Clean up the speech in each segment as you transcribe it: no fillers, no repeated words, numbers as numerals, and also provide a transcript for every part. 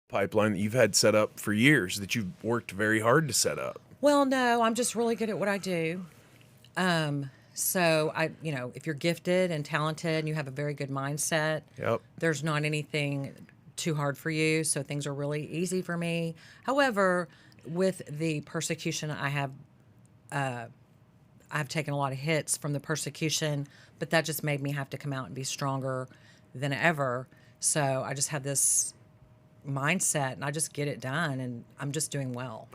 Pipeline that you've had set up for years that you've worked very hard to set up. Well, no, I'm just really good at what I do. So if you're gifted and talented and you have a very good mindset, Yep. there's not anything too hard for you. So things are really easy for me. However, with the persecution I've taken a lot of hits from the persecution, but that just made me have to come out and be stronger than ever. So I just have this mindset and I just get it done and I'm just doing well.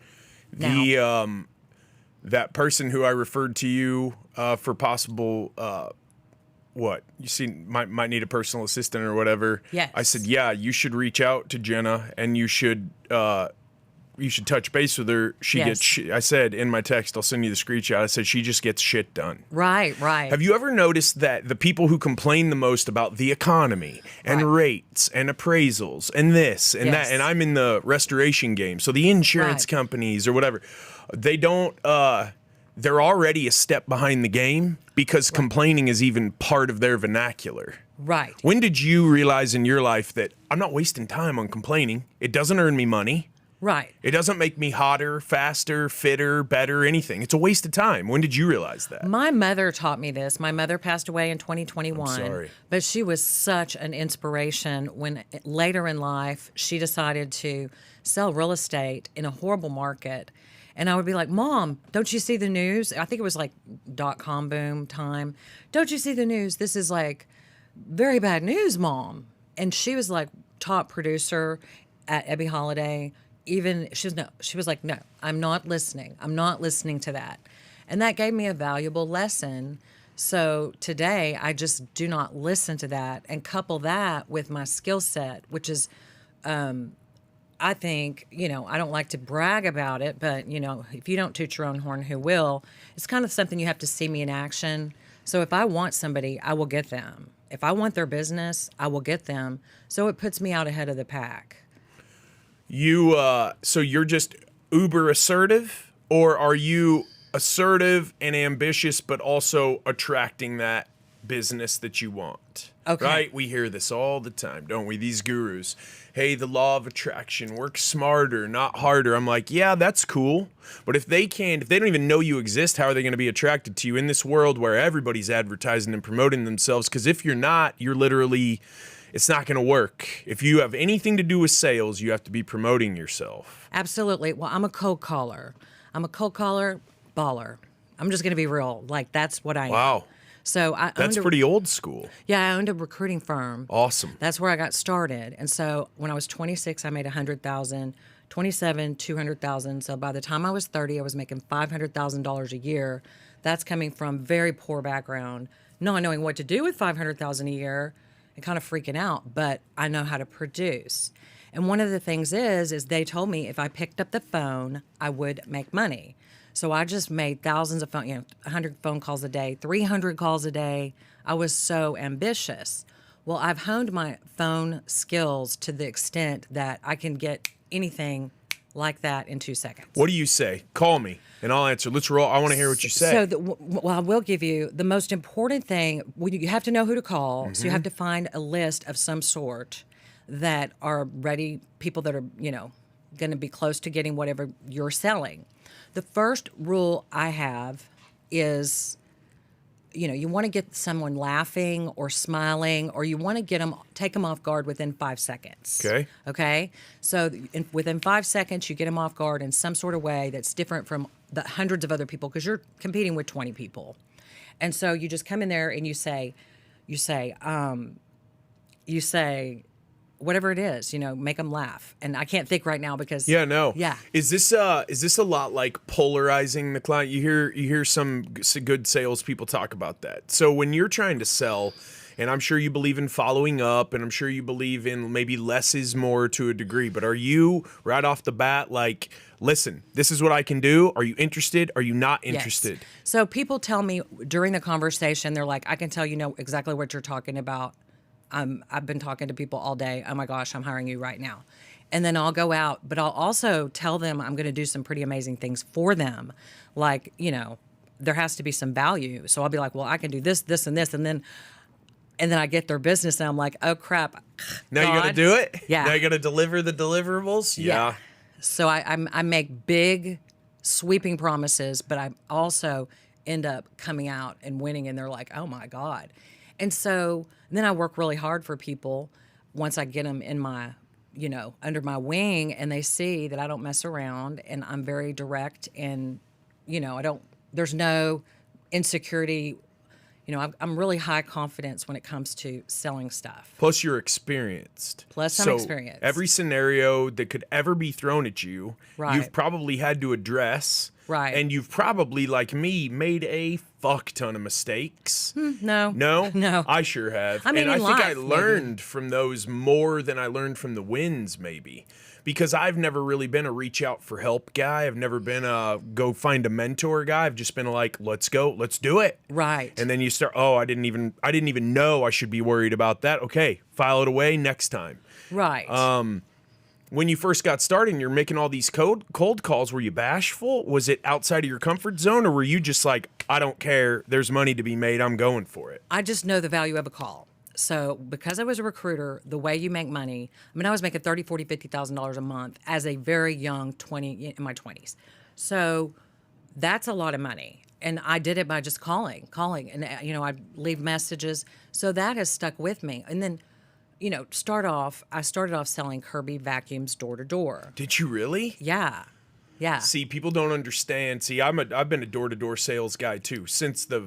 Now, That person who I referred to you for possible what you see might need a personal assistant or whatever. Yes. I said, yeah, you should reach out to Jenna and you should touch base with her. She Yes. gets. I said in my text, I'll send you the screenshot. I said she just gets shit done. right. Have you ever noticed that the people who complain the most about the economy and Right. rates and appraisals and this and Yes. that, and I'm in the restoration game, so the insurance Right. companies or whatever, they don't, they're already a step behind the game because complaining is even part of their vernacular. Right. When did you realize in your life that I'm not wasting time on complaining? It doesn't earn me money. Right. It doesn't make me hotter, faster, fitter, better, anything. It's a waste of time. When did you realize that? My mother taught me this. My mother passed away in 2021. I'm sorry. But she was such an inspiration when later in life she decided to sell real estate in a horrible market. And I would be like, Mom, don't you see the news? I think it was like .com boom time. Don't you see the news? This is like very bad news, Mom. And she was like top producer at Ebby Holiday. Even she was like, no, I'm not listening. I'm not listening to that. And that gave me a valuable lesson. So today I just do not listen to that and couple that with my skill set, which is, I think, I don't like to brag about it, but if you don't toot your own horn, who will? It's kind of something you have to see me in action. So if I want somebody, I will get them. If I want their business, I will get them. So it puts me out ahead of the pack. So you're just uber assertive, or are you assertive and ambitious, but also attracting that business that you want? Okay. Right? We hear this all the time, don't we? These gurus. Hey, the law of attraction, work smarter, not harder. I'm like, yeah, that's cool. But if they don't even know you exist, how are they going to be attracted to you in this world where everybody's advertising and promoting themselves? Because if you're not, you're literally... it's not going to work. If you have anything to do with sales, you have to be promoting yourself. Absolutely. Well, I'm a cold caller. I'm a cold caller baller. I'm just going to be real. Like, that's what I am. Wow. So That's pretty old school. Yeah, I owned a recruiting firm. Awesome. That's where I got started. And so when I was 26, I made $100,000, 27, $200,000. So by the time I was 30, I was making $500,000 a year. That's coming from very poor background, not knowing what to do with $500,000 a year. And kind of freaking out, but I know how to produce. And one of the things is they told me if I picked up the phone, I would make money. So I just made thousands of 100 phone calls a day, 300 calls a day. I was so ambitious. Well, I've honed my phone skills to the extent that I can get anything like that in 2 seconds. What do you say? Call me and I'll answer. Let's roll. I want to hear what you say. So, I will give you the most important thing. You have to know who to call. So you have to find a list of some sort that are ready, people that are, going to be close to getting whatever you're selling. The first rule I have is, you want to get someone laughing or smiling, or you want to take them off guard within 5 seconds. Okay. Okay. So within 5 seconds, you get them off guard in some sort of way that's different from the hundreds of other people, because you're competing with 20 people. And so you just come in there and you say, whatever it is, make them laugh. And I can't think right now because yeah, no. Yeah. Is this a lot like polarizing the client? You hear some good salespeople talk about that. So when you're trying to sell, and I'm sure you believe in following up, and I'm sure you believe in maybe less is more to a degree, but are you right off the bat like, listen, this is what I can do. Are you interested? Are you not interested? Yes. So people tell me during the conversation, they're like, I can tell you know exactly what you're talking about. I've been talking to people all day. Oh my gosh, I'm hiring you right now. And then I'll go out, but I'll also tell them I'm going to do some pretty amazing things for them. Like, there has to be some value. So I'll be like, well, I can do this, this, and this, and then I get their business, and I'm like, oh crap. Now you got to God. do it. Yeah. Now you got to deliver the deliverables. Yeah. So I make big, sweeping promises, but I also end up coming out and winning, and they're like, oh my God. And so then I work really hard for people once I get them in my, under my wing, and they see that I don't mess around and I'm very direct, and, there's no insecurity. I'm really high confidence when it comes to selling stuff. Plus, you're experienced. Plus, I'm experienced. Every scenario that could ever be thrown at you, Right. you've probably had to address. Right. And you've probably, like me, made a fuck ton of mistakes. No. No? No. I sure have. I mean, and I in think I life, learned from those more than I learned from the wins, maybe. Because I've never really been a reach out for help guy. I've never been a go find a mentor guy. I've just been like, let's go, let's do it. Right. And then you start, I didn't even know I should be worried about that. Okay, file it away next time. Right. When you first got started and you're making all these cold calls, were you bashful? Was it outside of your comfort zone, or were you just like, I don't care, there's money to be made, I'm going for it? I just know the value of a call. So because I was a recruiter, the way you make money, I was making $30,000, $40,000, $50,000 a month as a very young in my 20s. So that's a lot of money. And I did it by just calling. And, I'd leave messages. So that has stuck with me. And then, I started off selling Kirby vacuums door to door. Did you really? Yeah. Yeah. See, people don't understand. See, I've been a door-to-door sales guy too since the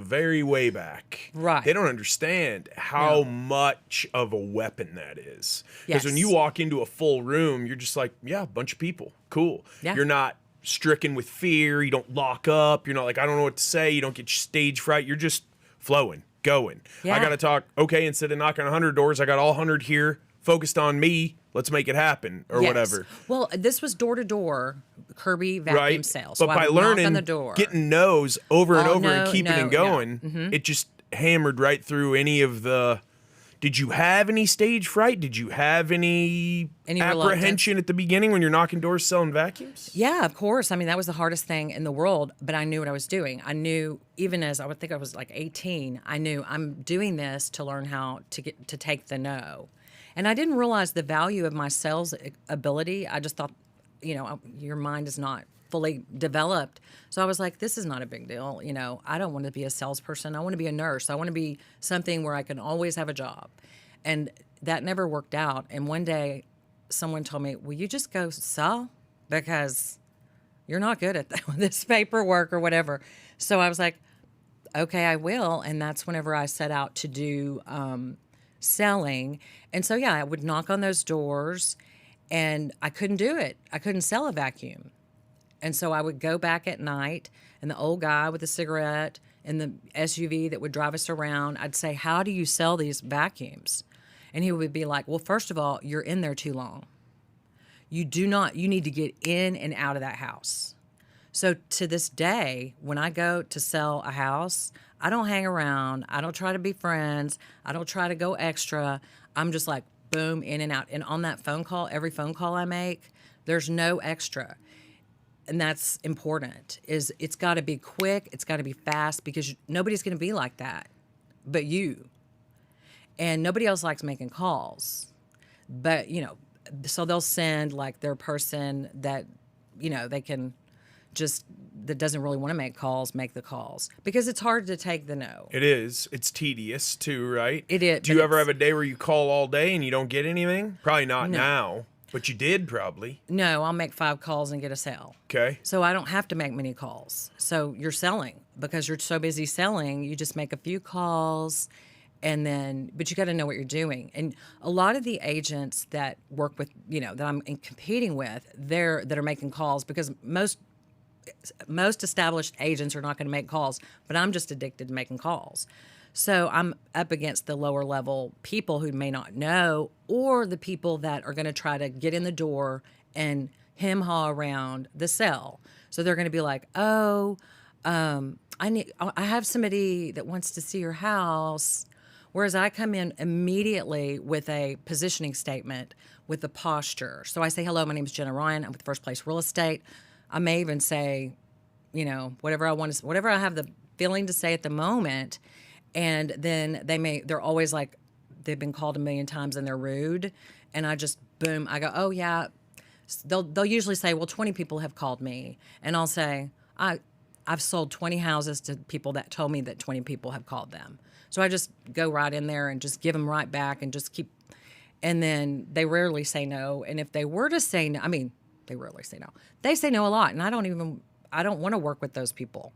very way back. Right. They don't understand how much of a weapon that is. Because Yes. when you walk into a full room, you're just like, yeah, a bunch of people. Cool. Yeah. You're not stricken with fear. You don't lock up. You're not like, I don't know what to say. You don't get stage fright. You're just flowing, going. Yeah. I got to talk. Okay, instead of knocking 100 doors, I got all 100 here focused on me. Let's make it happen, or Yes. whatever. Well, this was door to door Kirby vacuum sales. But So I by would knock learning, on the door. getting no's over and Oh, over and no, keeping no, it going, it just hammered right through any of the. Did you have any stage fright? Did you have any apprehension at the beginning when you're knocking doors selling vacuums? Yeah, of course. That was the hardest thing in the world, but I knew what I was doing. I knew, even as I would think I was like 18, I knew I'm doing this to learn how to take the no. And I didn't realize the value of my sales ability. I just thought, your mind is not fully developed. So I was like, this is not a big deal. I don't want to be a salesperson. I want to be a nurse. I want to be something where I can always have a job. And that never worked out. And one day someone told me, will you just go sell? Because you're not good at this paperwork or whatever. So I was like, okay, I will. And that's whenever I set out to do selling. And so, I would knock on those doors, and I couldn't do it. I couldn't sell a vacuum. And so I would go back at night, and the old guy with the cigarette and the SUV that would drive us around, I'd say, how do you sell these vacuums? And he would be like, well, first of all, you're in there too long. You need to get in and out of that house. So to this day, when I go to sell a house, I don't hang around. I don't try to be friends. I don't try to go extra. I'm just like, boom, in and out. And on that phone call, every phone call I make, there's no extra. And that's important, is it's got to be quick. It's got to be fast, because nobody's going to be like that but you. And nobody else likes making calls. But, so they'll send like their person that, they can just, that doesn't really want to make the calls, because it's hard to take the no. It is. It's tedious too, right? It is. Do you ever have a day where you call all day and you don't get anything? Probably not now, but you did probably. No, I'll make 5 calls and get a sale. Okay. So I don't have to make many calls. So you're selling, because you're so busy selling, you just make a few calls. And then, but you got to know what you're doing. And a lot of the agents that work with, that I'm competing with, that are making calls, because most established agents are not going to make calls, but I'm just addicted to making calls. So I'm up against the lower level people who may not know, or the people that are going to try to get in the door and hem-haw around the sell. So they're going to be like, I have somebody that wants to see your house. Whereas I come in immediately with a positioning statement, with the posture. So I say, hello, my name is Jenna Ryan. I'm with First Place Real Estate. I may even say, whatever I want to, whatever I have the feeling to say at the moment. And then they're always like, they've been called a million times and they're rude. And I just, boom, I go, oh yeah. They'll usually say, well, 20 people have called me. And I'll say, I've sold 20 houses to people that told me that 20 people have called them. So I just go right in there and just give them right back and just keep, and then they rarely say no. And if they were to say no, I mean, they rarely say no. They say no a lot, and I don't want to work with those people.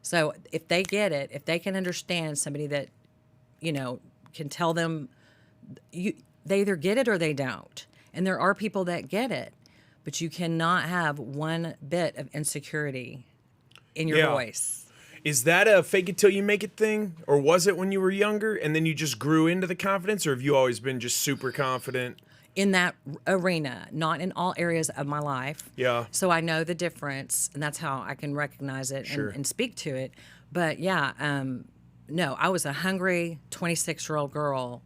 So if they get it, if they can understand somebody that, can tell them, they either get it or they don't. And there are people that get it, but you cannot have one bit of insecurity in your voice. Is that a fake it till you make it thing? Or was it when you were younger and then you just grew into the confidence? Or have you always been just super confident? In that arena, not in all areas of my life. Yeah. So I know the difference, and that's how I can recognize it and speak to it. But yeah, no, I was a hungry 26-year-old girl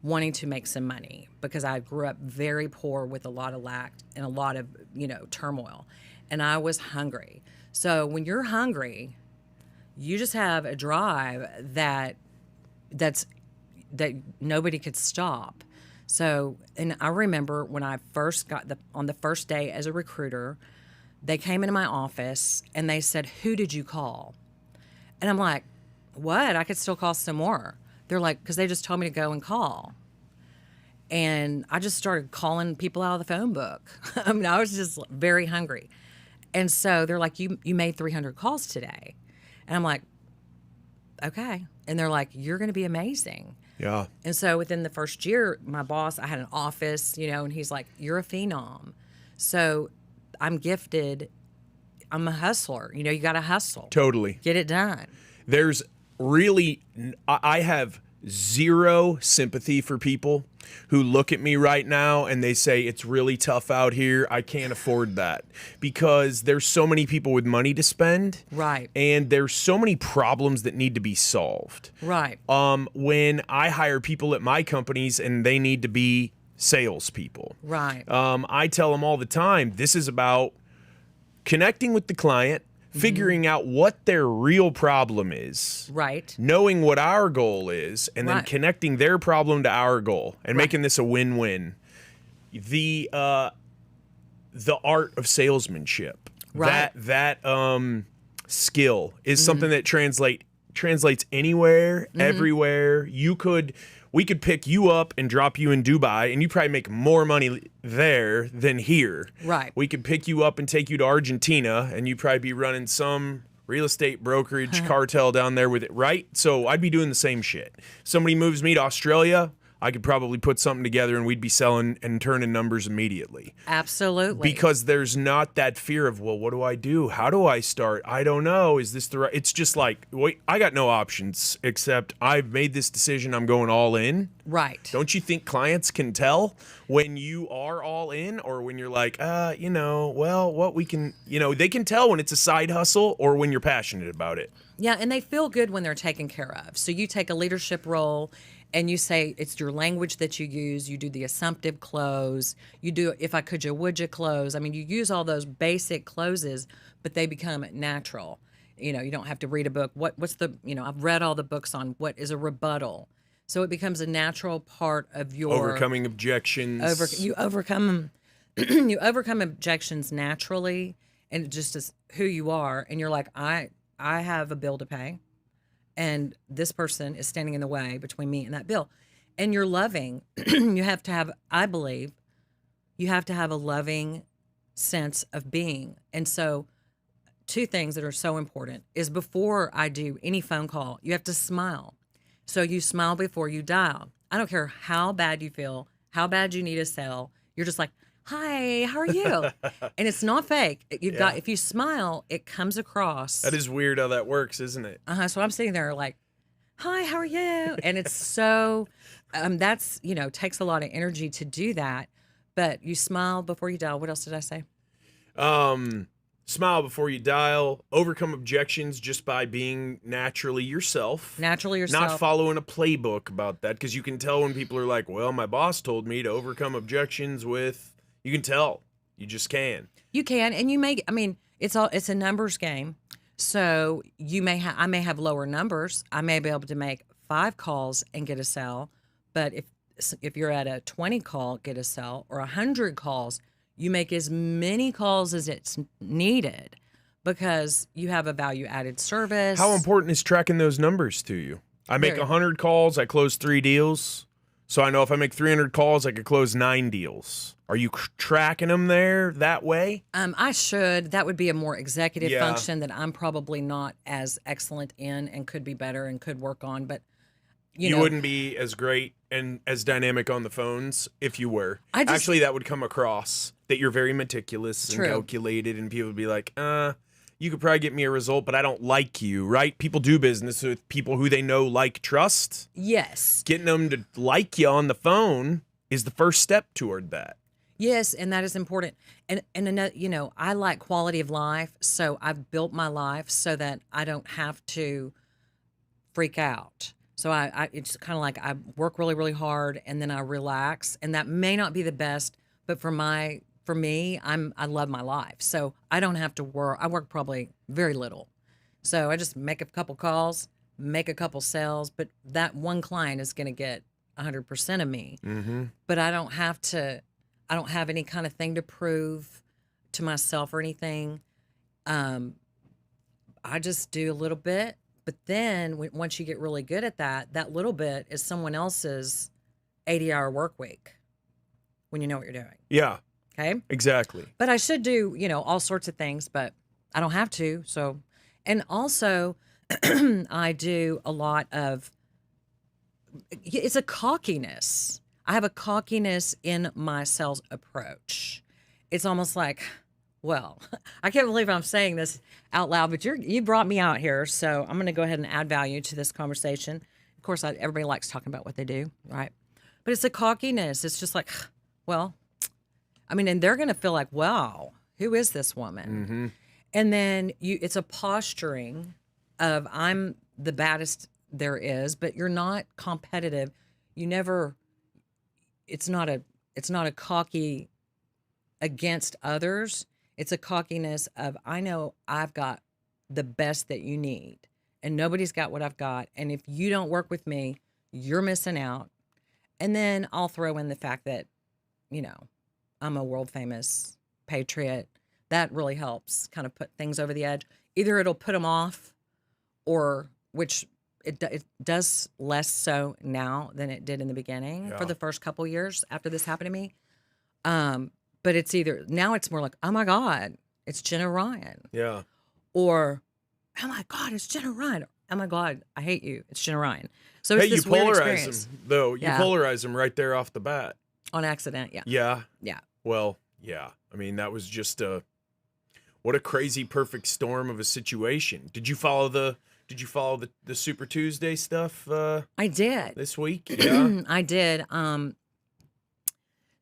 wanting to make some money because I grew up very poor with a lot of lack and a lot of, turmoil. And I was hungry. So when you're hungry, you just have a drive that nobody could stop. So, and I remember when I first got on the first day as a recruiter, they came into my office and they said, "Who did you call?" And I'm like, "What? I could still call some more." They're like, "Because they just told me to go and call." And I just started calling people out of the phone book. I mean, I was just very hungry. And so they're like, you made 300 calls today. And I'm like, okay. And they're like, you're going to be amazing. Yeah. And so within the first year, my boss, I had an office, and he's like, you're a phenom. So I'm gifted. I'm a hustler. You got to hustle. Totally. Get it done. There's really, I have zero sympathy for people who look at me right now and they say it's really tough out here. I can't afford that, because there's so many people with money to spend. Right. And there's so many problems that need to be solved. Right. When I hire people at my companies and they need to be salespeople. Right. I tell them all the time, this is about connecting with the client, figuring out what their real problem is. Right. Knowing what our goal is, and then connecting their problem to our goal and making this a win-win. The art of salesmanship. Right. That skill is something that translates anywhere, everywhere. We could pick you up and drop you in Dubai, and you probably make more money there than here. Right. We could pick you up and take you to Argentina, and you'd probably be running some real estate brokerage cartel down there with it, right? So I'd be doing the same shit. Somebody moves me to Australia, I could probably put something together and we'd be selling and turning numbers immediately. Absolutely. Because there's not that fear of, well, what do I do? How do I start? I don't know. Is this the right? It's just like, wait, I got no options except I've made this decision. I'm going all in. Right. Don't you think clients can tell when you are all in, or when you're like, what we can, they can tell when it's a side hustle or when you're passionate about it. Yeah, and they feel good when they're taken care of. So you take a leadership role and you say it's your language that you use. You do the assumptive close. You do if I could you, would you close. I mean, you use all those basic closes, but they become natural. You don't have to read a book. What's the, I've read all the books on what is a rebuttal. So it becomes a natural part of your overcoming objections. You overcome you overcome objections naturally, and it just is who you are. And you're like, I have a bill to pay, and this person is standing in the way between me and that bill. And you're loving. You have to have, I believe, you have to have a loving sense of being. And so two things that are so important is before I do any phone call, you have to smile. So you smile before you dial. I don't care how bad you feel, how bad you need a sell. You're just like, hi, how are you? And it's not fake. If you smile, it comes across. That is weird how that works, isn't it? So I'm sitting there like, hi, how are you? And it's so, that's, takes a lot of energy to do that. But you smile before you dial. What else did I say? Smile before you dial, overcome objections just by being naturally yourself. Naturally yourself. Not following a playbook about that, because you can tell when people are like, well, my boss told me to overcome objections with, you can tell. You just can. You can, and you make, it's a numbers game. So I may have lower numbers. I may be able to make 5 calls and get a sale, but if you're at a 20 call get a sale or 100 calls, you make as many calls as it's needed because you have a value added service. How important is tracking those numbers to you? I make Very. 100 calls, I close 3 deals. So I know if I make 300 calls, I could close 9 deals. Are you tracking them there that way? I should. That would be a more executive Yeah. function that I'm probably not as excellent in and could be better and could work on. But you know, wouldn't be as great and as dynamic on the phones if you were. I Actually, that would come across that you're very meticulous True. and calculated, and people would be like, you could probably get me a result, but I don't like you, right? People do business with people who they know, like, trust. yes. Getting them to like you on the phone is the first step toward that. Yes, and that is important. And another, I like quality of life, so I've built my life so that I don't have to freak out. So I it's kind of like I work really, really hard and then I relax, and that may not be the best, but for me, I love my life, so I don't have to work. I work probably very little, so I just make a couple calls, make a couple sales, but that one client is going to get 100% of me. Mm-hmm. But I don't have to. I don't have any kind of thing to prove to myself or anything. I just do a little bit, but then once you get really good at that little bit is someone else's 80-hour work week when you know what you're doing. Yeah, Okay. exactly. But I should do, all sorts of things, but I don't have to. So, and also I do a lot of, it's a cockiness. I have a cockiness in my sales approach. It's almost like, well, I can't believe I'm saying this out loud, but you brought me out here, so I'm going to go ahead and add value to this conversation. Of course, everybody likes talking about what they do, right? But it's a cockiness. It's just like, well, I mean, and they're going to feel like, wow, who is this woman? Mm-hmm. And then it's a posturing of I'm the baddest there is, but you're not competitive. You never. It's not a cocky against others. It's a cockiness of I know I've got the best that you need and nobody's got what I've got. And if you don't work with me, you're missing out. And then I'll throw in the fact that, I'm a world famous patriot. That really helps kind of put things over the edge. Either it'll put them off or which it does less so now than it did in the beginning for the first couple years after this happened to me. But it's now it's more like, oh my God, it's Jenna Ryan. Yeah. Or, oh my God, it's Jenna Ryan. Oh my God, I hate you. It's Jenna Ryan. So Hey, it's you this weird polarize experience. them, though. You Yeah. polarize them right there off the bat. On accident, yeah. Yeah. Yeah. Well, yeah. I mean, that was just what a crazy perfect storm of a situation. Did you follow the Super Tuesday stuff I did. this week? Yeah. I did.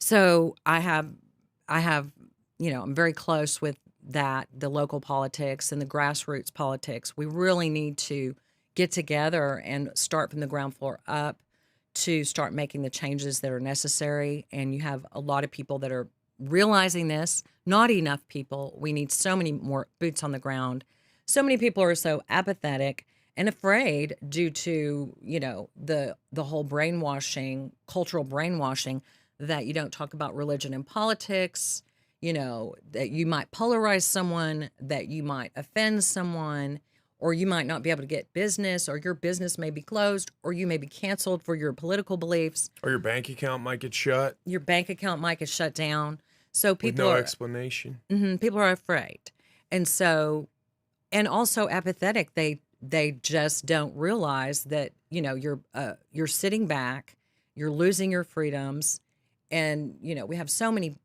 So I have, I'm very close with the local politics and the grassroots politics. We really need to get together and start from the ground floor up to start making the changes that are necessary. And you have a lot of people that are realizing this, not enough people. We need so many more boots on the ground. So many people are so apathetic and afraid due to, the whole brainwashing, cultural brainwashing, that you don't talk about religion and politics, that you might polarize someone, that you might offend someone, or you might not be able to get business, or your business may be closed, or you may be canceled for your political beliefs. Or your bank account might get shut Your bank account might get shut down. So with people no are explanation. people are afraid. And so, and also apathetic. They just don't realize that, you're sitting back, you're losing your freedoms. And, we have so many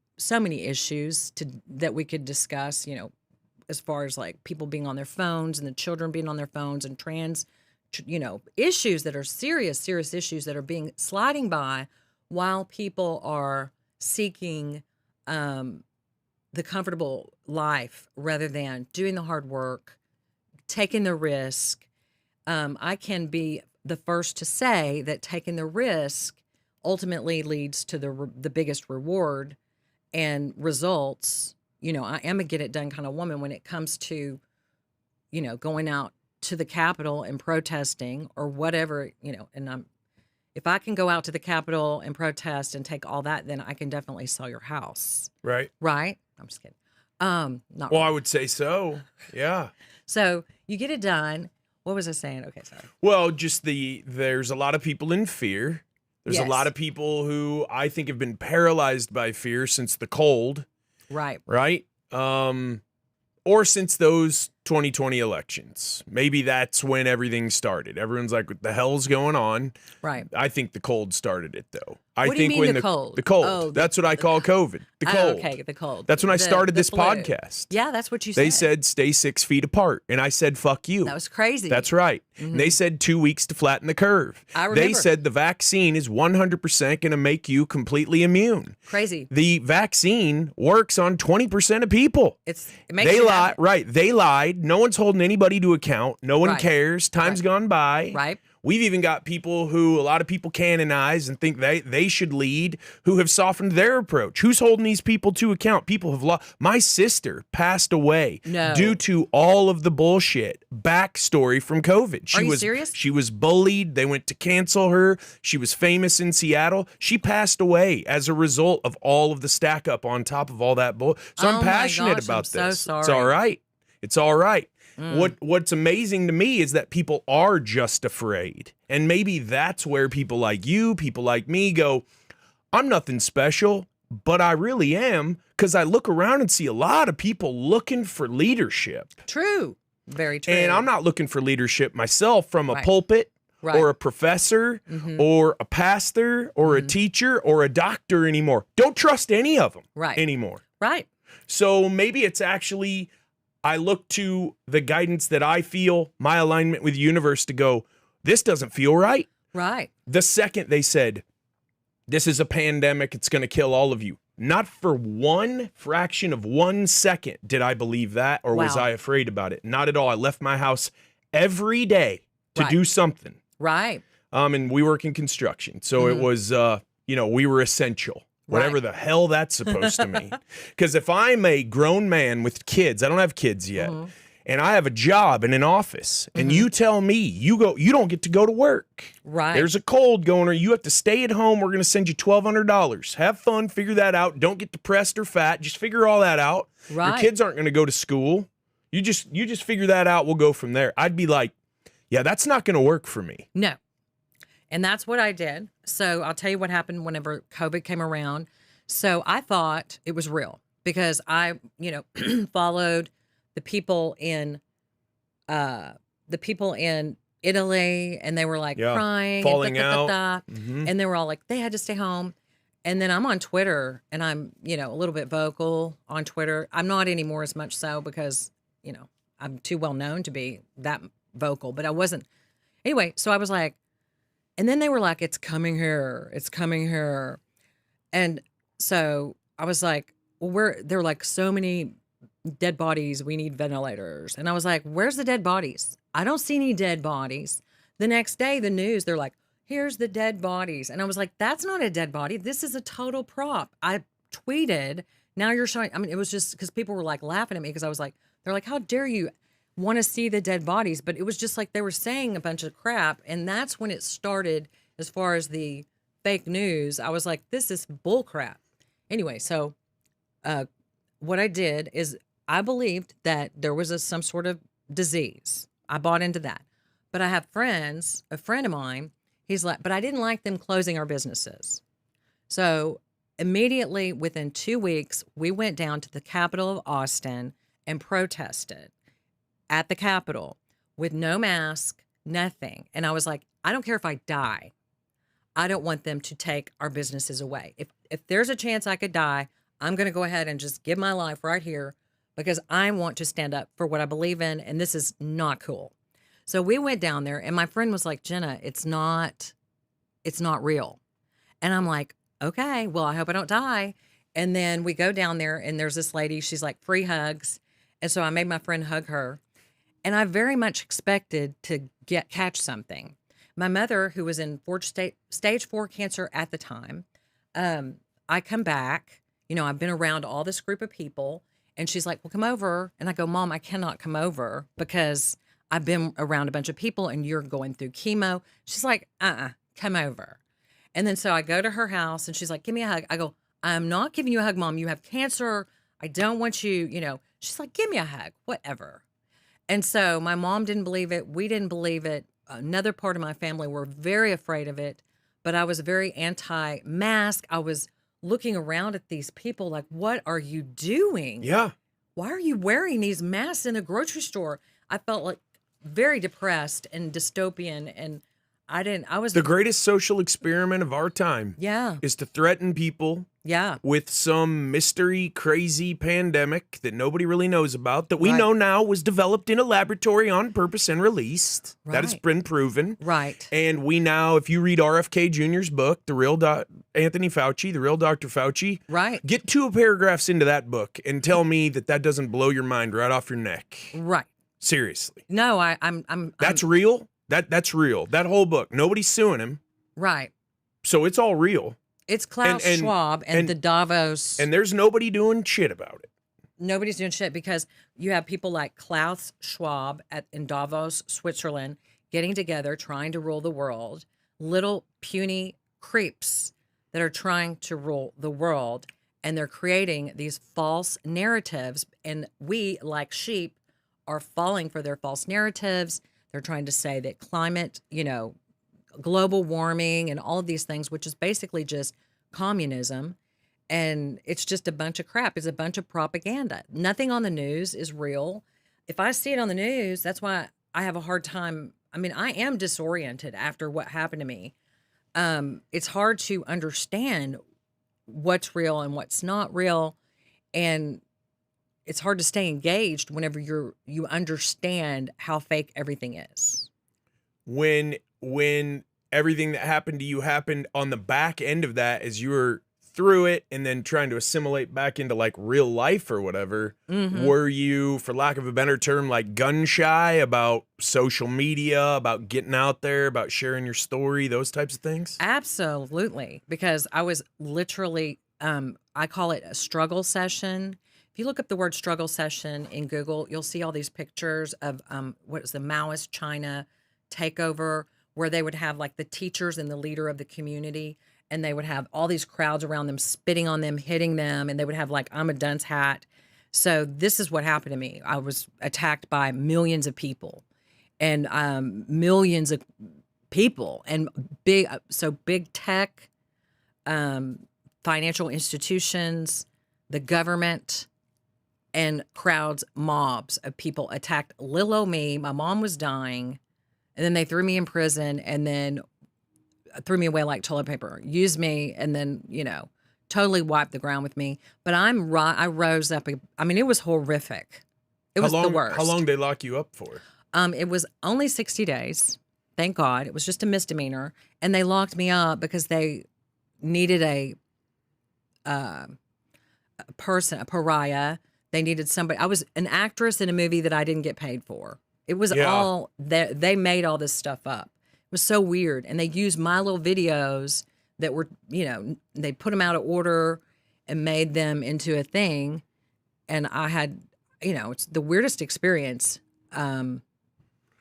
issues that we could discuss, as far as like people being on their phones and the children being on their phones and trans, issues that are serious issues that are being sliding by while people are seeking the comfortable life rather than doing the hard work, taking the risk. I can be the first to say that taking the risk ultimately leads to the biggest reward and results. I am a get it done kind of woman when it comes to going out to the Capitol and protesting or whatever, and if I can go out to the Capitol and protest and take all that, then I can definitely sell your house. Right. Right? I'm just kidding. Not Well, really. I would say so. Yeah. So you get it done. What was I saying? Okay, sorry. Well, just there's a lot of people in fear. There's a Yes. lot of people who I think have been paralyzed by fear since the cold, Right. right? Or since those 2020 elections. Maybe that's when everything started. Everyone's like, what the hell's going on? Right. I think the cold started it, though. I What do you think mean when the cold? The cold. Oh, That's what I call COVID. The Oh, cold. okay, the cold. That's when I started The this flu. podcast. Yeah, that's what you said. They said stay 6 feet apart. And I said, fuck you. That was crazy. That's right. And they said 2 weeks to flatten the curve. I They remember. said the vaccine is 100% going to make you completely immune. Crazy. The vaccine works on 20% of people. It makes They you lied. happy. Right. They lied. No one's holding anybody to account. No one Right. cares. Time's gone by. Right. We've even got people who a lot of people canonize and think they should lead who have softened their approach. Who's holding these people to account? People have lost. My sister passed away No. due to all of the bullshit. Backstory from COVID. Are you serious? She was bullied. They went to cancel her. She was famous in Seattle. She passed away as a result of all of the stack up on top of all that bull. So Oh I'm my passionate gosh, about I'm so this. sorry. It's all right. It's all right. What's amazing to me is that people are just afraid. And maybe that's where people like you, people like me go, I'm nothing special, but I really am, because I look around and see a lot of people looking for leadership. True. Very true. And I'm not looking for leadership myself from a Right. pulpit Right. Mm-hmm. or a professor or a pastor or a teacher or a doctor anymore. Don't trust any of them Right. anymore. Right. So maybe it's actually, I look to the guidance that I feel, my alignment with the universe to go, this doesn't feel right. Right. The second they said, this is a pandemic, it's going to kill all of you. Not for one fraction of 1 second did I believe that or was Wow. I afraid about it. Not at all. I left my house every day to Right. do something. Right. And we work in construction. So it was, we were essential. Whatever Right. the hell that's supposed to mean. Because if I'm a grown man with kids, I don't have kids yet, and I have a job in an office, and you tell me you don't get to go to work. Right. There's a cold going, or you have to stay at home. We're going to send you $1,200. Have fun, figure that out. Don't get depressed or fat. Just figure all that out. Your Right. kids aren't going to go to school. You just figure that out. We'll go from there. I'd be like, yeah, that's not going to work for me. No. And that's what I did. So I'll tell you what happened whenever COVID came around. So I thought it was real because I, followed the people in Italy, and they were like Yeah, crying, falling and out. Mhm. and they were all like they had to stay home. And then I'm on Twitter, and I'm a little bit vocal on Twitter. I'm not anymore as much so because I'm too well known to be that vocal, but I wasn't. Anyway, so I was like, and then they were like, it's coming here. It's coming here. And so I was like, well, there were like so many dead bodies. We need ventilators. And I was like, where's the dead bodies? I don't see any dead bodies. The next day, the news, they're like, here's the dead bodies. And I was like, that's not a dead body. This is a total prop. I tweeted, now you're showing. I mean, it was just because people were like laughing at me because I was like, they're like, how dare you want to see the dead bodies? But it was just like they were saying a bunch of crap. And that's when it started as far as the fake news. I was like, this is bull crap. Anyway, so what I did is I believed that there was some sort of disease. I bought into that. But I have friends, a friend of mine, he's like, but I didn't like them closing our businesses. So immediately within 2 weeks, we went down to the capital of Austin and protested at the Capitol with no mask, nothing. And I was like, I don't care if I die. I don't want them to take our businesses away. If there's a chance I could die, I'm going to go ahead and just give my life right here because I want to stand up for what I believe in, and this is not cool. So we went down there, and my friend was like, Jenna, it's not real. And I'm like, okay, well, I hope I don't die. And then we go down there, and there's this lady, she's like, free hugs. And so I made my friend hug her. And I very much expected to catch something. My mother, who was in stage 4 cancer at the time, I come back, I've been around all this group of people, And she's like, well, come over. And I go, Mom, I cannot come over because I've been around a bunch of people and you're going through chemo. She's like, come over. And then so I go to her house and she's like, give me a hug. I go, I'm not giving you a hug, Mom. You have cancer. I don't want you, She's like, give me a hug, whatever. And so my mom didn't believe it. We didn't believe it. Another part of my family were very afraid of it, but I was very anti-mask. I was looking around at these people like, what are you doing? Yeah. Why are you wearing these masks in a grocery store? I felt like very depressed and dystopian. And I was The greatest social experiment of our time yeah, is to threaten people yeah, with some mystery, crazy pandemic that nobody really knows about, that we Right. know now was developed in a laboratory on purpose and released. That has Right. been proven. right. And we now, if you read RFK Jr.'s book, The Real Anthony Fauci, The Real Dr. Fauci, Right. get 2 paragraphs into that book and tell me that doesn't blow your mind right off your neck. Right. Seriously. No, I'm That's real. That's real. That whole book. Nobody's suing him. right. So it's all real. It's Klaus And- Schwab and the Davos. And there's nobody doing shit about it. Nobody's doing shit because you have people like Klaus Schwab in Davos, Switzerland, getting together, trying to rule the world. Little puny creeps that are trying to rule the world. And they're creating these false narratives. And we, like sheep, are falling for their false narratives. They're trying to say that climate, global warming and all of these things, which is basically just communism. And it's just a bunch of crap. It's a bunch of propaganda. Nothing on the news is real. If I see it on the news, that's why I have a hard time. I mean, I am disoriented after what happened to me. It's hard to understand what's real and what's not real. And it's hard to stay engaged whenever you understand how fake everything is. When everything that happened to you happened on the back end of that as you were through it and then trying to assimilate back into like real life or whatever, were you, for lack of a better term, like gun shy about social media, about getting out there, about sharing your story, those types of things? Absolutely. Because I was literally, I call it a struggle session. If you look up the word struggle session in Google, you'll see all these pictures of what was the Maoist China takeover, where they would have like the teachers and the leader of the community, and they would have all these crowds around them, spitting on them, hitting them, and they would have like, I'm a dunce hat. So this is what happened to me. I was attacked by millions of people and millions of people and big tech, financial institutions, the government, and crowds, mobs of people attacked little old me. My mom was dying. And then they threw me in prison and then threw me away like toilet paper, used me, and then, totally wiped the ground with me. But I rose up. I mean, it was horrific. It was the worst. How long did they lock you up for? It was only 60 days. Thank God. It was just a misdemeanor. And they locked me up because they needed a pariah. They needed somebody. I was an actress in a movie that I didn't get paid for. It was all that they made all this stuff up. It was so weird. And they used my little videos that were, they put them out of order and made them into a thing. And I had, it's the weirdest experience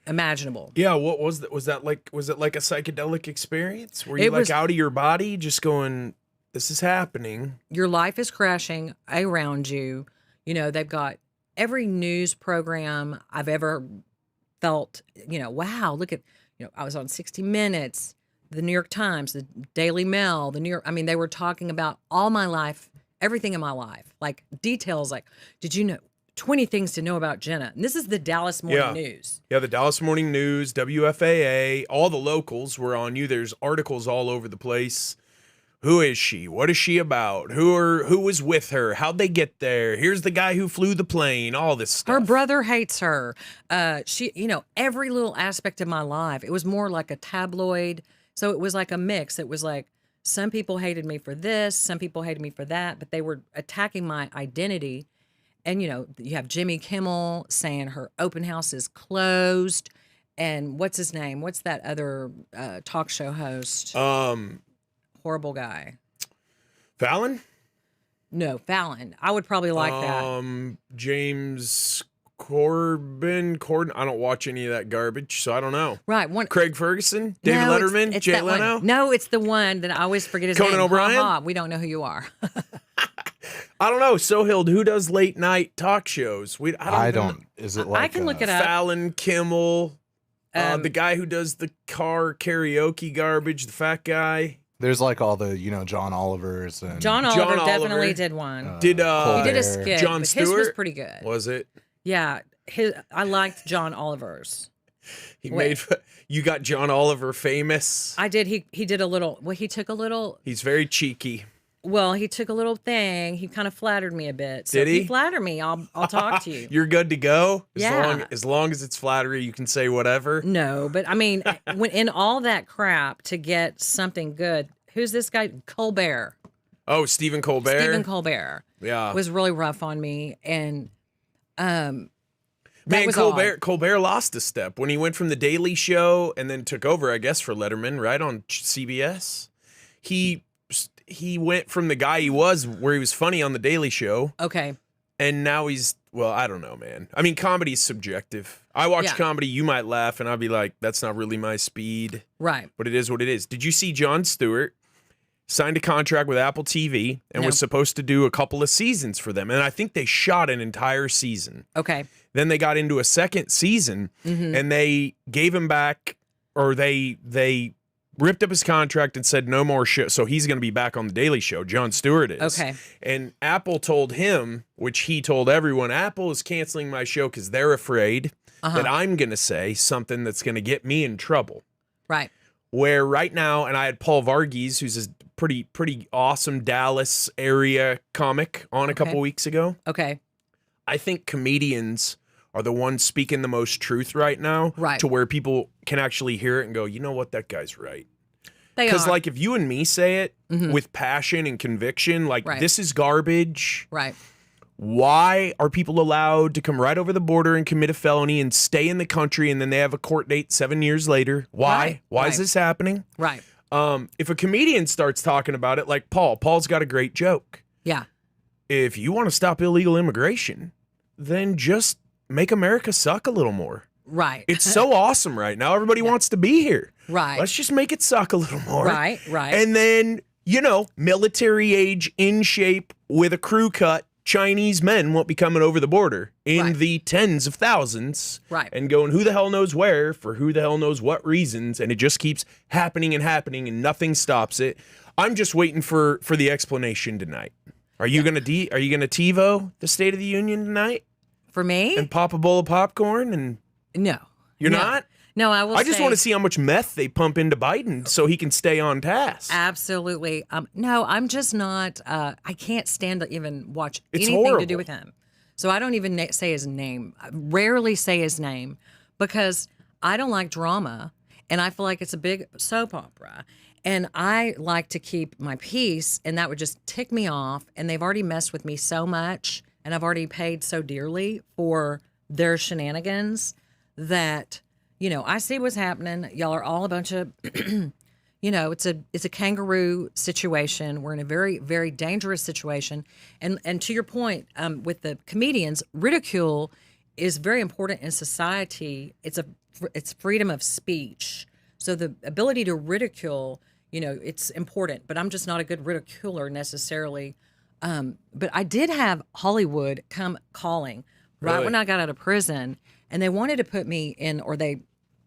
imaginable. Yeah, what was that? Was it like a psychedelic experience? Were you It was- out of your body just going, this is happening? Your life is crashing around you. They've got every news program I've ever felt, wow, look at, I was on 60 Minutes, the New York Times, the Daily Mail, they were talking about all my life, everything in my life, like details, like, did you know 20 things to know about Jenna? And this is the Dallas Morning News. Yeah, the Dallas Morning News, WFAA, all the locals were on you. There's articles all over the place. Who is she? What is she about? Who was with her? How'd they get there? Here's the guy who flew the plane, all this stuff. Her brother hates her. She, every little aspect of my life. It was more like a tabloid. So it was like a mix. It was like some people hated me for this, some people hated me for that, but they were attacking my identity. And, you have Jimmy Kimmel saying her open house is closed. And what's his name? What's that other talk show host? Horrible guy. Fallon? No, Fallon. I would probably like that. James Corden. I don't watch any of that garbage, so I don't know. Right. Craig Ferguson, David No, Letterman, it's Jay that one. Leno. No, it's the one that I always forget his name. Conan O'Brien? Ha, ha. We don't know who you are. I don't know. Sohild, who does late night talk shows? I don't. Is it like I can look it up. Fallon, Kimmel, the guy who does the car karaoke garbage, the fat guy. There's like all the John Olivers and John Oliver Oliver. definitely did one. Did He Colbert. did a skit. Jon but his was Stewart? pretty good. Was it? Yeah, I liked John Oliver's. He Wait. made. You got John Oliver famous. I did. He did a little. Well, he took a little. He's very cheeky. Well, he took a little thing. He kind of flattered me a bit. So Did if he? you flatter me, I'll talk to you. You're good to go. Yeah. As long as it's flattery, you can say whatever. No, but I mean, when in all that crap to get something good, who's this guy? Colbert. Oh, Stephen Colbert. Stephen Colbert. Yeah. Was really rough on me, and Man, was Colbert lost a step when he went from the Daily Show and then took over, I guess, for Letterman, right on CBS. He went from the guy he was, where he was funny on the Daily Show, okay. and now well, I don't know, man. I mean, comedy's subjective. I watch Yeah. comedy, you might laugh, and I'll be like, that's not really my speed, Right. but it is what it is. Did you see Jon Stewart signed a contract with Apple TV and No. was supposed to do a couple of seasons for them? And I think they shot an entire season. Okay. Then they got into a second season, and they gave him back, or they ripped up his contract and said no more show. So he's going to be back on the Daily Show. Jon Stewart is. Okay. And Apple told him, which he told everyone, Apple is canceling my show because they're afraid that I'm going to say something that's going to get me in trouble. Right. Where right now, and I had Paul Varghese, who's a pretty awesome Dallas area comic, on a couple weeks ago. Okay. I think comedians are the ones speaking the most truth right now, Right. to where people can actually hear it and go, you know what, that guy's right. They Because are. like if you and me say it with passion and conviction, like Right. this is garbage. Right. Why are people allowed to come right over the border and commit a felony and stay in the country, and then they have a court date 7 years later? Why? Right. Why is Right. this happening? Right. If a comedian starts talking about it, like Paul's got a great joke. Yeah. If you want to stop illegal immigration, then just make America suck a little more. Right. It's so awesome right now. Everybody wants to be here. Right. Let's just make it suck a little more. Right. Right. And then, military age, in shape, with a crew cut, Chinese men won't be coming over the border in Right. the tens of thousands. Right. And going who the hell knows where for who the hell knows what reasons. And it just keeps happening and happening and nothing stops it. I'm just waiting for the explanation tonight. Are you gonna TiVo the State of the Union tonight For me? and pop a bowl of popcorn? And No. you're No. not? No, I will I just say- want to see how much meth they pump into Biden so he can stay on task. Absolutely. No, I'm just not. I can't stand to even watch It's anything to horrible. do with him. So I don't even say his name. I rarely say his name because I don't like drama, and I feel like it's a big soap opera. And I like to keep my peace, and that would just tick me off. And they've already messed with me so much, and I've already paid so dearly for their shenanigans that. I see what's happening. Y'all are all a bunch of, it's a kangaroo situation. We're in a very, very dangerous situation. And to your point, with the comedians, ridicule is very important in society. It's freedom of speech. So the ability to ridicule, it's important. But I'm just not a good ridiculer necessarily. But I did have Hollywood come calling right Really? when I got out of prison. And they wanted to put me in, or they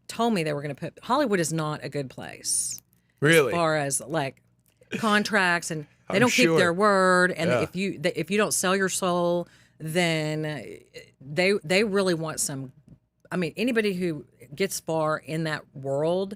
told me they were going to put Hollywood is not a good place Really? as far as like contracts, and they I'm don't keep sure. their word. And Yeah. if you don't sell your soul, then they really want some. I mean, anybody who gets far in that world,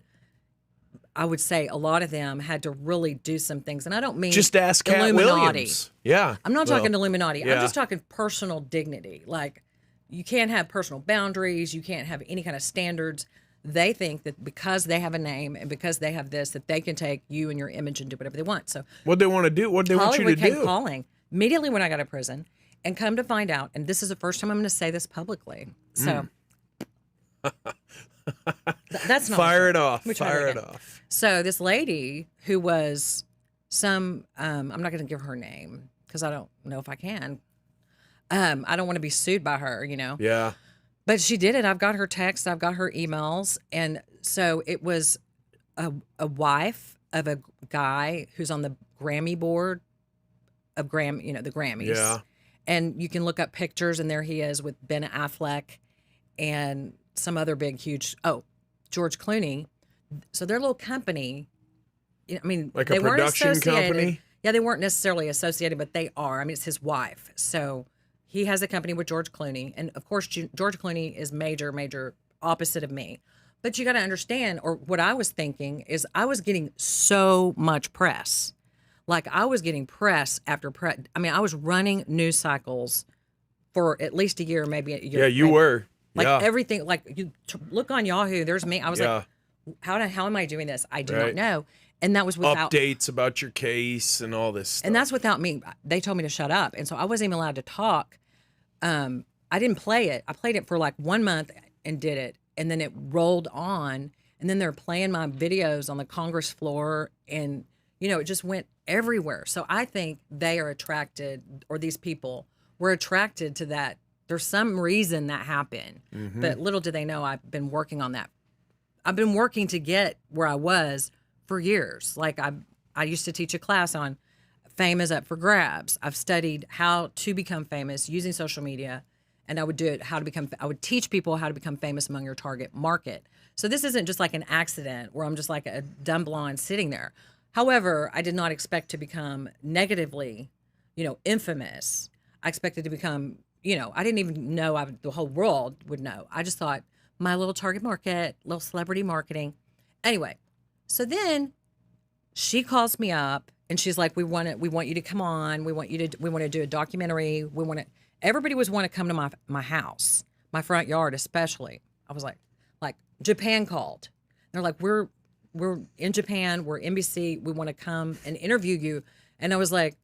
I would say a lot of them had to really do some things. And I don't mean Just ask Cat Illuminati. Williams. Yeah. I'm not talking Illuminati. yeah. I'm just talking personal dignity. Like, you can't have personal boundaries. You can't have any kind of standards. They think that because they have a name and because they have this, that they can take you and your image and do whatever they want. So What they want to do? What they want you Hollywood to came do? calling immediately when I got out of prison, and come to find out, and this is the first time I'm going to say this publicly. So that's not Fire it off. Let me try Fire that it again. off. So this lady who was I'm not going to give her name because I don't know if I can. I don't want to be sued by her, you know. Yeah. But she did it. I've got her texts. I've got her emails. And so it was a wife of a guy who's on the Grammy board of the Grammys. Yeah. And you can look up pictures, and there he is with Ben Affleck and some other big, huge, George Clooney. So their little company, I mean, Like they a weren't production associated. company? Yeah, they weren't necessarily associated, but they are. I mean, it's his wife. So he has a company with George Clooney. And of course, George Clooney is major opposite of me. But you got to understand, or what I was thinking is I was getting so much press. Like I was getting press after press. I mean, I was running news cycles for at least a year, maybe a year. Yeah, you were. Like yeah. everything, like you look on Yahoo, there's me. I was like, how am I doing this? I do not know. And that was without updates about your case and all this stuff. And that's without me. They told me to shut up. And so I wasn't even allowed to talk. I didn't play it. I played it for like 1 month and did it. And then it rolled on. And then they're playing my videos on the Congress floor. And, it just went everywhere. So I think they are attracted, or these people were attracted to that. There's some reason that happened. Mm-hmm. But little do they know I've been working on that. I've been working to get where I was for years. Like I used to teach a class on fame is up for grabs. I've studied how to become famous using social media, and I would do it I would teach people how to become famous among your target market. So this isn't just like an accident where I'm just like a dumb blonde sitting there. However, I did not expect to become negatively, infamous. I expected to become, I didn't even know the whole world would know. I just thought my little target market, little celebrity marketing. Anyway, so then she calls me up and she's like, we want you to come on. We want to do a documentary. Everybody was want to come to my house, my front yard, especially. I was like Japan called. They're like, we're in Japan. We're NBC. We want to come and interview you. And I was like,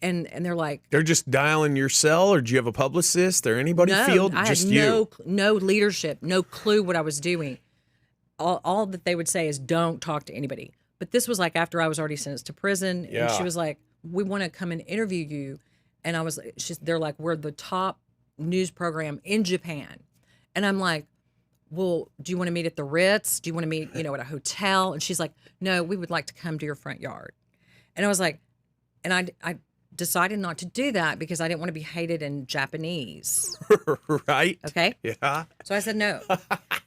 and they're like, they're just dialing your cell, or do you have a publicist or anybody field? I Just had you. no leadership, no clue what I was doing. All that they would say is don't talk to anybody. But this was like after I was already sentenced to prison. Yeah. And she was like, we want to come and interview you. And they're like, we're the top news program in Japan. And I'm like, well, do you want to meet at the Ritz? Do you want to meet, at a hotel? And she's like, no, we would like to come to your front yard. And I was like, and I decided not to do that because I didn't want to be hated in Japanese. Right? Okay. Yeah. So I said no.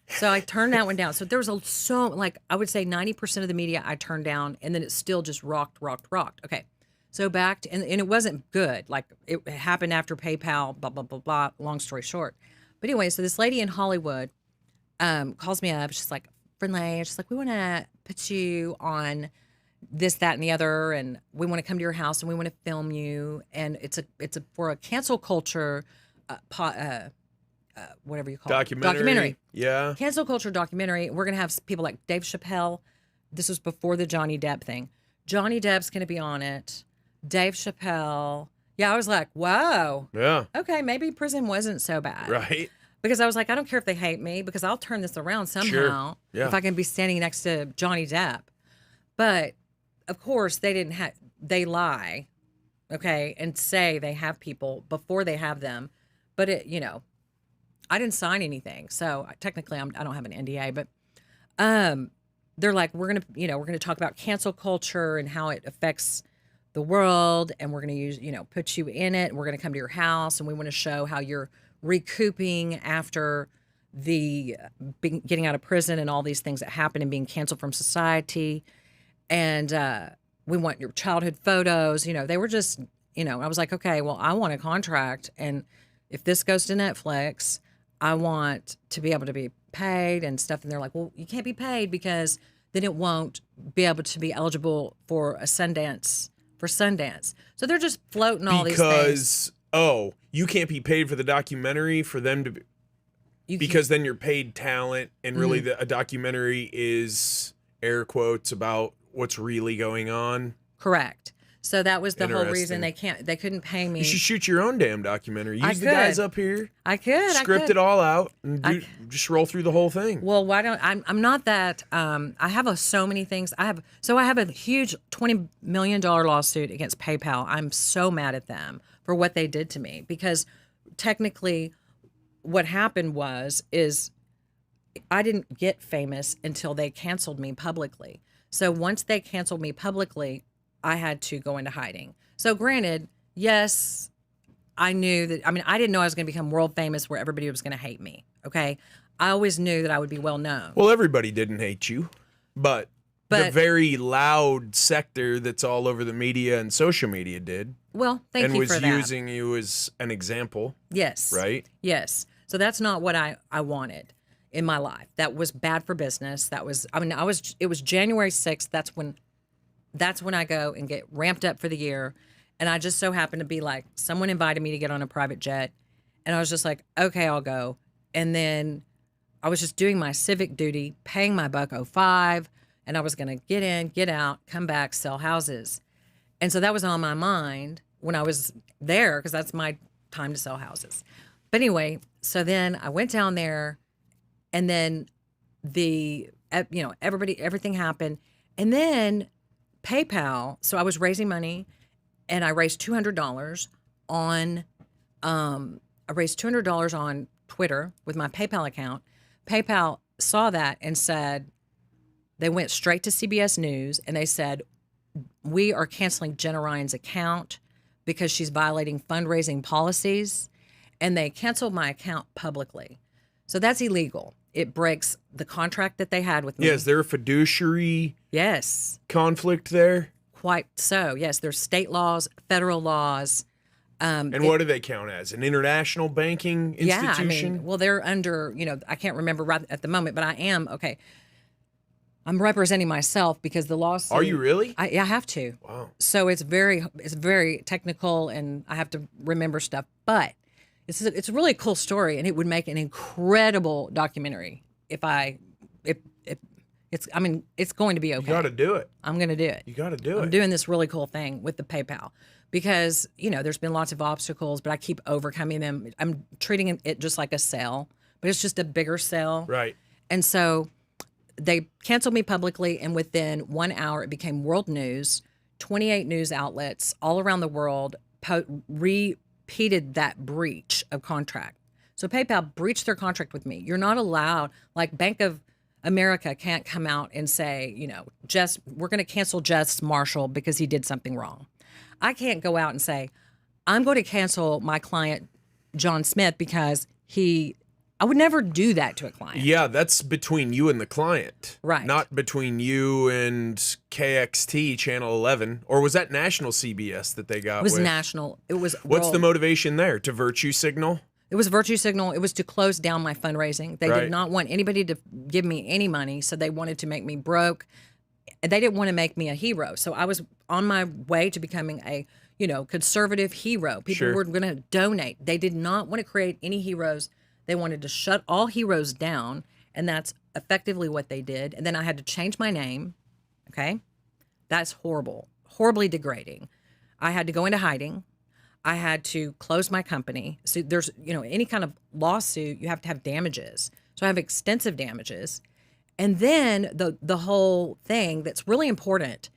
So I turned that one down. So there was I would say 90% of the media I turned down, and then it still just rocked. Okay. So back to, and it wasn't good. Like it happened after PayPal, blah, blah, blah, blah. Long story short. But anyway, so this lady in Hollywood calls me up. She's like, friendly. She's like, we want to put you on this, that, and the other, and we want to come to your house and we want to film you. And it's for a cancel culture, whatever you call it. Documentary. Yeah. Cancel culture documentary. We're going to have people like Dave Chappelle. This was before the Johnny Depp thing. Johnny Depp's going to be on it. Dave Chappelle. Yeah, I was like, wow. Yeah. Okay, maybe prison wasn't so bad. Right. Because I was like, I don't care if they hate me because I'll turn this around somehow. Sure. Yeah. If I can be standing next to Johnny Depp. But of course, they lie, okay, and say they have people before they have them. But I didn't sign anything, so technically I don't have an NDA. But they're like, we're gonna talk about cancel culture and how it affects the world, and we're gonna use put you in it. And we're gonna come to your house, and we want to show how you're recouping after the getting out of prison and all these things that happen and being canceled from society. And we want your childhood photos. They were just, I was like, okay, well, I want a contract. And if this goes to Netflix, I want to be able to be paid and stuff. And they're like, well, you can't be paid because then it won't be able to be eligible for Sundance. So they're just floating all these things. Because, you can't be paid for the documentary for them to be. Because then you're paid talent, and really a documentary is air quotes about what's really going on. Correct. So that was the whole reason Interesting. they couldn't pay me. You should shoot your own damn documentary. I Use the guys could. up here. I could. Script it all out and just roll through the whole thing. Well, why don't I'm not that I have so many things. I have a huge $20 million lawsuit against PayPal. I'm so mad at them for what they did to me, because technically what happened is I didn't get famous until they canceled me publicly. So once they canceled me publicly, I had to go into hiding. So granted, yes, I knew that. I mean, I didn't know I was going to become world famous where everybody was going to hate me. Okay. I always knew that I would be well known. Well, everybody didn't hate you, but the very loud sector that's all over the media and social media did. Well, thank and you was for that. using you as an example. Yes. Right? Yes. So that's not what I wanted in my life. That was bad for business. That was, it was January 6th. That's when I go and get ramped up for the year. And I just so happened to be like, someone invited me to get on a private jet. And I was just like, okay, I'll go. And then I was just doing my civic duty, paying my $1.05, and I was going to get in, get out, come back, sell houses. And so that was on my mind when I was there, because that's my time to sell houses. But anyway, so then I went down there, and then everything happened. And then PayPal, so I was raising money, and I raised $200 on Twitter with my PayPal account. PayPal saw that and said, they went straight to CBS News and they said, we are canceling Jenna Ryan's account because she's violating fundraising policies. And they canceled my account publicly. So that's illegal. It breaks the contract that they had with me. Yeah, is there a fiduciary conflict there? Quite so. Yes, there's state laws, federal laws. And what do they count as? An international banking institution? Yeah, I mean, well, they're under, I can't remember right at the moment, but I am, okay. I'm representing myself because the lawsuit. Are you really? I have to. Wow. So it's very technical, and I have to remember stuff. But it's a really cool story, and it would make an incredible documentary if it's going to be okay. You got to do it. I'm going to do it. You got to do it. I'm doing this really cool thing with the PayPal because, there's been lots of obstacles, but I keep overcoming them. I'm treating it just like a sale, but it's just a bigger sale. Right. And so they canceled me publicly, and within 1 hour, it became world news. 28 news outlets all around the world repeated that breach of contract. So PayPal breached their contract with me. You're not allowed, like Bank of America can't come out and say, we're going to cancel JESS Marshall because he did something wrong. I can't go out and say, I'm going to cancel my client, John Smith, because I would never do that to a client. Yeah, that's between you and the client. Right. Not between you and KXT Channel 11. Or was that national CBS that they got? It was with? national. It was. What's the motivation there? To virtue signal? It was virtue signal. It was to close down my fundraising. They did not want anybody to give me any money, so they wanted to make me broke. They didn't want to make me a hero. So I was on my way to becoming a, conservative hero. People were going to donate. They did not want to create any heroes. They wanted to shut all heroes down, and that's effectively what they did. And then I had to change my name. Okay? That's horrible. Horribly degrading. I had to go into hiding. I had to close my company. So there's, any kind of lawsuit, you have to have damages. So I have extensive damages. And then the whole thing that's really important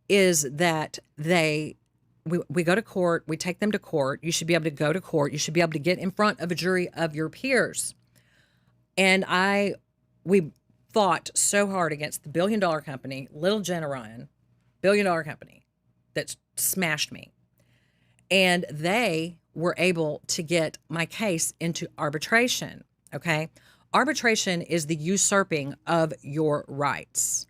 is that we go to court, we take them to court. You should be able to go to court. You should be able to get in front of a jury of your peers. And we fought so hard against the billion-dollar company, little Jenna Ryan, billion-dollar company that smashed me. And they were able to get my case into arbitration, okay? Arbitration is the usurping of your rights.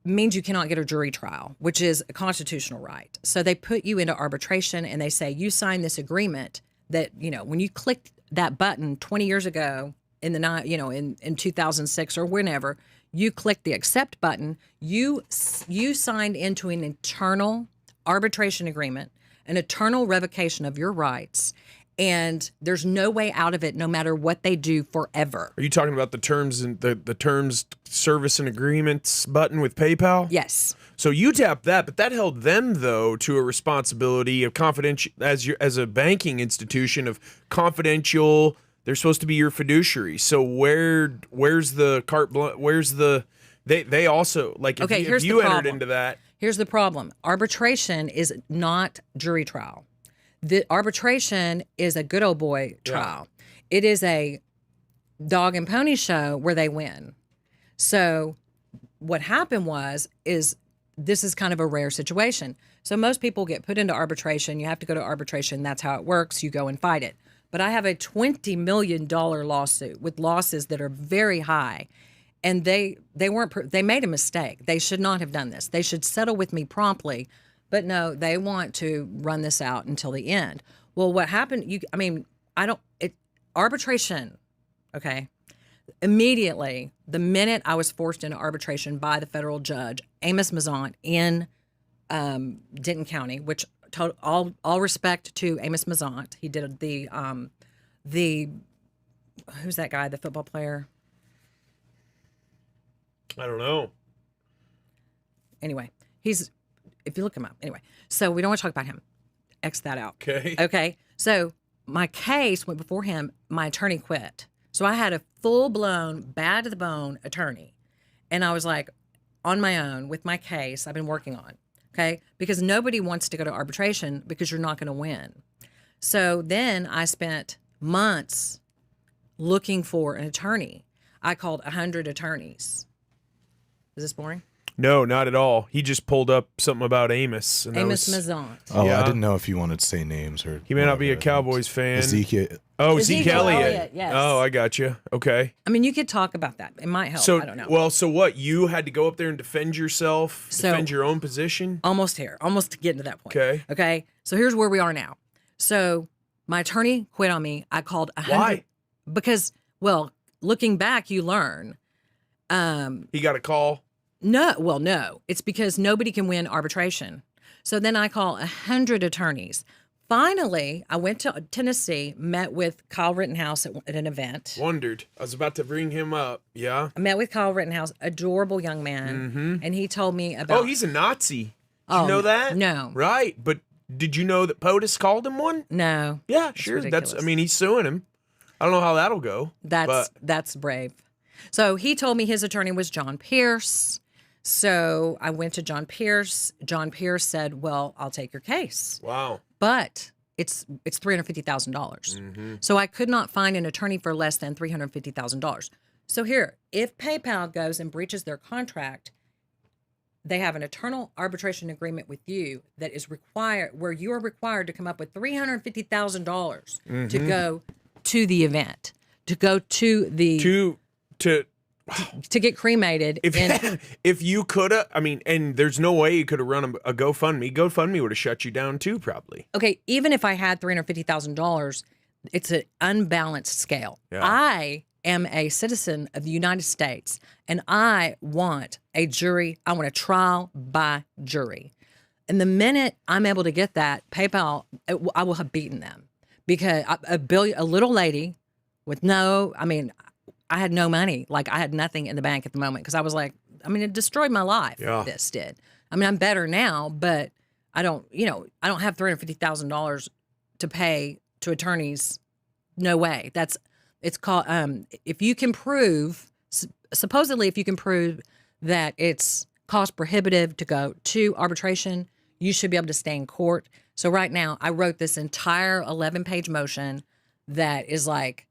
Means you cannot get a jury trial, which is a constitutional right. So they put you into arbitration and they say, you sign this agreement that, when you clicked that button 20 years ago in in 2006 or whenever, you clicked the accept button, you signed into an internal arbitration agreement, an eternal revocation of your rights. And there's no way out of it, no matter what they do, forever. Are you talking about the terms and the terms, service and agreements button with PayPal? Yes. So you tapped that, but that held them though to a responsibility of confidential as a banking institution of confidential. They're supposed to be your fiduciary. So where's the carte blanche? Where's the they also like if here's you the entered problem. into that. Here's the problem. Arbitration is not jury trial. The arbitration is a good old boy trial. It is a dog and pony show where they win. So what happened is this is kind of a rare situation. So most people get put into arbitration. You have to go to arbitration. That's how it works. You go and fight it. But I have a $20 million lawsuit with losses that are very high. And they made a mistake. They should not have done this. They should settle with me promptly. But no, they want to run this out until the end. Well, what happened, arbitration, okay? Immediately, the minute I was forced into arbitration by the federal judge, Amos Mazant in Denton County, which all respect to Amos Mazant. He did the who's that guy, the football player? I don't know. Anyway, if you look him up, anyway. So we don't want to talk about him. X that out. Okay. Okay. So my case went before him. My attorney quit. So I had a full-blown, bad-to-the-bone attorney. And I was like, on my own with my case I've been working on. Okay. Because nobody wants to go to arbitration because you're not going to win. So then I spent months looking for an attorney. I called 100 attorneys. Is this boring? No, not at all. He just pulled up something about Amos. And Amos Mazant. Oh, Yeah. I didn't know if you wanted to say names or. He may not be a whatever. Cowboys fan. Ezekiel. Oh, Zeke Ezekiel Elliott. Elliott, yes. Oh, I got you. Okay. I mean, you could talk about that. It might help. So, I don't know. well, so what? You had to go up there and defend yourself, defend your own position? Almost to getting to that point. Okay. Okay. So here's where we are now. So my attorney quit on me. I called 100. Why? Because, well, looking back, you learn. He got a call? No. It's because nobody can win arbitration. So then I call 100 attorneys. Finally, I went to Tennessee, met with Kyle Rittenhouse at an event. Wondered. I was about to bring him up. Yeah. I met with Kyle Rittenhouse, adorable young man, and he told me about. Oh, he's a Nazi. Did you know that? No. Right. But did you know that POTUS called him one? No. Yeah, sure. ridiculous. He's suing him. I don't know how that'll go. That's brave. So he told me his attorney was John Pierce. So I went to John Pierce. John Pierce said, "Well, I'll take your case, Wow. but it's $350,000." So I could not find an attorney for less than $350,000. So here, if PayPal goes and breaches their contract, they have an eternal arbitration agreement with you that is required, where you are required to come up with $350,000 to go to the event, to go to the to get cremated. If you could have, and there's no way you could have run a GoFundMe. GoFundMe would have shut you down too, probably. Okay, even if I had $350,000, it's an unbalanced scale. Yeah. I am a citizen of the United States, and I want a jury. I want a trial by jury. And the minute I'm able to get that, PayPal, I will have beaten them, because a little lady with I had no money. Like, I had nothing in the bank at the moment, because I was like, it destroyed my life. Yeah. This did. I'm better now, but I don't have $350,000 to pay to attorneys. No way. It's called, if you can prove, supposedly if you can prove that it's cost prohibitive to go to arbitration, you should be able to stay in court. So right now, I wrote this entire 11-page motion that is like,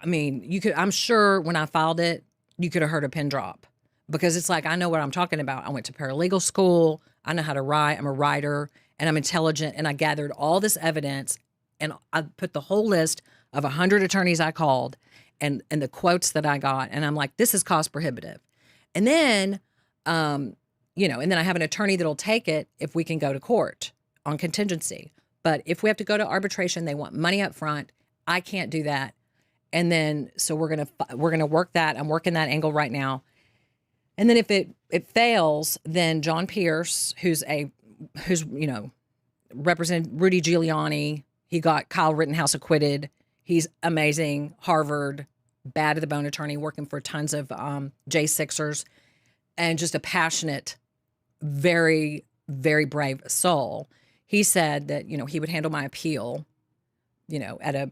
I'm sure when I filed it, you could have heard a pin drop, because it's like, I know what I'm talking about. I went to paralegal school. I know how to write. I'm a writer, and I'm intelligent. And I gathered all this evidence, and I put the whole list of 100 attorneys I called and the quotes that I got. And I'm like, this is cost prohibitive. And then, and then I have an attorney that'll take it if we can go to court on contingency. But if we have to go to arbitration, they want money up front. I can't do that. And then, so we're gonna work that. I'm working that angle right now. And then if it fails, then John Pierce, who's represented Rudy Giuliani, he got Kyle Rittenhouse acquitted. He's amazing, Harvard, bad to the bone attorney, working for tons of J6ers, and just a passionate, very, very brave soul. He said that, he would handle my appeal, at a,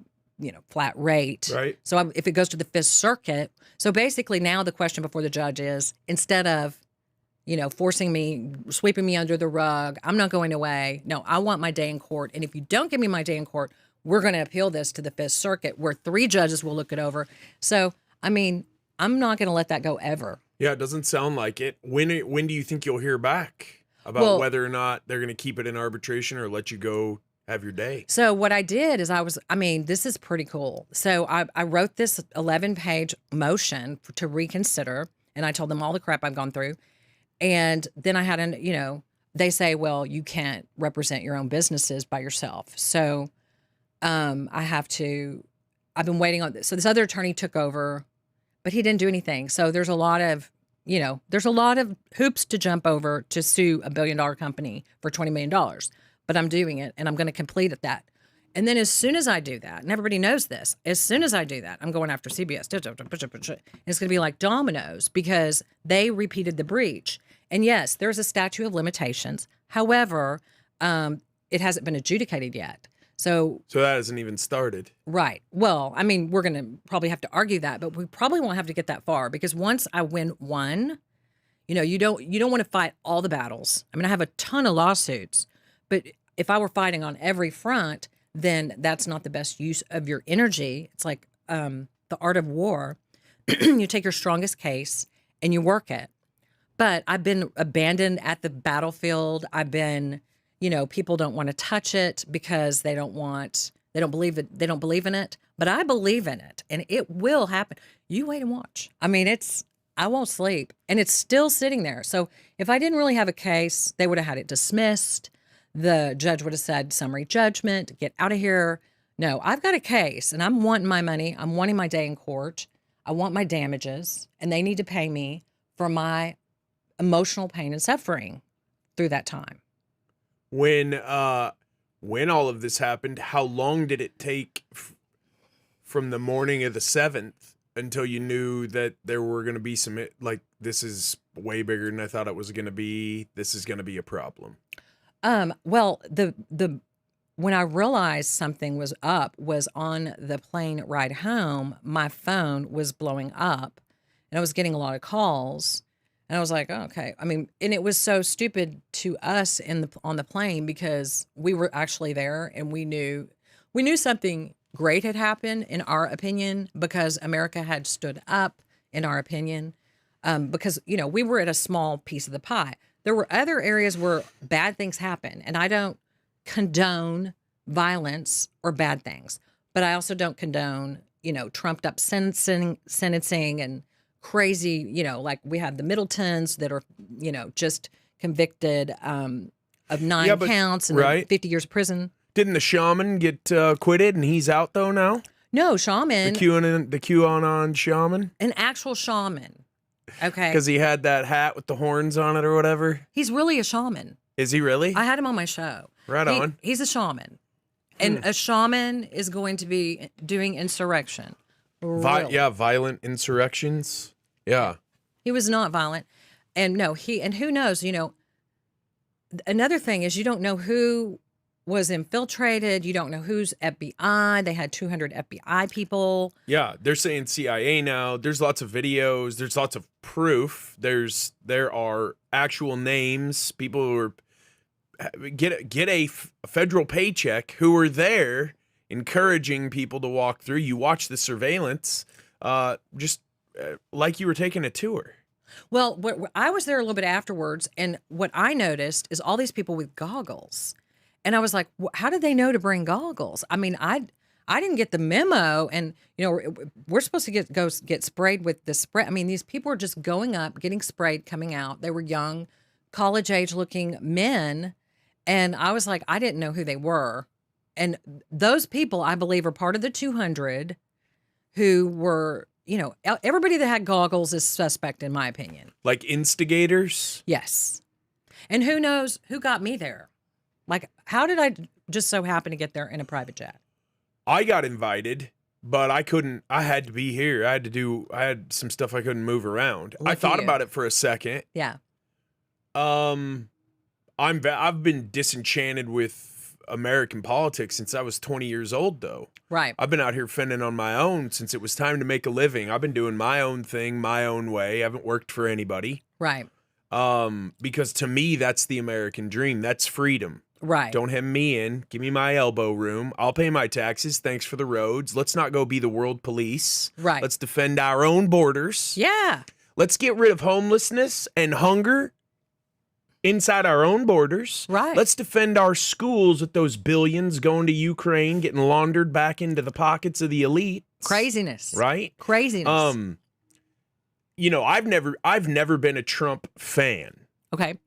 flat rate. Right. So if it goes to the Fifth Circuit, so basically now the question before the judge is, instead of, forcing me, sweeping me under the rug, I'm not going away. No, I want my day in court. And if you don't give me my day in court, we're going to appeal this to the Fifth Circuit, where 3 judges will look it over. So, I'm not going to let that go ever. Yeah, it doesn't sound like it. When do you think you'll hear back about whether or not they're going to keep it in arbitration or let you go have your day? So what I did is this is pretty cool. So I wrote this 11-page motion to reconsider, and I told them all the crap I've gone through. And then I had they say, well, you can't represent your own businesses by yourself. So I've been waiting on this. So this other attorney took over, but he didn't do anything. So there's a lot of hoops to jump over to sue a $1 billion company for $20 million. But I'm doing it, and I'm going to complete at that. And then as soon as I do that, and everybody knows this, as soon as I do that, I'm going after CBS. It's going to be like dominoes because they repeated the breach. And yes, there's a statute of limitations. However, it hasn't been adjudicated yet. So that hasn't even started. Right. Well, we're going to probably have to argue that, but we probably won't have to get that far, because once I win one, you don't want to fight all the battles. I have a ton of lawsuits, but if I were fighting on every front, then that's not the best use of your energy. It's like the art of war. You take your strongest case and you work it. But I've been abandoned at the battlefield. I've been, people don't want to touch it because they don't believe it. They don't believe in it. But I believe in it, and it will happen. You wait and watch. I won't sleep, and it's still sitting there. So if I didn't really have a case, they would have had it dismissed. The judge would have said summary judgment, get out of here. No, I've got a case, and I'm wanting my money. I'm wanting my day in court. I want my damages, and they need to pay me for my emotional pain and suffering through that time. When all of this happened, how long did it take from the morning of the 7th until you knew that there were going to be some, like, this is way bigger than I thought it was going to be, this is going to be a problem? Well, when I realized something was up was on the plane ride home. My phone was blowing up, and I was getting a lot of calls, and I was like, oh, okay. And it was so stupid to us on the plane, because we were actually there, and we knew something great had happened, in our opinion, because America had stood up, in our opinion, because we were at a small piece of the pie. There were other areas where bad things happen, and I don't condone violence or bad things, but I also don't condone, trumped up sentencing and crazy, like we had the Middletons that are, just convicted of 9 counts and 50 years of prison. Didn't the shaman get acquitted, and he's out though now? No, shaman. The QAnon shaman? An actual shaman. Okay. Because he had that hat with the horns on it or whatever? He's really a shaman. Is he really? I had him on my show. Right on. He's a shaman. And a shaman is going to be doing insurrection. Really. Violent insurrections. Yeah. He was not violent. And no, who knows, another thing is you don't know who was infiltrated. You don't know who's FBI. They had 200 FBI people. Yeah, they're saying CIA now. There's lots of videos. There's lots of proof. There are actual names. People who are get a federal paycheck who were there encouraging people to walk through. You watch the surveillance, like you were taking a tour. Well, I was there a little bit afterwards, and what I noticed is all these people with goggles. And I was like, how did they know to bring goggles? I didn't get the memo, and we're supposed to get sprayed with the spray. These people were just going up, getting sprayed, coming out. They were young, college age looking men, and I was like, I didn't know who they were. And those people, I believe, are part of the 200 who were, everybody that had goggles is suspect, in my opinion. Like instigators? Yes. And who knows who got me there? Like, how did I just so happened to get there in a private jet? I got invited, but I couldn't. I had to be here. I had some stuff I couldn't move around. I Lucky thought you. about it for a second. Yeah. I've been disenchanted with American politics since I was 20 years old, though. Right. I've been out here fending on my own since it was time to make a living. I've been doing my own thing, my own way. I haven't worked for anybody. Right. Because to me, that's the American dream. That's freedom. Right. Don't hem me in. Give me my elbow room. I'll pay my taxes. Thanks for the roads. Let's not go be the world police. Right. Let's defend our own borders. Yeah. Let's get rid of homelessness and hunger inside our own borders. Right. Let's defend our schools with those billions going to Ukraine, getting laundered back into the pockets of the elite. Craziness. Right? Craziness. You know, I've never been a Trump fan. Okay.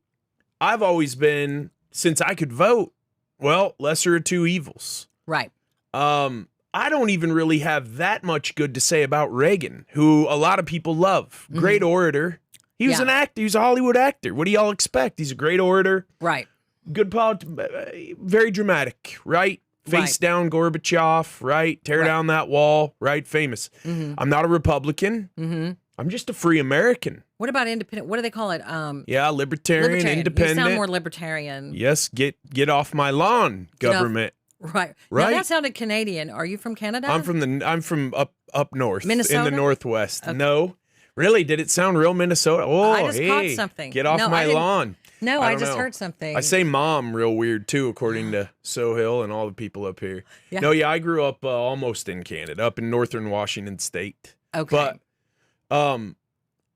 I've always been, since I could vote, well, lesser of two evils. Right. I don't even really have that much good to say about Reagan, who a lot of people love. Great orator. He was an actor. He was a Hollywood actor. What do y'all expect? He's a great orator. Right. Good very dramatic, right? Face down Gorbachev, right? Tear down that wall, right? Famous. I'm not a Republican. I'm just a free American. What about independent? What do they call it? Yeah, libertarian, independent. You sound more libertarian. Yes, get off my lawn, government. Right. Right. Now that sounded Canadian. Are you from Canada? I'm from up north, Minnesota? in the Northwest. No, really, did it sound real Minnesota? Oh, I just caught hey, something. get off No, my I didn't- lawn. No, I I don't just know. heard something. I say mom real weird too, according to Sohill and all the people up here. Yeah. No, yeah, I grew up almost in Canada, up in northern Washington State. Okay. But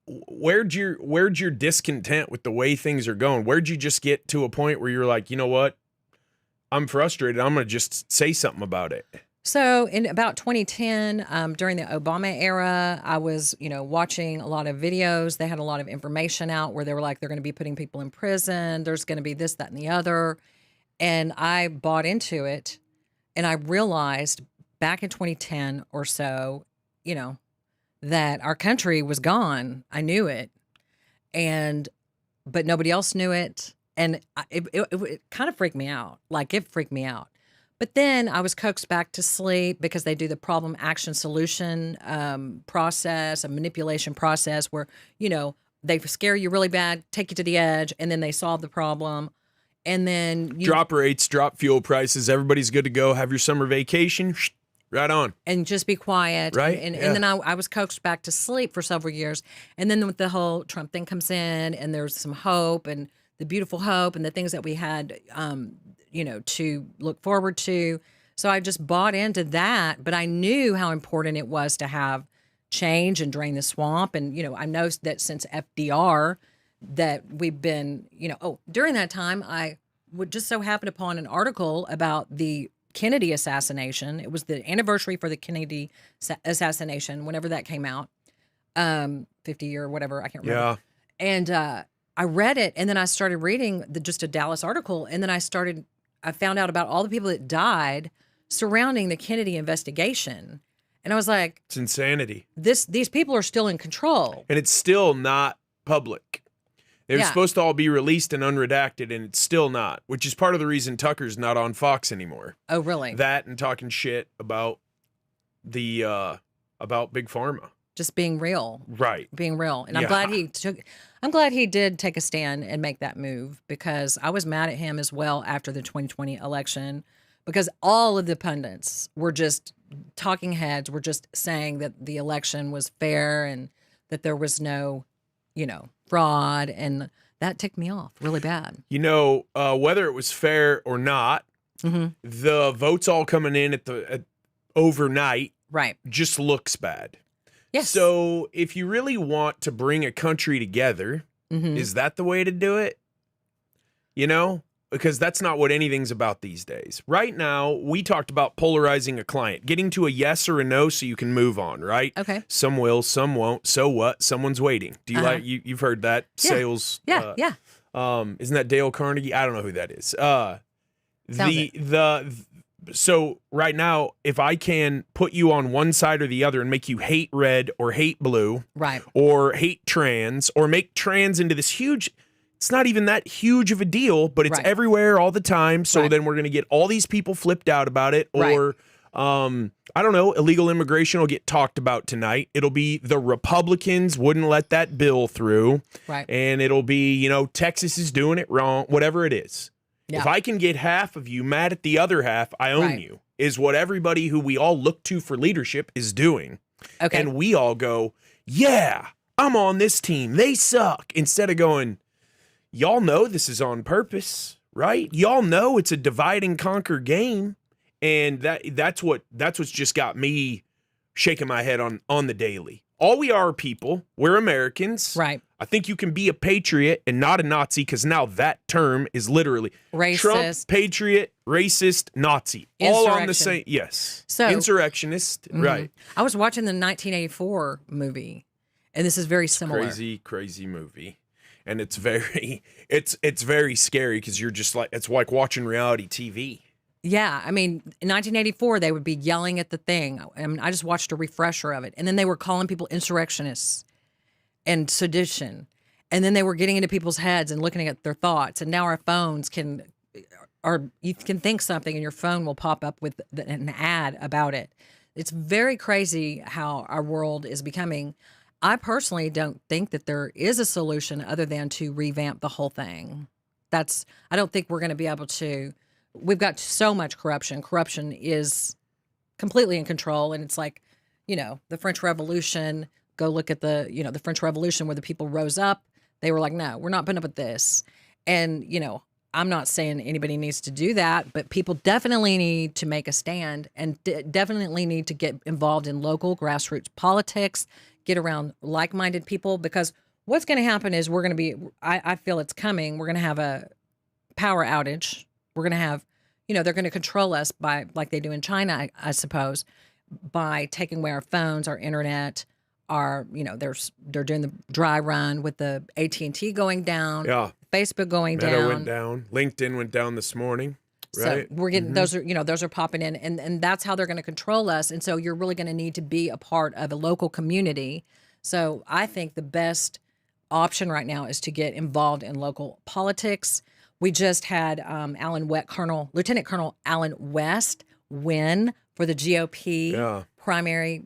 where'd your discontent with the way things are going? Where'd you just get to a point where you're like, you know what? I'm frustrated. I'm gonna just say something about it. So in about 2010, during the Obama era, I was, watching a lot of videos. They had a lot of information out where they were like, they're going to be putting people in prison. There's going to be this, that, and the other. And I bought into it. And I realized back in 2010 or so, that our country was gone. I knew it. But nobody else knew it. And it kind of freaked me out. Like, it freaked me out. But then I was coaxed back to sleep because they do the problem action solution process, a manipulation process where, they scare you really bad, take you to the edge, and then they solve the problem. And then you drop rates, drop fuel prices. Everybody's good to go. Have your summer vacation. Right on. And just be quiet. Right. And then I was coaxed back to sleep for several years. And then with the whole Trump thing comes in and there's some hope and the beautiful hope and the things that we had, to look forward to. So I just bought into that, but I knew how important it was to have change and drain the swamp. And, I know that since FDR that we've been, during that time, I would just so happen upon an article about the Kennedy assassination. It was the anniversary for the Kennedy assassination, whenever that came out, 50 or whatever, I can't remember. Yeah. And I read it, and then I started reading just a Dallas article, and then I found out about all the people that died surrounding the Kennedy investigation. And I was like, it's insanity. These people are still in control. And it's still not public. They were supposed to all be released and unredacted, and it's still not, which is part of the reason Tucker's not on Fox anymore. Oh, really? That and talking shit about about Big Pharma. Just being real. Right. Being real. And I'm glad he did take a stand and make that move, because I was mad at him as well after the 2020 election, because all of the pundits were just talking heads, were just saying that the election was fair and that there was no, fraud. And that ticked me off really bad. Whether it was fair or not, the votes all coming in at overnight right just looks bad. Yes. So if you really want to bring a country together, is that the way to do it? Because that's not what anything's about these days. Right now, we talked about polarizing a client, getting to a yes or a no so you can move on, right? Okay. Some will, some won't. So what? Someone's waiting. Do you you've heard that sales? Yeah. Isn't that Dale Carnegie? I don't know who that is. So right now, if I can put you on one side or the other and make you hate red or hate blue, right, or hate trans, or make trans into this huge It's not even that huge of a deal, but it's Right. everywhere all the time. So Right. then we're going to get all these people flipped out about it. Right. Or, I don't know, illegal immigration will get talked about tonight. It'll be the Republicans wouldn't let that bill through. Right. And it'll be, you know, Texas is doing it wrong, whatever it is. Yeah. If I can get half of you mad at the other half, I own Right. you, is what everybody who we all look to for leadership is doing. Okay. And we all go, yeah, I'm on this team. They suck. Instead of going, y'all know this is on purpose, right? Y'all know it's a divide and conquer game. And that's what's just got me shaking my head on the daily. All we are people. We're Americans. Right. I think you can be a patriot and not a Nazi, because now that term is literally Racist. Trump, patriot, racist, Nazi. All on the Insurrection. same. Yes. So- Insurrectionist. Right. I was watching the 1984 movie, and this is very similar. Crazy movie. And it's very it's very scary, because you're just like, it's like watching reality TV. Yeah, I mean, in 1984, they would be yelling at the thing. I mean, I just watched a refresher of it, and then they were calling people insurrectionists and sedition, and then they were getting into people's heads and looking at their thoughts. And now our phones you can think something, and your phone will pop up with an ad about it. It's very crazy how our world is becoming. I personally don't think that there is a solution other than to revamp the whole thing. I don't think we're going to be able to. We've got so much corruption. Corruption is completely in control. And it's like, you know, the French Revolution, go look at the French Revolution where the people rose up. They were like, no, we're not putting up with this. And, you know, I'm not saying anybody needs to do that, but people definitely need to make a stand and definitely need to get involved in local grassroots politics, get around like-minded people, because what's going to happen is we're going to be, I feel it's coming, we're going to have a power outage. We're going to have, you know, they're going to control us by, like they do in China, I suppose, by taking away our phones, our internet, our, you know, they're doing the dry run with the AT&T going down, Facebook going Meta down. went down. LinkedIn went down this morning. Right. So we're getting those are popping in, and that's how they're going to control us. And so you're really going to need to be a part of a local community. So I think the best option right now is to get involved in local politics. We just had Lieutenant Colonel Alan West win for the GOP primary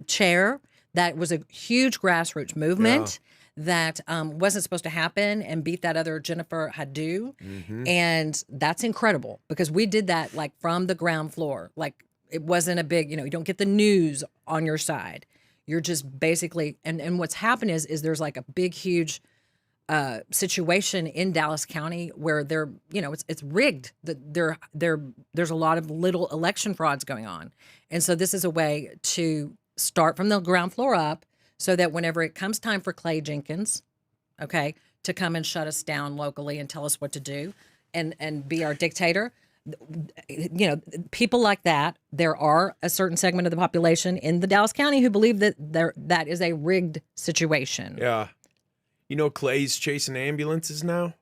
chair. That was a huge grassroots movement that wasn't supposed to happen, and beat that other Jennifer Hadou. And that's incredible, because we did that like from the ground floor. Like, it wasn't a big, you know, you don't get the news on your side. You're just basically, and what's happened is there's like a big, huge situation in Dallas County where they're, you know, it's rigged. There's a lot of little election frauds going on. And so this is a way to start from the ground floor up, so that whenever it comes time for Clay Jenkins, okay, to come and shut us down locally and tell us what to do and be our dictator, you know, people like that, there are a certain segment of the population in the Dallas County who believe that that is a rigged situation. Yeah. You know, Clay's chasing ambulances now?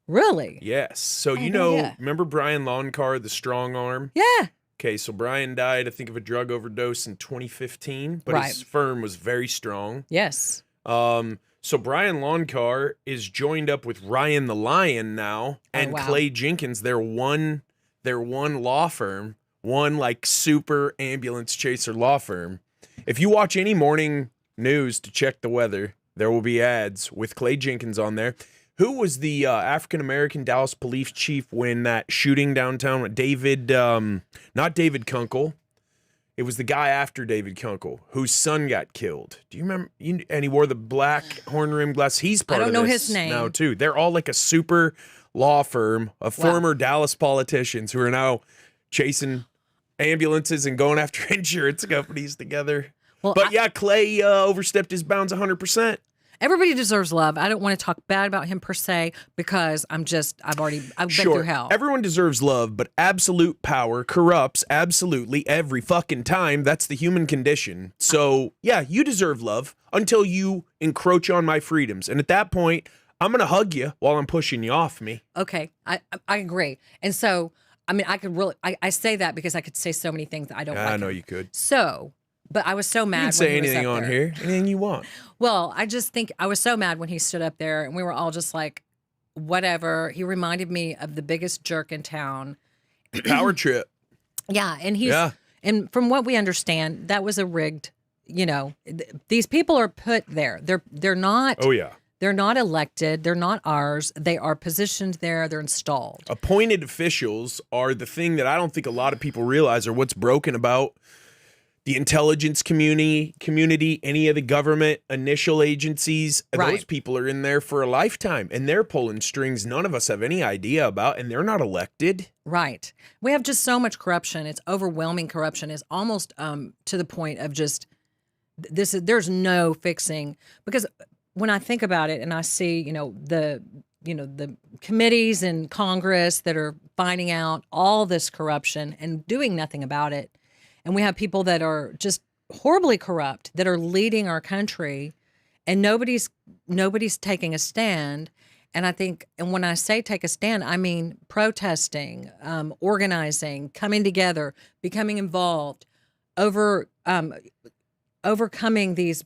Really? Yes. So, remember Brian Loncar, the strong arm? Yeah. Okay, so Brian died, I think, of a drug overdose in 2015, but his firm was very strong. Yes. So Brian Loncar is joined up with Ryan the Lion now, and Clay Jenkins, their one law firm, one like super ambulance chaser law firm. If you watch any morning news to check the weather, there will be ads with Clay Jenkins on there. Who was the African-American Dallas police chief when that shooting downtown with David, not David Kunkel. It was the guy after David Kunkel, whose son got killed. Do you remember? And he wore the black horn-rimmed glass. He's part of this. I don't know his name now, too. They're all like a super law firm of former Dallas politicians who are now chasing ambulances and going after insurance companies together. Well, but Clay overstepped his bounds 100%. Everybody deserves love. I don't want to talk bad about him per se, because I've been through hell. Everyone deserves love, but absolute power corrupts absolutely every fucking time. That's the human condition. So, you deserve love until you encroach on my freedoms. And at that point, I'm going to hug you while I'm pushing you off me. Okay. I agree. And so, I mean, I say that because I could say so many things that I don't like. I know you could. So, but I was so mad. You can say anything on here, anything you want. Well, I just think I was so mad when he stood up there, and we were all just like, whatever. He reminded me of the biggest jerk in town. Power trip. Yeah, and he's Yeah. and from what we understand, that was a rigged. These people are put there. They're not. Oh, yeah. They're not elected. They're not ours. They are positioned there. They're installed. Appointed officials are the thing that I don't think a lot of people realize are what's broken about the intelligence community, any of the government initial agencies. Those Right. people are in there for a lifetime, and they're pulling strings none of us have any idea about, and they're not elected. Right. We have just so much corruption. It's overwhelming corruption. It's almost to the point of just there's no fixing, because when I think about it and I see, the committees in Congress that are finding out all this corruption and doing nothing about it. And we have people that are just horribly corrupt that are leading our country, and nobody's taking a stand. And I think, and when I say take a stand, I mean protesting, organizing, coming together, becoming involved, overcoming these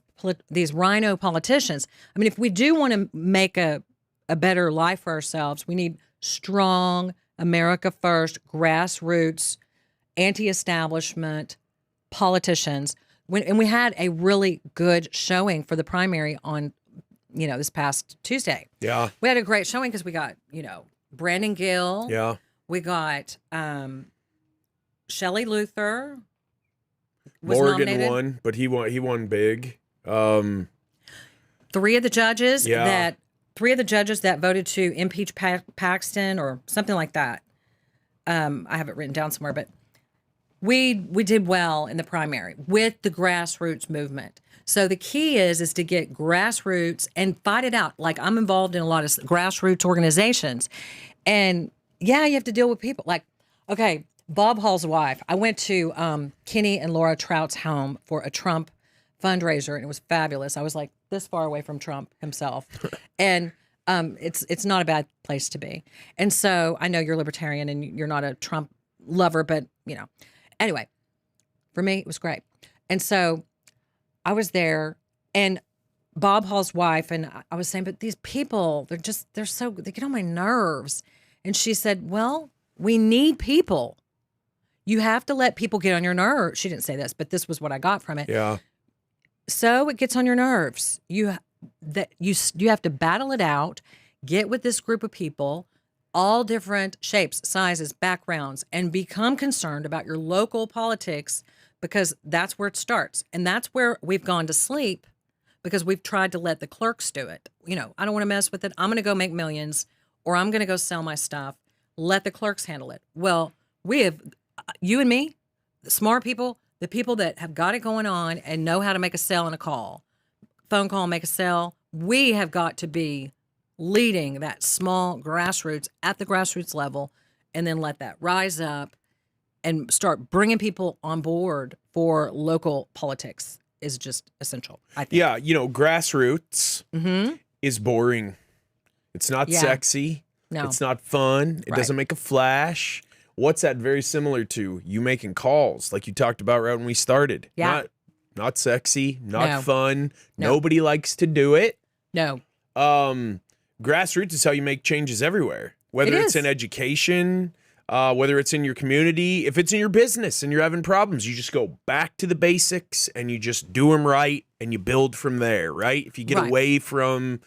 rhino politicians. I mean, if we do want to make a better life for ourselves, we need strong, America first, grassroots, anti-establishment politicians. And we had a really good showing for the primary on, this past Tuesday. Yeah. We had a great showing because we got, Brandon Gill. Yeah. We got Shelley Luther. Was Morgan nominated. won, but he won big. Three of the judges Yeah. that voted to impeach Paxton or something like that. I have it written down somewhere, but we did well in the primary with the grassroots movement. So the key is to get grassroots and fight it out. Like, I'm involved in a lot of grassroots organizations, and yeah, you have to deal with people. Like, okay, Bob Hall's wife. I went to Kenny and Laura Trout's home for a Trump fundraiser, and it was fabulous. I was like this far away from Trump himself, and it's not a bad place to be. And so I know you're libertarian and you're not a Trump lover, but anyway, for me it was great. And so I was there, and Bob Hall's wife, and I was saying, but these people, they get on my nerves. And she said, well, we need people. You have to let people get on your nerves. She didn't say this, but this was what I got from it. Yeah. So it gets on your nerves. You have to battle it out, get with this group of people, all different shapes, sizes, backgrounds, and become concerned about your local politics, because that's where it starts. And that's where we've gone to sleep, because we've tried to let the clerks do it. I don't want to mess with it. I'm going to go make millions, or I'm going to go sell my stuff. Let the clerks handle it. Well, we have, you and me, the smart people, the people that have got it going on and know how to make a sell and a phone call, make a sell. We have got to be leading that small grassroots at the grassroots level, and then let that rise up and start bringing people on board for local politics is just essential, I think. Yeah, grassroots is boring. It's not sexy. No. It's not fun. It Right. doesn't make a flash. What's that very similar to? You making calls, like you talked about right when we started. Yeah. Not sexy, not No. fun. No. Nobody likes to do it. No. Grassroots is how you make changes everywhere. Whether It it's is. in education, whether it's in your community, if it's in your business and you're having problems, you just go back to the basics and you just do them right and you build from there, right? If you get Right. away from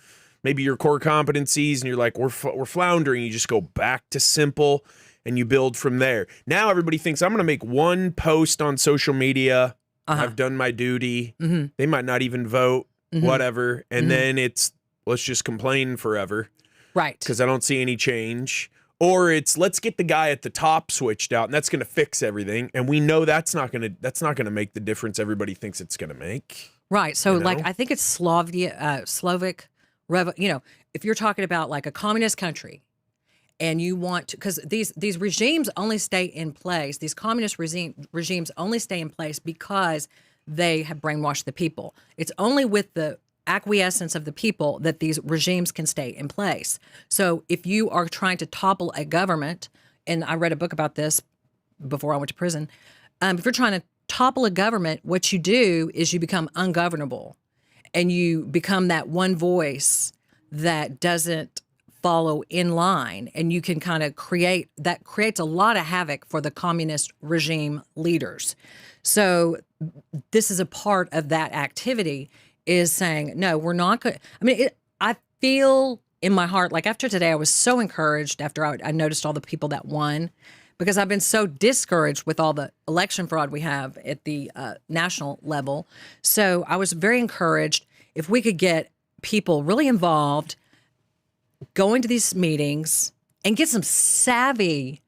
maybe your core competencies and you're like, we're floundering, you just go back to simple and you build from there. Now everybody thinks I'm going to make one post on social media. I've done my duty. They might not even vote, whatever. And then it's, let's just complain forever Right. because I don't see any change. Or it's, let's get the guy at the top switched out and that's going to fix everything. And we know that's not going to make the difference everybody thinks it's going to make. Right. So, You know? like, I think it's Slovak, if you're talking about like a communist country, and you want to, because these regimes only stay in place. These communist regimes only stay in place because they have brainwashed the people. It's only with the acquiescence of the people that these regimes can stay in place. So if you are trying to topple a government, and I read a book about this before I went to prison, if you're trying to topple a government, what you do is you become ungovernable, and you become that one voice that doesn't follow in line, and you can kind of creates a lot of havoc for the communist regime leaders. So this is a part of that activity, is saying, no, we're not going. I mean, I feel in my heart, like after today, I was so encouraged after I noticed all the people that won, because I've been so discouraged with all the election fraud we have at the national level. So I was very encouraged if we could get people really involved, going to these meetings, and get some savvy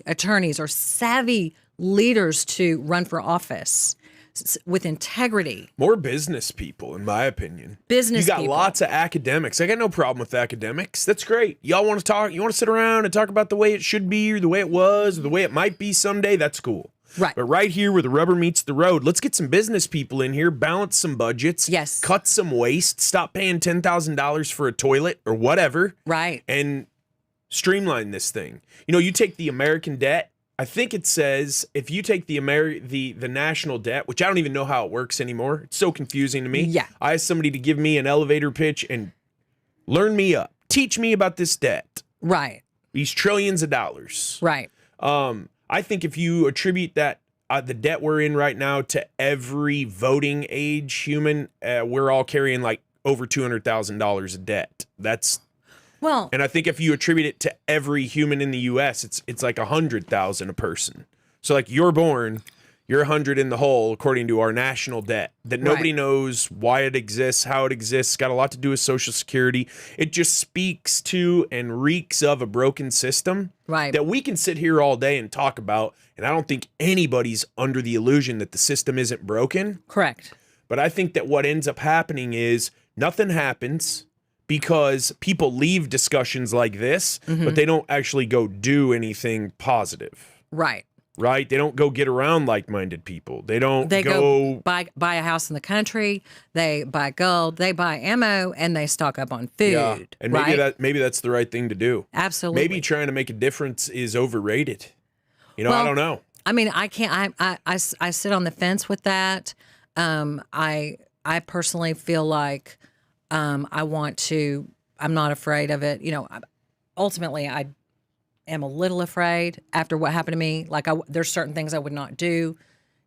attorneys or savvy leaders to run for office with integrity. More business people, in my opinion. Business You got people. lots of academics. I got no problem with academics. That's great. Y'all want to talk? You want to sit around and talk about the way it should be, or the way it was, or the way it might be someday? That's cool. Right. But right here where the rubber meets the road, let's get some business people in here, balance some budgets, Yes. cut some waste, stop paying $10,000 for a toilet or whatever, Right. and streamline this thing. You know, you take the American debt. I think it says if you take the national debt, which I don't even know how it works anymore. It's so confusing to me. Yeah. I asked somebody to give me an elevator pitch and learn me up. Teach me about this debt. Right. These trillions of dollars. Right. I think if you attribute that the debt we're in right now to every voting age human, we're all carrying like over $200,000 of debt. Well, And I think if you attribute it to every human in the U.S., it's like 100,000 a person. So like you're born, you're 100 in the hole according to our national debt that nobody Right. knows why it exists, how it exists. Got a lot to do with Social Security. It just speaks to and reeks of a broken system Right. that we can sit here all day and talk about. And I don't think anybody's under the illusion that the system isn't broken. correct. But I think that what ends up happening is nothing happens because people leave discussions like this, but they don't actually go do anything positive, Right. right? They don't go get around like-minded people. They don't They go buy a house in the country. They buy gold. They buy ammo, and they stock up on food. yeah. And maybe right? maybe that's the right thing to do. Absolutely. Maybe trying to make a difference is overrated. You know, I Well, don't know. I mean, I can't. I sit on the fence with that. I personally feel like I want to. I'm not afraid of it. You know, ultimately, I am a little afraid after what happened to me. Like, there's certain things I would not do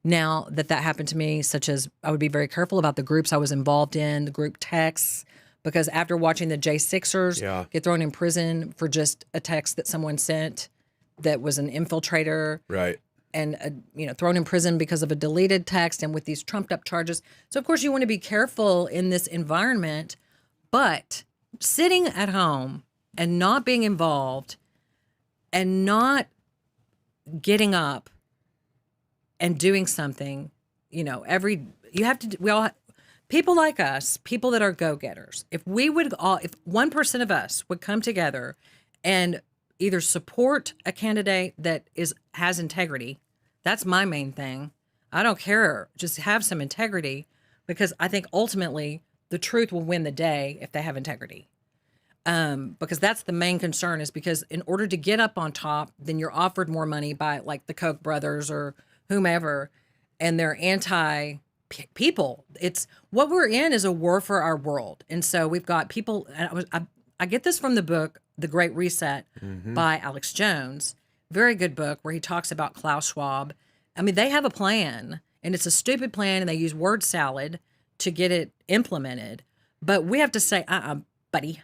now that happened to me, such as I would be very careful about the groups I was involved in, the group texts, because after watching the J6ers Yeah. get thrown in prison for just a text that someone sent that was an infiltrator, Right. and thrown in prison because of a deleted text and with these trumped up charges. So of course you want to be careful in this environment, but sitting at home and not being involved and not getting up and doing something, people like us, people that are go-getters, if 1% of us would come together and either support a candidate that has integrity. That's my main thing. I don't care. Just have some integrity, because I think ultimately the truth will win the day if they have integrity. Because that's the main concern, is because in order to get up on top, then you're offered more money by like the Koch brothers or whomever, and they're anti-people. It's what we're in is a war for our world. And so we've got people, and I get this from the book, The Great Reset by Alex Jones. Very good book where he talks about Klaus Schwab. I mean, they have a plan, and it's a stupid plan, and they use word salad to get it implemented. But we have to say, buddy.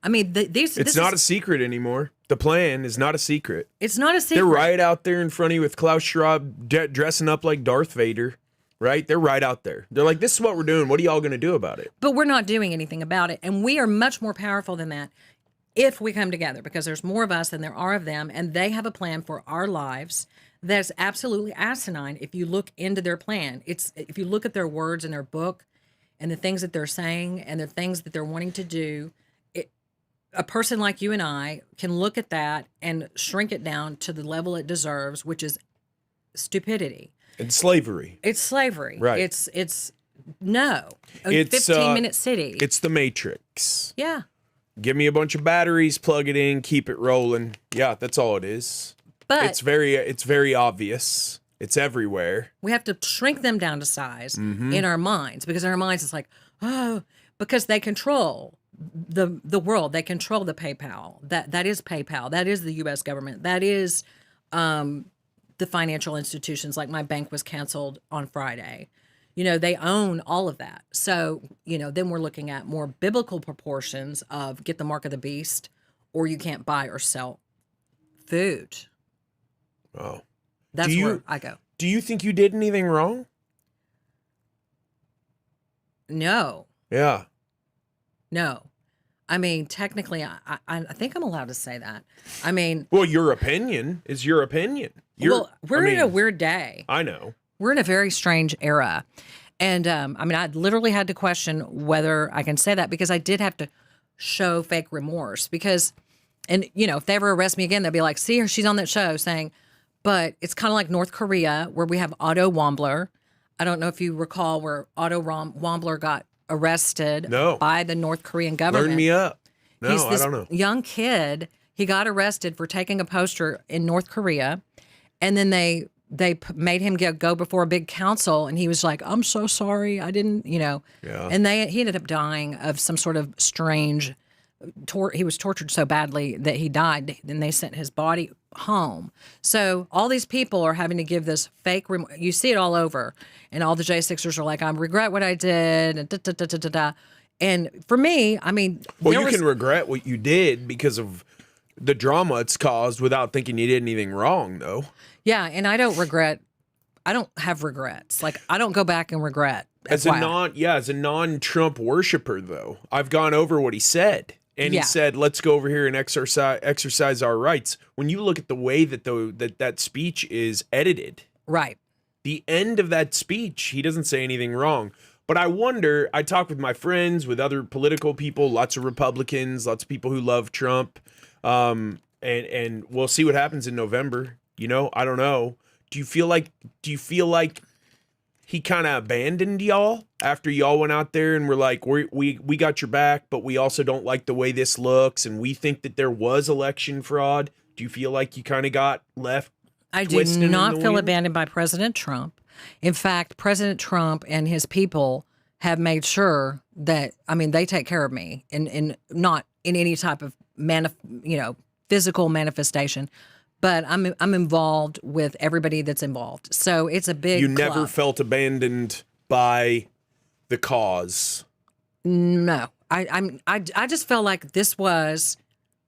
I mean, It's not a secret anymore. The plan is not a secret. It's not a secret. They're right out there in front of you with Klaus Schwab dressing up like Darth Vader, right? They're right out there. They're like, this is what we're doing. What are y'all going to do about it? But we're not doing anything about it. And we are much more powerful than that if we come together, because there's more of us than there are of them. And they have a plan for our lives that's absolutely asinine if you look into their plan. If you look at their words in their book and the things that they're saying and the things that they're wanting to do, a person like you and I can look at that and shrink it down to the level it deserves, which is stupidity. And slavery. It's slavery. Right. It's a It's 15-minute city. It's the Matrix. Yeah. Give me a bunch of batteries, plug it in, keep it rolling. Yeah, that's all it is. But It's very obvious. It's everywhere. we have to shrink them down to size in our minds, because in our minds it's like, oh, because they control. the world. They control the PayPal. That is PayPal. That is the U.S. government. That is the financial institutions. Like my bank was canceled on Friday. They own all of that. So, then we're looking at more biblical proportions of get the mark of the beast, or you can't buy or sell food. Oh, that's where I go. Do you think you did anything wrong? No. Yeah. No. I mean, technically, I think I'm allowed to say that. I mean, well, your opinion is your opinion. We're in a weird day. I know. We're in a very strange era. And I literally had to question whether I can say that, because I did have to show fake remorse. Because, if they ever arrest me again, they'll be like, see her, she's on that show saying, but it's kind of like North Korea, where we have Otto Wambler. I don't know if you recall where Otto Wambler got arrested by the North Korean government. Learn me up. No, He's this I don't know. Young kid. He got arrested for taking a poster in North Korea, and then they made him go before a big council, and he was like, "I'm so sorry, I didn't," Yeah. And he ended up dying of some sort of strange. He was tortured so badly that he died. Then they sent his body home. So all these people are having to give this fake. You see it all over, and all the J6ers are like, "I regret what I did," and da, da, da, da, da, da. And for me, well, you can regret what you did because of the drama it's caused without thinking you did anything wrong, though. Yeah, and I don't regret. I don't have regrets. Like, I don't go back and regret. As a non-Trump worshiper, though, I've gone over what he said. And he said, let's go over here and exercise our rights. When you look at the way that speech is edited, right, the end of that speech, he doesn't say anything wrong. But I wonder, I talk with my friends, with other political people, lots of Republicans, lots of people who love Trump, and we'll see what happens in November. I don't know. Do you feel like he kind of abandoned y'all after y'all went out there and were like, we got your back, but we also don't like the way this looks, and we think that there was election fraud? Do you feel like you kind of got left? I do not feel abandoned by President Trump. In fact, President Trump and his people have made sure that, they take care of me, and not in any type of physical manifestation. But I'm involved with everybody that's involved. So it's a big club. Never felt abandoned by the cause? No. I just felt like this was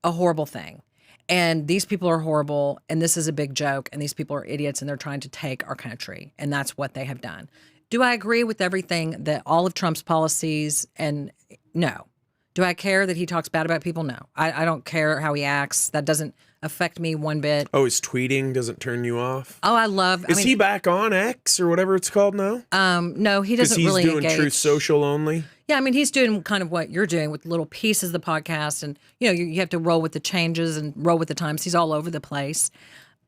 a horrible thing. And these people are horrible, and this is a big joke, and these people are idiots, and they're trying to take our country. And that's what they have done. Do I agree with everything that all of Trump's policies? And no. Do I care that he talks bad about people? No. I don't care how he acts. That doesn't affect me one bit. Oh, his tweeting doesn't turn you off? Oh, I love... Is he back on X or whatever it's called now? No, he doesn't really engage. Because he's doing Truth Social only? Yeah, he's doing kind of what you're doing with little pieces of the podcast, and, you have to roll with the changes and roll with the times. He's all over the place.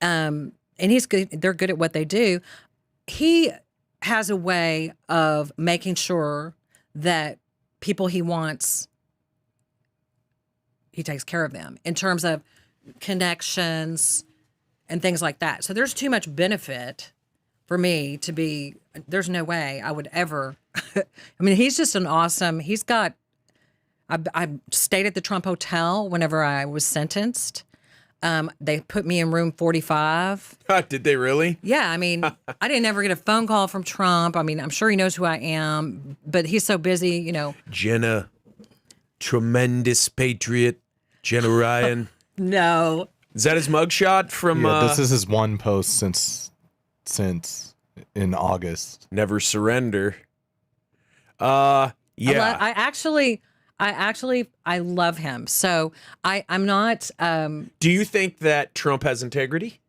And he's good. They're good at what they do. He has a way of making sure that people he wants... he takes care of them in terms of connections and things like that. So there's too much benefit for me to be, there's no way I would ever, he's just an awesome, I stayed at the Trump Hotel whenever I was sentenced. They put me in room 45. Did they really? Yeah. I didn't ever get a phone call from Trump. I'm sure he knows who I am, but he's so busy, Jenna, tremendous patriot. Jenna Ryan. No. Is that his mugshot from... this is his one post since in August. Never surrender. Yeah. I love him. So I'm not... Do you think that Trump has integrity?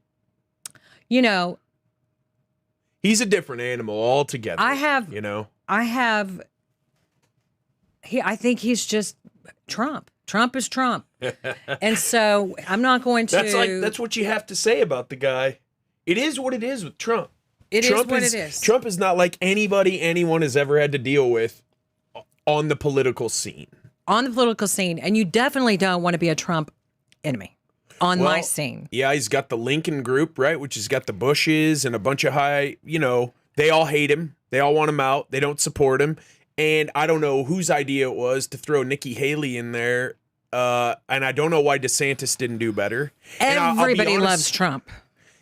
He's a different animal altogether. I think he's just Trump. Trump is Trump. And so I'm not going to... That's what you have to say about the guy. It is what it is with Trump. It is what it is. Trump is not like anybody anyone has ever had to deal with on the political scene. On the political scene. And you definitely don't want to be a Trump enemy on my scene. Yeah, he's got the Lincoln group, right? Which has got the Bushes and a bunch of high, they all hate him. They all want him out. They don't support him. And I don't know whose idea it was to throw Nikki Haley in there. And I don't know why DeSantis didn't do better. And I'll be Everybody honest, loves Trump.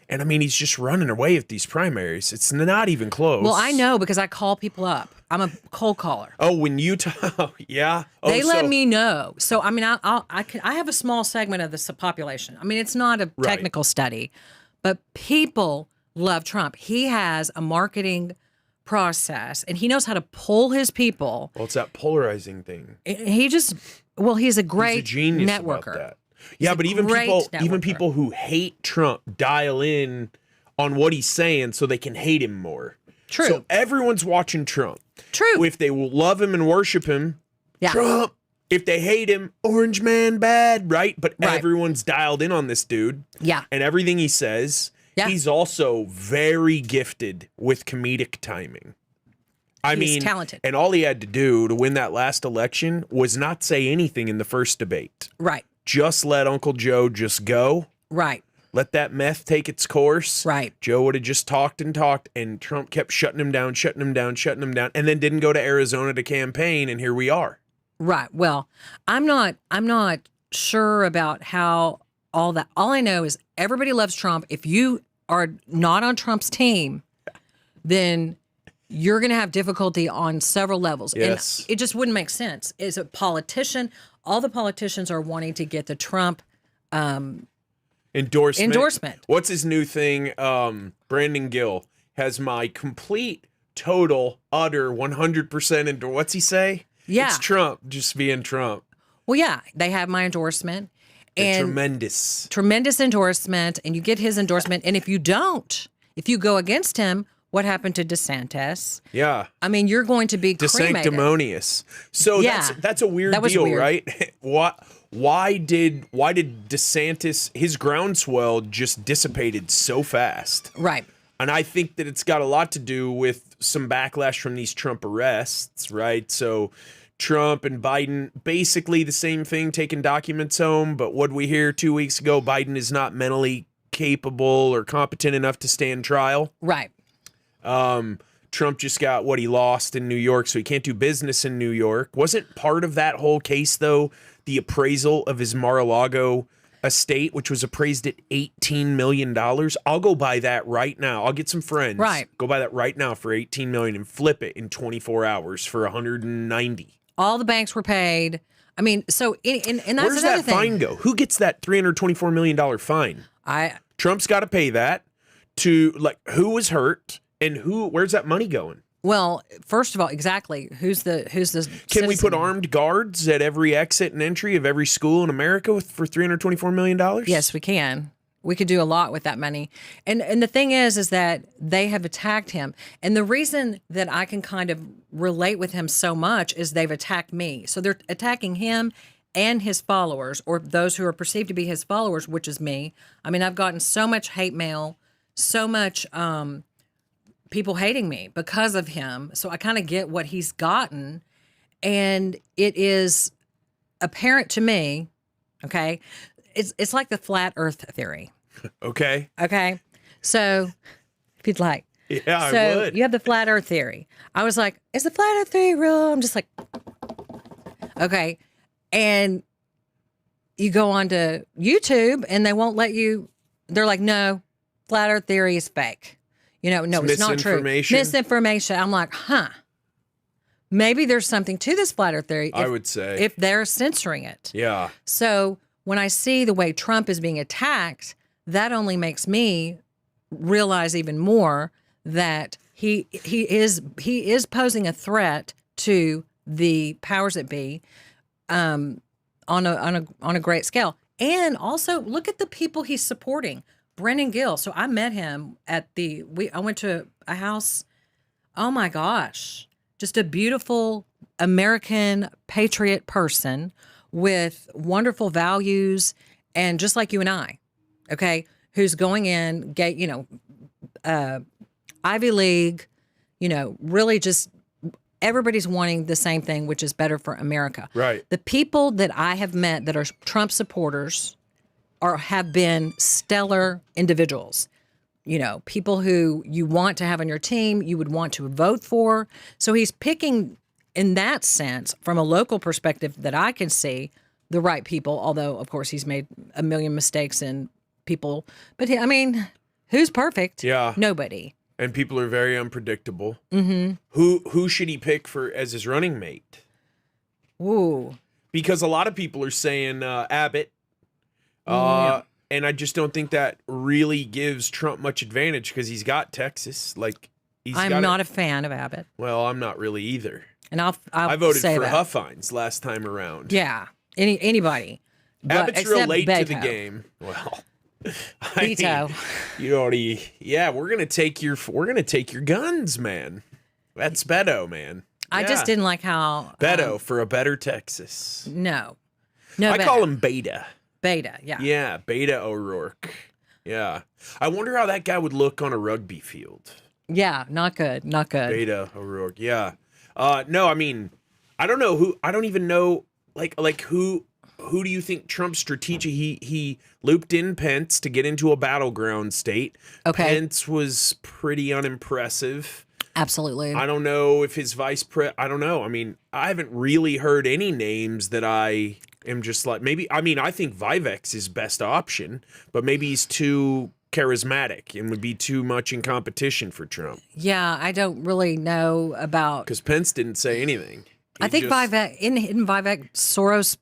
And I mean, he's just running away at these primaries. It's not even close. Well, I know because I call people up. I'm a cold caller. Oh, when you yeah. Oh, They let me know. So I mean, I have a small segment of the population. I mean, it's not a technical study, but people love Trump. He has a marketing process, and he knows how to pull his people. Well, it's that polarizing thing. He's a great He's a genius networker. about that. Yeah, but even people who hate Trump dial in on what he's saying so they can hate him more. True. So everyone's watching Trump. True. If they will love him and worship him, Yeah. Trump. If they hate him, Orange Man bad, right? But Right. everyone's dialed in on this dude. Yeah. And everything he says, Yeah. he's also very gifted with comedic timing. He's talented. And all he had to do to win that last election was not say anything in the first debate. Right. Just let Uncle Joe just go. Right. Let that meth take its course. Right. Joe would have just talked, and Trump kept shutting him down, and then didn't go to Arizona to campaign, and here we are. Right. Well, I'm not sure about how all that. All I know is everybody loves Trump. If you are not on Trump's team, then you're going to have difficulty on several levels. Yes. And it just wouldn't make sense. As a politician, all the politicians are wanting to get the Trump endorsement. What's his new thing? Brandon Gill has my complete, total, utter 100% what's he say? Yeah. It's Trump just being Trump. Well, yeah, they have my endorsement. And tremendous endorsement, and you get his endorsement. And if you go against him, what happened to DeSantis? Yeah. I mean, you're going to be cremated. Sanctimonious. So Yeah. that's a weird deal, weird. right? Why did DeSantis, his groundswell just dissipated so fast? Right. And I think that it's got a lot to do with some backlash from these Trump arrests, right? So Trump and Biden, basically the same thing, taking documents home. But what we hear 2 weeks ago, Biden is not mentally capable or competent enough to stand trial. Right. Trump just got what he lost in New York, so he can't do business in New York. Wasn't part of that whole case, though, the appraisal of his Mar-a-Lago estate, which was appraised at $18 million? I'll go buy that right now. I'll get some friends. Right. Go buy that right now for $18 million and flip it in 24 hours for 190. All the banks were paid. I mean, so and that's Where's another that thing. fine go? Who gets that $324 million fine? Trump's got to pay that to, like, who was hurt and where's that money going? Well, first of all, exactly. Who's the Can we put armed guards at every exit and entry of every school in America for $324 million? Yes, we can. We could do a lot with that money. And the thing is that they have attacked him. And the reason that I can kind of relate with him so much is they've attacked me. So they're attacking him and his followers, or those who are perceived to be his followers, which is me. I mean, I've gotten so much hate mail, so much people hating me because of him. So I kind of get what he's gotten. And it is apparent to me, okay, it's like the flat earth theory. Okay. Okay. So if you'd like. Yeah, so I would. You have the flat earth theory. I was like, is the flat earth theory real? I'm just like, okay. And you go on to YouTube and they won't let you, they're like, no, flat earth theory is fake. No, it's not true. Misinformation. I'm like, maybe there's something to this flat earth theory. I would say. If they're censoring it. Yeah. So when I see the way Trump is being attacked, that only makes me realize even more that he is posing a threat to the powers that be on a great scale. And also look at the people he's supporting. Brennan Gill. So I met him at I went to a house. Oh my gosh. Just a beautiful American patriot person with wonderful values and just like you and I, okay, who's going in, Ivy League, really just everybody's wanting the same thing, which is better for America. Right. The people that I have met that are Trump supporters have been stellar individuals. People who you want to have on your team, you would want to vote for. So he's picking in that sense, from a local perspective that I can see, the right people, although, of course, he's made a million mistakes and people. But, I mean, who's perfect? Yeah. Nobody. And people are very unpredictable. Mm-hmm. Who should he pick as his running mate? Ooh. Because a lot of people are saying Abbott. And I just don't think that really gives Trump much advantage because he's got Texas. Like, I'm not a fan of Abbott. Well, I'm not really either. And I voted say for that. Huffines last time around. Yeah. Anybody. Abbott's real except late Beto. to the game. Well, Beto. You already, we're gonna take your guns, man. That's Beto, man. I just didn't like how Beto for a better Texas. No, I Beto. call him Beta. Beta. Yeah. Yeah, Beta O'Rourke. Yeah, I wonder how that guy would look on a rugby field. Yeah, not good. Not good. Beta O'Rourke. Yeah. No, I mean, I don't know who. I don't even know. Like who do you think Trump's strategic? He looped in Pence to get into a battleground state. Okay. Pence was pretty unimpressive. Absolutely. I don't know if his I don't know. I mean, I haven't really heard any names that I am just like, maybe, I mean, I think Vivek's his best option, but maybe he's too charismatic and would be too much in competition for Trump. Yeah, I don't really know about. Because Pence didn't say anything. I think Vivek, isn't Vivek Soros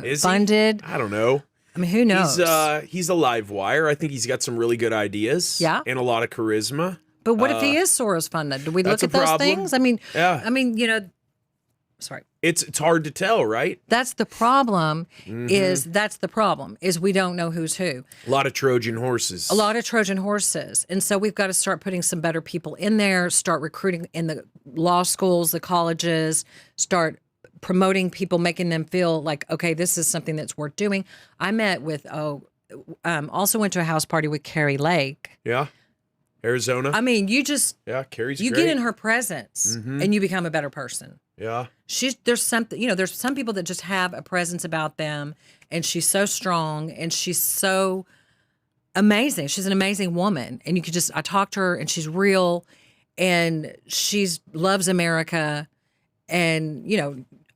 Is he? funded? I don't know. I mean, who knows? He's a live wire. I think he's got some really good ideas. Yeah. And a lot of charisma. But what if he is Soros funded? Do we look that's at a those problem. things? I mean, Yeah. Sorry. It's hard to tell, right? That's the problem. Mm-hmm. Is we don't know who's who. A lot of Trojan horses. A lot of Trojan horses. And so we've got to start putting some better people in there, start recruiting in the law schools, the colleges, start promoting people, making them feel like, okay, this is something that's worth doing. I met with, also went to a house party with Carrie Lake. Yeah. Arizona. I mean, Carrie's you great. get in her presence and you become a better person. Yeah. There's some people that just have a presence about them, and she's so strong and she's so amazing. She's an amazing woman, and I talked to her, and she's real, and loves America. And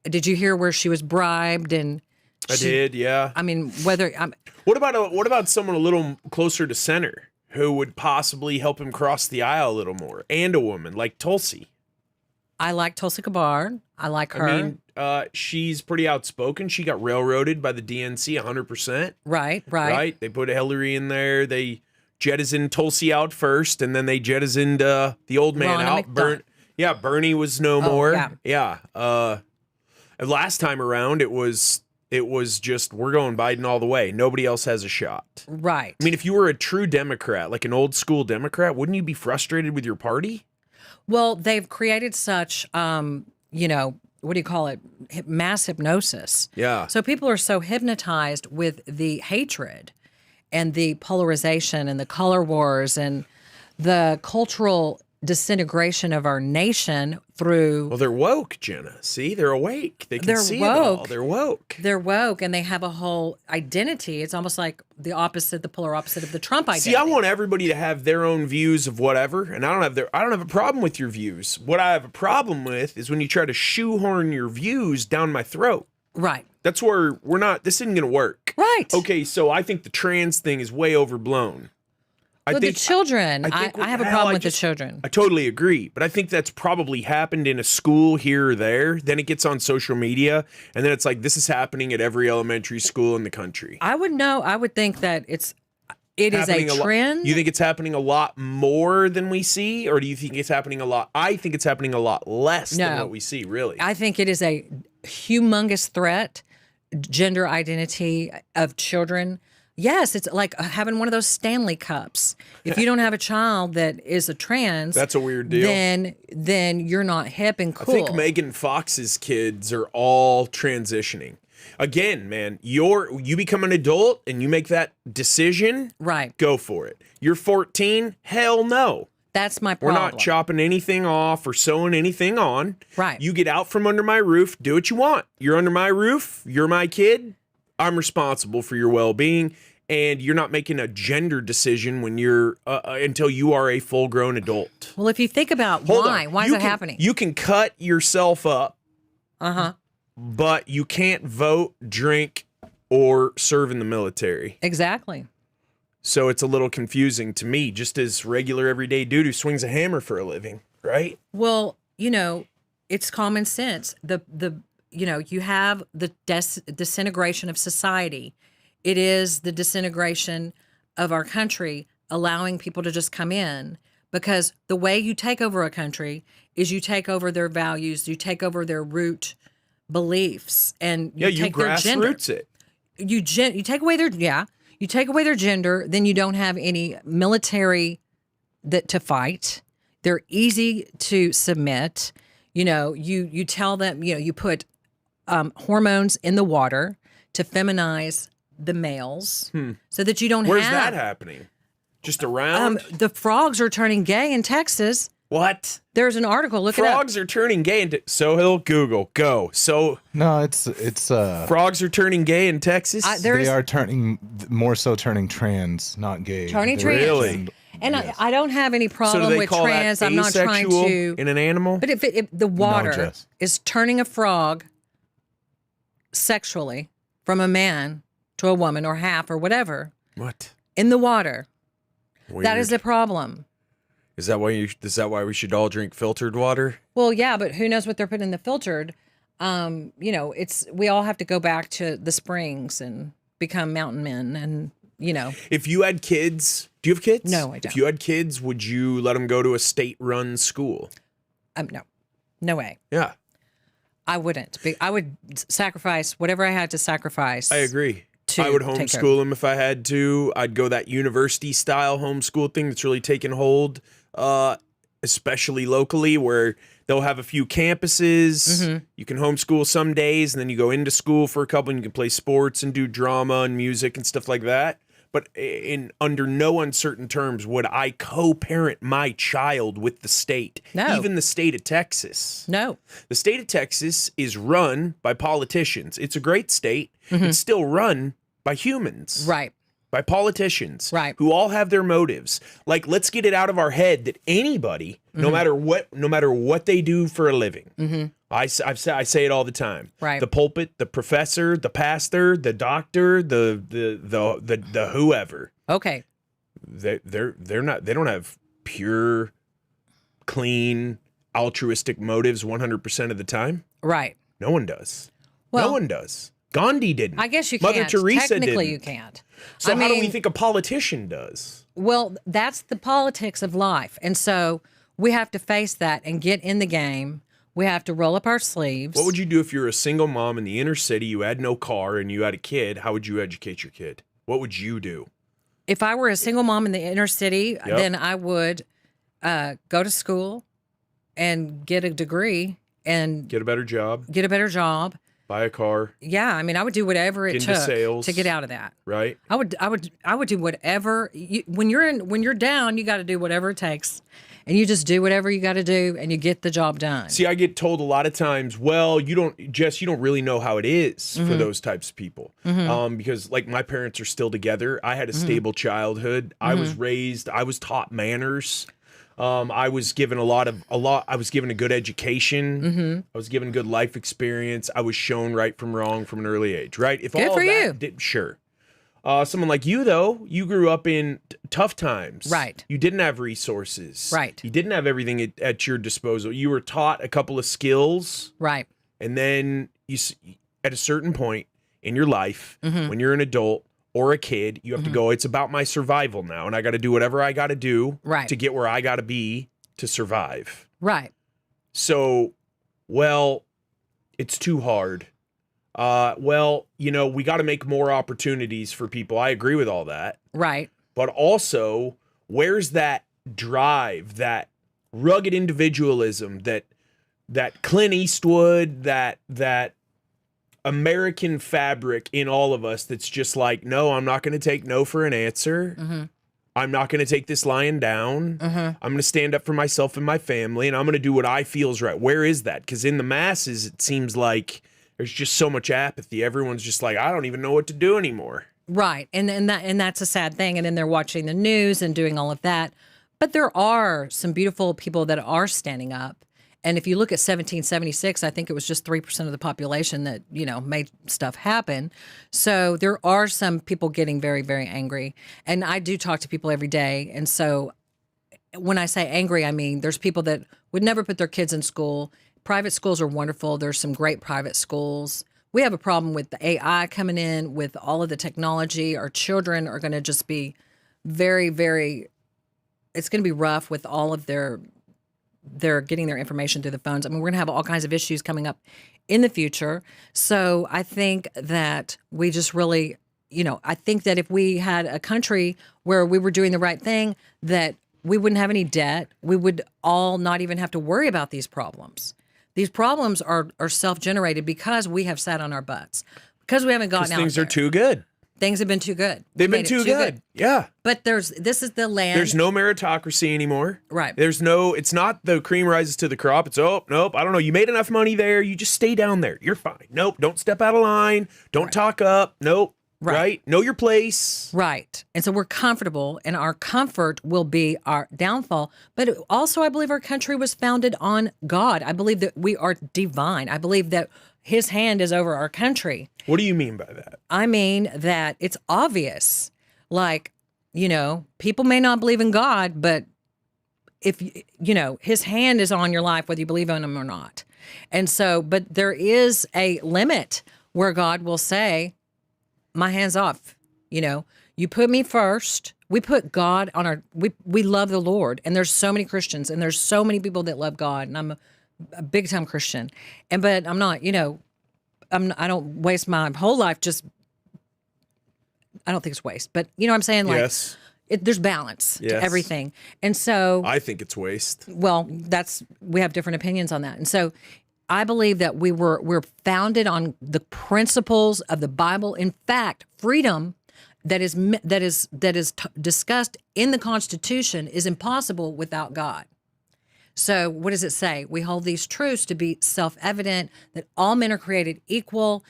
did you hear where she was bribed? And I did, yeah. I mean, What about someone a little closer to center who would possibly help him cross the aisle a little more, and a woman like Tulsi? I like Tulsi Gabbard. I like her. I mean, she's pretty outspoken. She got railroaded by the DNC 100%. Right. They put Hillary in there. They jettisoned Tulsi out first, and then they jettisoned the old man Ronna out. Bernie was no more. Yeah. Last time around, it was just, we're going Biden all the way. Nobody else has a shot. Right. I mean, if you were a true Democrat, like an old school Democrat, wouldn't you be frustrated with your party? Well, they've created such, what do you call it? Mass hypnosis. Yeah. So people are so hypnotized with the hatred and the polarization and the color wars and the cultural disintegration of our nation through. Well, they're woke, Jenna. See, they're awake. They can They're see woke. it all. They're woke. They're woke, and they have a whole identity. It's almost like the polar opposite of the Trump identity. See, I want everybody to have their own views of whatever, and I don't have a problem with your views. What I have a problem with is when you try to shoehorn your views down my throat. Right. That's where this isn't going to work. Right. Okay, so I think the trans thing is way overblown. The children. I have a problem with the children. I totally agree, but I think that's probably happened in a school here or there. Then it gets on social media, and then it's like, this is happening at every elementary school in the country. I would think that it is a trend. You think it's happening a lot more than we see, or do you think it's happening a lot? I think it's happening a lot less than what we see, really. I think it is a humongous threat, gender identity of children. Yes, it's like having one of those Stanley Cups. If you don't have a child that is a trans, that's a weird deal. Then you're not hip and cool. I think Megan Fox's kids are all transitioning. Again, man, you become an adult and you make that decision. Right. Go for it. You're 14. Hell no. That's my problem. We're not chopping anything off or sewing anything on. Right. You get out from under my roof. Do what you want. You're under my roof. You're my kid. I'm responsible for your well-being, and you're not making a gender decision when you're until you are a full-grown adult. Well, if you think about Hold why on. is that happening? You can cut yourself up, Uh-huh. but you can't vote, drink, or serve in the military. Exactly. So it's a little confusing to me, just as regular everyday dude who swings a hammer for a living, right? Well, it's common sense. You have the disintegration of society. It is the disintegration of our country, allowing people to just come in, because the way you take over a country is you take over their values, you take over their root beliefs, and you take their gender. grassroots it. You take away their gender, then you don't have any military to fight. They're easy to submit. You tell them, you put hormones in the water to feminize the males so that you don't Where's have. that happening? Just around? The frogs are turning gay in Texas. What? There's an article. Look it up. Frogs are turning gay in So he'll Google. Go. So No, it's frogs are turning gay in Texas? they are turning trans, not gay. Turning They're- trans. Really? And I don't have any So do problem they with call trans. that I'm not trying asexual to. in an animal? But if the water Jess. is turning a frog sexually from a man to a woman or half or whatever What? in the water, Weird. that is a problem. Is that why we should all drink filtered water? Well, yeah, but who knows what they're putting in the filtered? We all have to go back to the springs and become mountain men, and If you had kids, do you have kids? No, I don't. If you had kids, would you let them go to a state-run school? no way. Yeah, I wouldn't. I would sacrifice whatever I had to sacrifice. I agree. To I would take care homeschool them if I had to. I'd go that university-style homeschool thing that's really taken hold, especially locally, where they'll have a few campuses. Mm-hmm. You can homeschool some days, and then you go into school for a couple, and you can play sports and do drama and music and stuff like that. But under no uncertain terms would I co-parent my child with the state, No. even the state of Texas. No. The state of Texas is run by politicians. It's a great state. Mm-hmm. It's still run by humans. Right. By politicians. Right. Who all have their motives. Like, let's get it out of our head that anybody, no matter what they do for a living. I say it all the time. Right. The pulpit, the professor, the pastor, the doctor, the whoever. Okay. They don't have pure, clean, altruistic motives 100% of the time. Right. No one does. Well, no one does. Gandhi didn't. I guess you Mother can't. Teresa Technically, didn't. you can't. So how do we think a politician does? Well, that's the politics of life. And so we have to face that and get in the game. We have to roll up our sleeves. What would you do if you're a single mom in the inner city, you had no car, and you had a kid? How would you educate your kid? What would you do? If I were a single mom in the inner city, then I would go to school and get a degree and Get a better job, get a better job. buy a car, Yeah, I mean, I would do whatever it Get into took sales. to get out of that. right? I would do whatever. When you're down, you got to do whatever it takes, and you just do whatever you got to do, and you get the job done. See, I get told a lot of times, well, you don't really know how it is for those types of people. Because like my parents are still together. I had a stable childhood. I was taught manners. I was given I was given a good education. I was given good life experience. I was shown right from wrong from an early age, right? If Good all for of you. that did, sure. Someone like you, though, you grew up in tough times. Right. You didn't have resources. Right. You didn't have everything at your disposal. You were taught a couple of skills, Right. and then at a certain point in your life, when you're an adult or a kid, you have to go, it's about my survival now, and I got to do whatever I got to do Right. to get where I got to be to survive. Right. So, it's too hard. We got to make more opportunities for people. I agree with all that. Right. But also, where's that drive, that rugged individualism, that Clint Eastwood, that American fabric in all of us that's just like, no, I'm not going to take no for an answer. I'm not going to take this lying down. I'm going to stand up for myself and my family, and I'm going to do what I feel is right. Where is that? Because in the masses, it seems like there's just so much apathy. Everyone's just like, I don't even know what to do anymore. Right. And that's a sad thing. And then they're watching the news and doing all of that. But there are some beautiful people that are standing up. And if you look at 1776, I think it was just 3% of the population that, made stuff happen. So there are some people getting very, very angry. And I do talk to people every day. And so when I say angry, I mean there's people that would never put their kids in school. Private schools are wonderful. There's some great private schools. We have a problem with the AI coming in, with all of the technology. Our children are going to just be very, very, it's going to be rough with all of they're getting their information through the phones. I mean, we're going to have all kinds of issues coming up in the future. So I think that we just really, I think that if we had a country where we were doing the right thing, that we wouldn't have any debt. We would all not even have to worry about these problems. These problems are self-generated because we have sat on our butts, because we haven't gotten out things there. are too good. Things have been too good. They've been too good. Yeah. But this is the land. There's no meritocracy anymore. Right. It's not the cream rises to the crop. It's, oh, nope, I don't know. You made enough money there. You just stay down there. You're fine. Nope, don't step out of line. Don't talk up. Nope. Right. Know your place. Right. And so we're comfortable, and our comfort will be our downfall. But also, I believe our country was founded on God. I believe that we are divine. I believe that his hand is over our country. What do you mean by that? I mean that it's obvious. Like, people may not believe in God, but if, his hand is on your life, whether you believe in him or not. And so, but there is a limit where God will say, my hand's off. You put me first. We put God on we love the Lord. And there's so many Christians, and there's so many people that love God. And I'm a big time Christian. But I'm not, I don't waste my whole life I don't think it's waste, but you know what I'm saying? Like, yes. There's balance to everything. And so I think it's waste. Well, we have different opinions on that. And so I believe that we're founded on the principles of the Bible. In fact, freedom that is discussed in the Constitution is impossible without God. So what does it say? We hold these truths to be self-evident, that all men are created equal,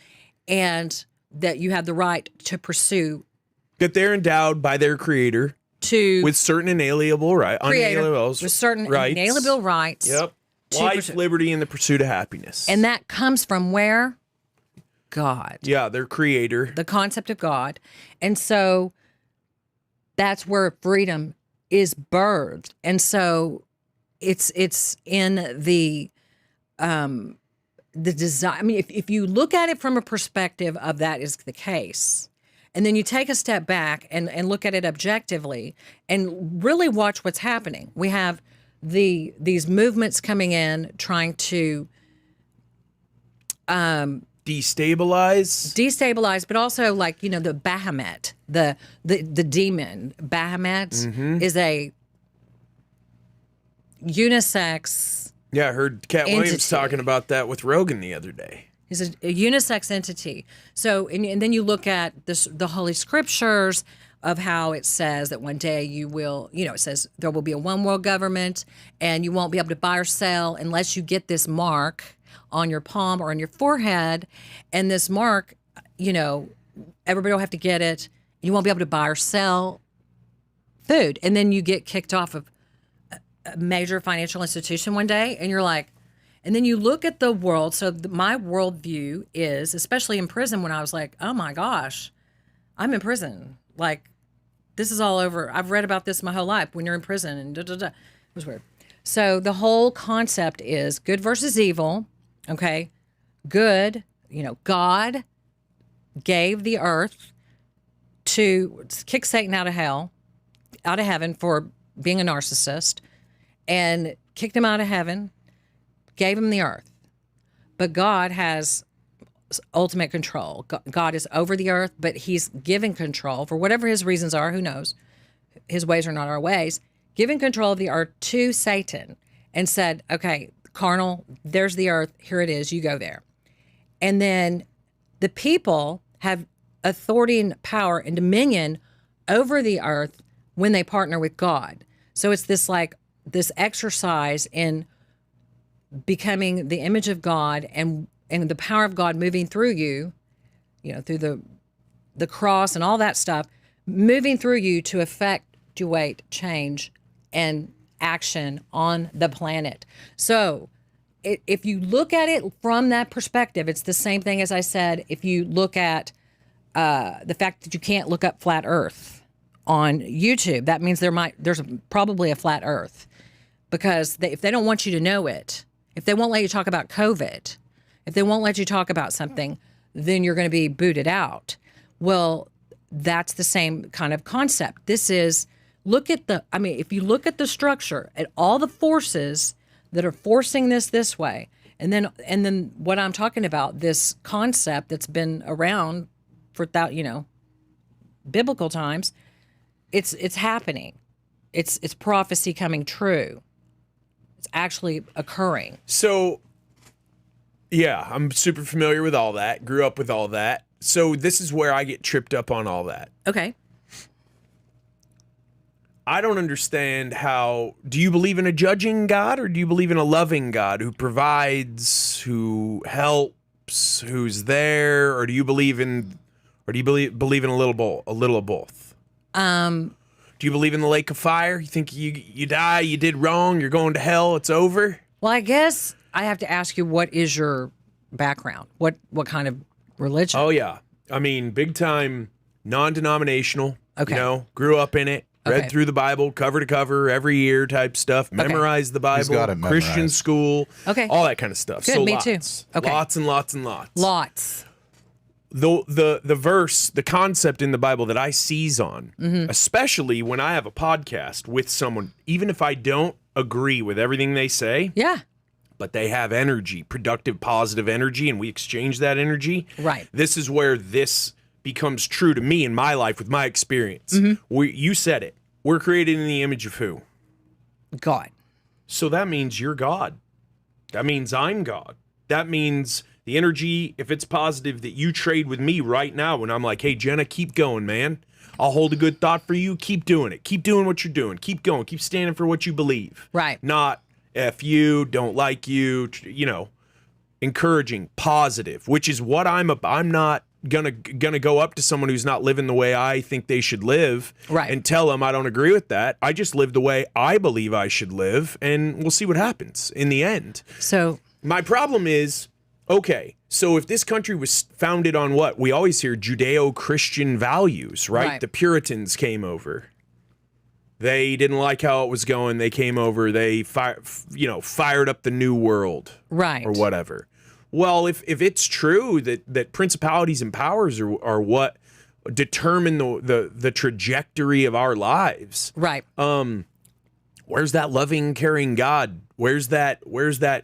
and that you have the right to pursue. That they're endowed by their creator with certain inalienable rights. With certain inalienable rights. Yep. Life, liberty, and the pursuit of happiness. And that comes from where? God. Yeah, their creator. The concept of God. And so that's where freedom is birthed. And so it's in the design. I mean, if you look at it from a perspective of that is the case, and then you take a step back and look at it objectively and really watch what's happening. We have these movements coming in trying to destabilize, but also like, the Bahamut, the demon. Bahamut is a unisex. Yeah, I heard Cat Williams talking about that with Rogan the other day. He's a unisex entity. So, and then you look at the Holy Scriptures of how it says that one day you will, it says there will be a one world government, and you won't be able to buy or sell unless you get this mark on your palm or on your forehead. And this mark, everybody will have to get it. You won't be able to buy or sell food. And then you get kicked off of a major financial institution one day, and you're like, and then you look at the world. So my worldview is, especially in prison, when I was like, oh my gosh, I'm in prison. Like, this is all over. I've read about this my whole life when you're in prison and It was weird. So the whole concept is good versus evil. Okay. Good, God gave the earth to kick Satan out of heaven for being a narcissist, and kicked him out of heaven, gave him the earth. But God has ultimate control. God is over the earth, but he's given control for whatever his reasons are. Who knows? His ways are not our ways. Giving control of the earth to Satan and said, okay, carnal, there's the earth. Here it is. You go there. And then the people have authority and power and dominion over the earth when they partner with God. So it's this exercise in becoming the image of God and the power of God moving through you, through the the cross and all that stuff moving through you to effectuate change and action on the planet. So if you look at it from that perspective, it's the same thing as I said. If you look at the fact that you can't look up flat Earth on YouTube, that means there's probably a flat Earth, because if they don't want you to know it, if they won't let you talk about COVID, if they won't let you talk about something, then you're going to be booted out. Well, that's the same kind of concept. This is, if you look at the structure, at all the forces that are forcing this way, and then what I'm talking about, this concept that's been around for biblical times, it's happening. It's prophecy coming true. It's actually occurring. So, yeah, I'm super familiar with all that. Grew up with all that. So this is where I get tripped up on all that. Okay. I don't understand how. Do you believe in a judging God, or do you believe in a loving God who provides, who helps, who's there, or do you believe in a little of both? Do you believe in the lake of fire? You think you die, you did wrong, you're going to hell, it's over? Well, I guess I have to ask you, what is your background? What kind of religion? Oh yeah, I mean, big time non-denominational. Okay. Grew up in it. Read Okay. through the Bible cover to cover every year type stuff. Memorized the Bible. He's got it Christian memorized. school. Okay. All that kind of stuff. Good, so me lots. too. Okay. Lots and lots and lots. Lots. The verse, the concept in the Bible that I seize on, Mm-hmm. especially when I have a podcast with someone, even if I don't agree with everything they say, Yeah. but they have energy, productive, positive energy, and we exchange that energy. Right. This is where this becomes true to me in my life with my experience. Mm-hmm. You said it. We're created in the image of who? God. So that means you're God. That means I'm God. That means the energy, if it's positive, that you trade with me right now when I'm like, hey, Jenna, keep going, man. I'll hold a good thought for you. Keep doing it. Keep doing what you're doing. Keep going. Keep standing for what you believe. Right. Not F you, don't like you, encouraging, positive, which is what I'm not gonna go up to someone who's not living the way I think they should live, Right. and tell them I don't agree with that. I just live the way I believe I should live, and we'll see what happens in the end. So My problem is, okay, so if this country was founded on what we always hear, Judeo-Christian values, right? Right. The Puritans came over. They didn't like how it was going. They came over. They fired up the new world, right. or whatever. Well, if it's true that principalities and powers are what determine the trajectory of our lives, Right. where's that loving, caring God? Where's that?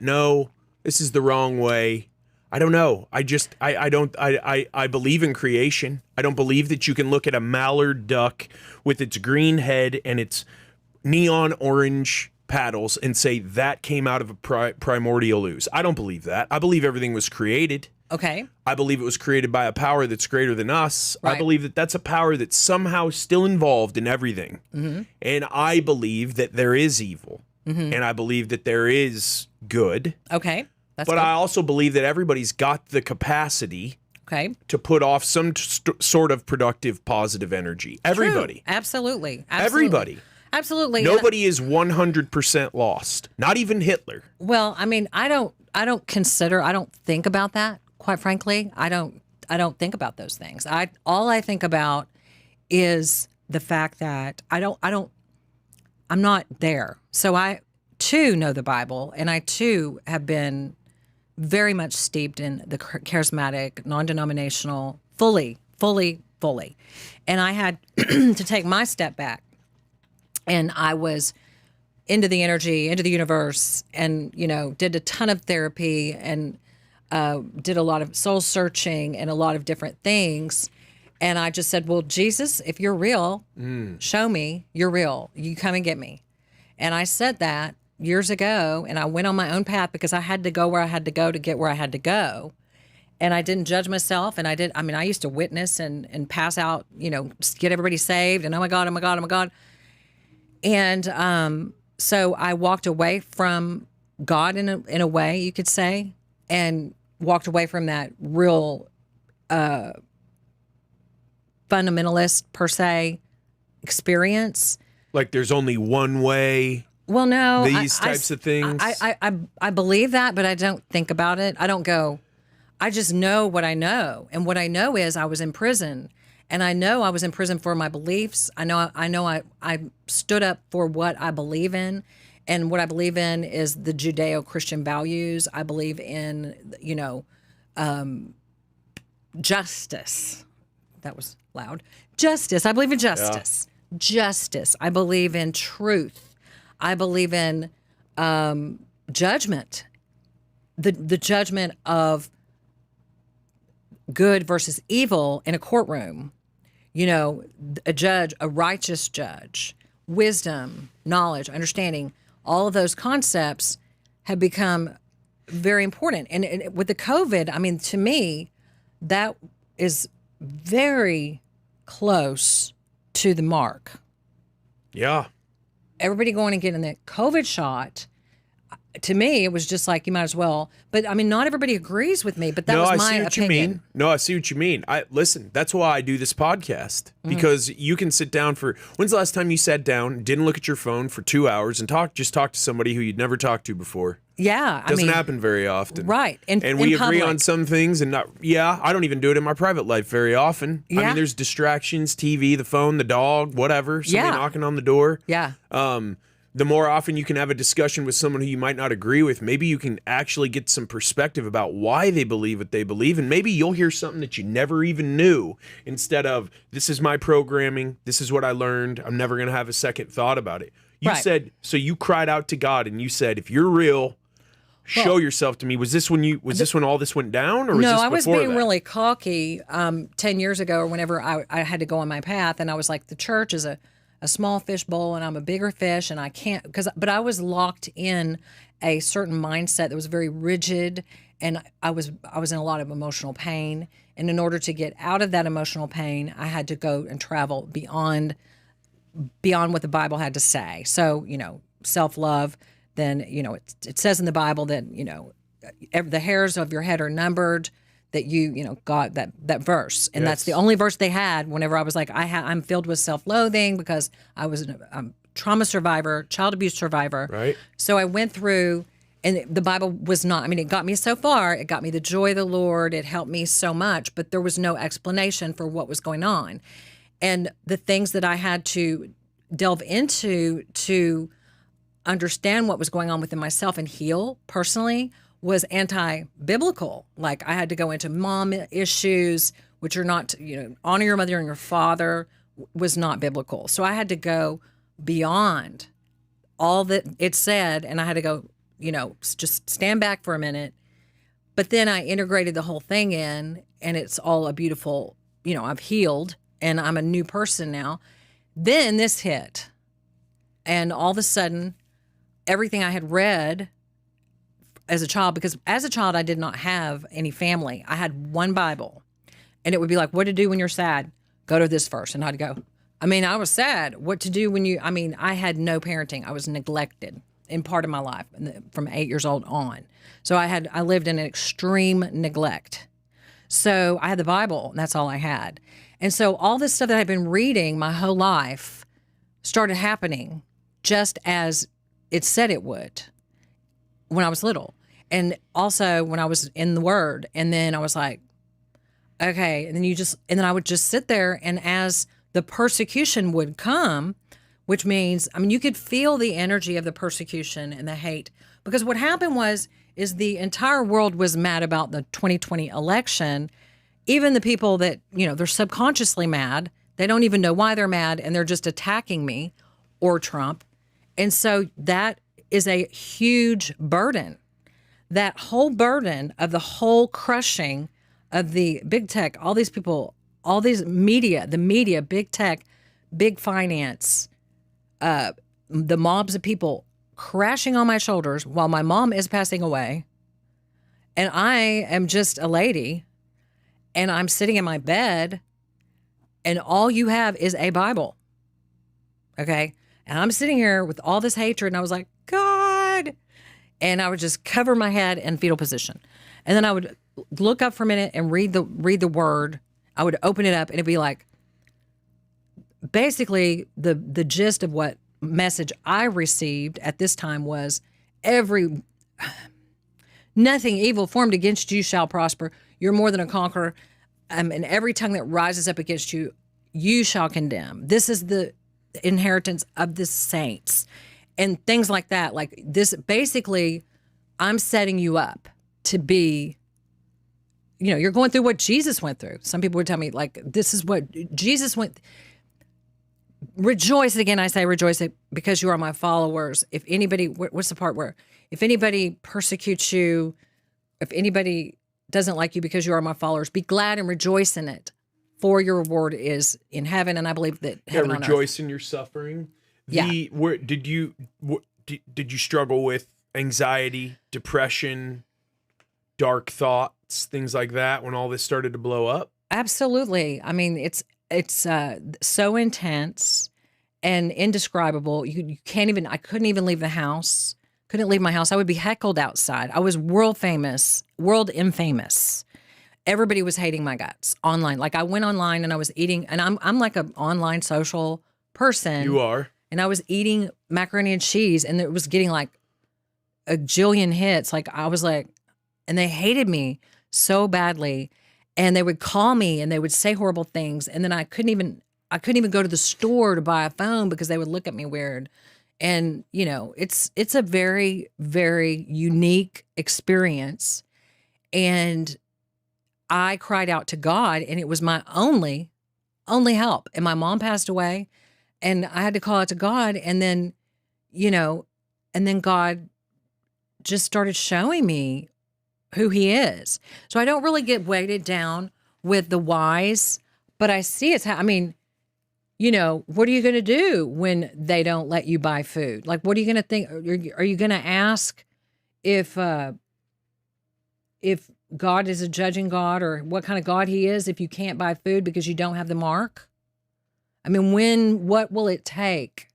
No, this is the wrong way. I don't know. I believe in creation. I don't believe that you can look at a mallard duck with its green head and its neon orange paddles and say that came out of a primordial ooze. I don't believe that. I believe everything was created. Okay. I believe it was created by a power that's greater than us. I Right. believe that that's a power that's somehow still involved in everything. Mm-hmm. And I believe that there is evil. Mm-hmm. And I believe that there is good. Okay. That's But good. I also believe that everybody's got the capacity Okay. to put off some sort of productive, positive energy. Everybody. True. Absolutely. Everybody. Absolutely. Nobody is 100% lost. Not even Hitler. Well, I mean, I don't think about that, quite frankly. I don't think about those things. All I think about is the fact that I'm not there. So I too know the Bible, and I too have been very much steeped in the charismatic, non-denominational, fully. And I had to take my step back. And I was into the energy, into the universe, and, did a ton of therapy and did a lot of soul searching and a lot of different things. And I just said, well, Jesus, if you're real, show me you're real. You come and get me. And I said that years ago, and I went on my own path because I had to go where I had to go to get where I had to go. And I didn't judge myself. And I used to witness and pass out, get everybody saved. And oh my God. And so I walked away from God in a way, you could say, and walked away from that real fundamentalist per se experience. Like there's only one way. Well, no, These types of things. I believe that, but I don't think about it. I don't go. I just know what I know, and what I know is I was in prison, and I know I was in prison for my beliefs. I know I stood up for what I believe in, and what I believe in is the Judeo-Christian values. I believe in, justice. That was loud. Justice. I believe in justice. Yeah. Justice. I believe in truth. I believe in judgment, the judgment of good versus evil in a courtroom. A judge, a righteous judge, wisdom, knowledge, understanding, all of those concepts have become very important. And with the COVID, I mean, to me, that is very close to the mark. Yeah. Everybody going and getting the COVID shot, to me, it was just like, you might as well. But I mean, not everybody agrees with me, but that was my opinion. No, I see what you mean. Listen, that's why I do this podcast, because you can sit down when's the last time you sat down, didn't look at your phone for 2 hours and talk to somebody who you'd never talked to before? Yeah. Doesn't happen very often. Right. And we agree public. on some things and not, I don't even do it in my private life very often. Yeah. I mean, there's distractions, TV, the phone, the dog, whatever, somebody knocking on the door. Yeah. The more often you can have a discussion with someone who you might not agree with, maybe you can actually get some perspective about why they believe what they believe, and maybe you'll hear something that you never even knew, instead of, this is my programming, this is what I learned, I'm never going to have a second thought about it. You said, so you cried out to God and you said, if you're real, show yourself to me. Was this when all this went down, or was this before I was being that? really cocky 10 years ago, or whenever I had to go on my path, and I was like, the church is a small fish bowl and I'm a bigger fish, and I can't, but I was locked in a certain mindset that was very rigid, and I was in a lot of emotional pain. And in order to get out of that emotional pain, I had to go and travel beyond what the Bible had to say. So, self-love, then, it says in the Bible that, the hairs of your head are numbered, that got that verse. And that's the only verse they had whenever I was like, I'm filled with self-loathing because I was a trauma survivor, child abuse survivor. Right. So I went through, and the Bible was not, it got me so far. It got me the joy of the Lord. It helped me so much, but there was no explanation for what was going on. And the things that I had to delve into to understand what was going on within myself and heal personally was anti-biblical. Like, I had to go into mom issues, which are not, honor your mother and your father was not biblical. So I had to go beyond all that it said, and I had to go, just stand back for a minute. But then I integrated the whole thing in, and it's all a beautiful, I've healed, and I'm a new person now. Then this hit, and all of a sudden, everything I had read as a child, because as a child, I did not have any family. I had one Bible, and it would be like, what to do when you're sad? Go to this verse. And I'd go, I was sad. What to do when I had no parenting. I was neglected in part of my life from 8 years old on. So I lived in an extreme neglect. So I had the Bible, and that's all I had. And so all this stuff that I've been reading my whole life started happening just as it said it would when I was little. And also when I was in the Word. And then I was like, okay. And then I would just sit there, and as the persecution would come, which means, you could feel the energy of the persecution and the hate. Because what happened is the entire world was mad about the 2020 election. Even the people that, they're subconsciously mad. They don't even know why they're mad, and they're just attacking me or Trump. And so that is a huge burden. That whole burden of the whole crushing of the big tech, all these people, all these media, big tech, big finance, the mobs of people crashing on my shoulders while my mom is passing away. And I am just a lady, and I'm sitting in my bed, and all you have is a Bible. Okay? And I'm sitting here with all this hatred, and I was like, God. And I would just cover my head in fetal position. And then I would look up for a minute and read the word. I would open it up, and it'd be like, basically the gist of what message I received at this time was nothing evil formed against you shall prosper. You're more than a conqueror. And every tongue that rises up against you, you shall condemn. This is the inheritance of the saints and things like that. Like this, basically, I'm setting you up to be, you're going through what Jesus went through. Some people would tell me, like, this is what Jesus went. Rejoice, again, I say rejoice because you are my followers. If anybody, what's the part where, if anybody persecutes you, if anybody doesn't like you because you are my followers, be glad and rejoice in it, for your reward is in heaven. And I believe that heaven on earth. Rejoice in your suffering. Where did you struggle with anxiety, depression, dark thoughts, things like that when all this started to blow up? Absolutely. I mean, it's so intense and indescribable. You can't even, I couldn't even leave the house. Couldn't leave my house. I would be heckled outside. I was world infamous. Everybody was hating my guts online. Like I went online and I was eating, and I'm like an online social person. You are. And I was eating macaroni and cheese, and it was getting like a jillion hits. Like I was like, and they hated me so badly. And they would call me and they would say horrible things. And then I couldn't even go to the store to buy a phone because they would look at me weird. And, it's a very, very unique experience. And I cried out to God, and it was my only help. And my mom passed away, and I had to call out to God. And then, and then God just started showing me who he is. So I don't really get weighted down with the whys, but I see what are you going to do when they don't let you buy food? Like, what are you going to think? Are you going to ask if God is a judging God, or what kind of God he is if you can't buy food because you don't have the mark? I mean, what will it take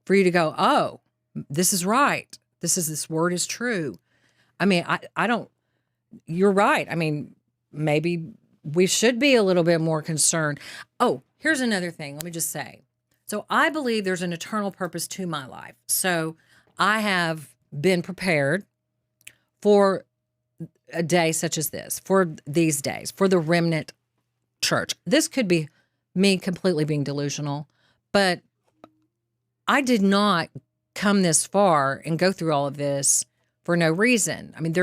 for you to go, oh, this is right. This word is true. I mean, I don't, you're right. I mean, maybe we should be a little bit more concerned. Oh, here's another thing. Let me just say. So I believe there's an eternal purpose to my life. So I have been prepared for a day such as this, for these days, for the remnant church. This could be me completely being delusional, but I did not come this far and go through all of this for no reason. I mean,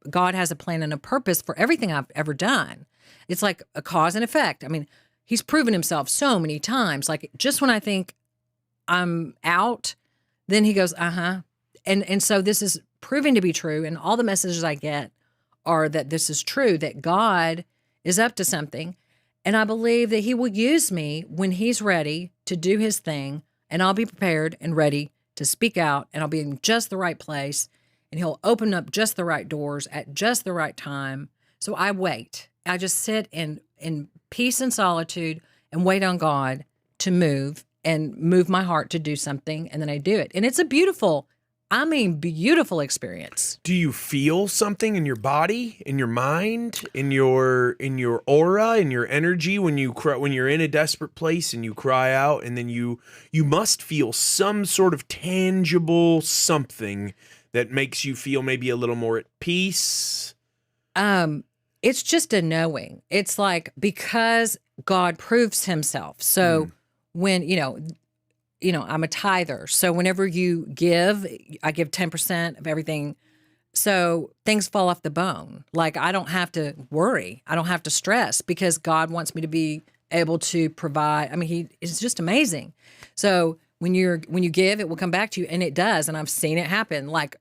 God has a plan and a purpose for everything I've ever done. It's like a cause and effect. I mean, he's proven himself so many times. Like just when I think I'm out, then he goes, uh-huh. And so this is proving to be true. And all the messages I get are that this is true, that God is up to something. And I believe that he will use me when he's ready to do his thing. And I'll be prepared and ready to speak out. And I'll be in just the right place. And he'll open up just the right doors at just the right time. So I wait. I just sit in peace and solitude and wait on God to move my heart to do something. And then I do it. And it's a beautiful experience. Do you feel something in your body, in your mind, in your aura, in your energy when you're in a desperate place and you cry out, and then you must feel some sort of tangible something that makes you feel maybe a little more at peace? It's just a knowing. It's like, because God proves himself. So when, I'm a tither. So whenever you give, I give 10% of everything. So things fall off the bone. Like I don't have to worry. I don't have to stress, because God wants me to be able to provide. I mean, he is just amazing. So when you give, it will come back to you, and it does. And I've seen it happen like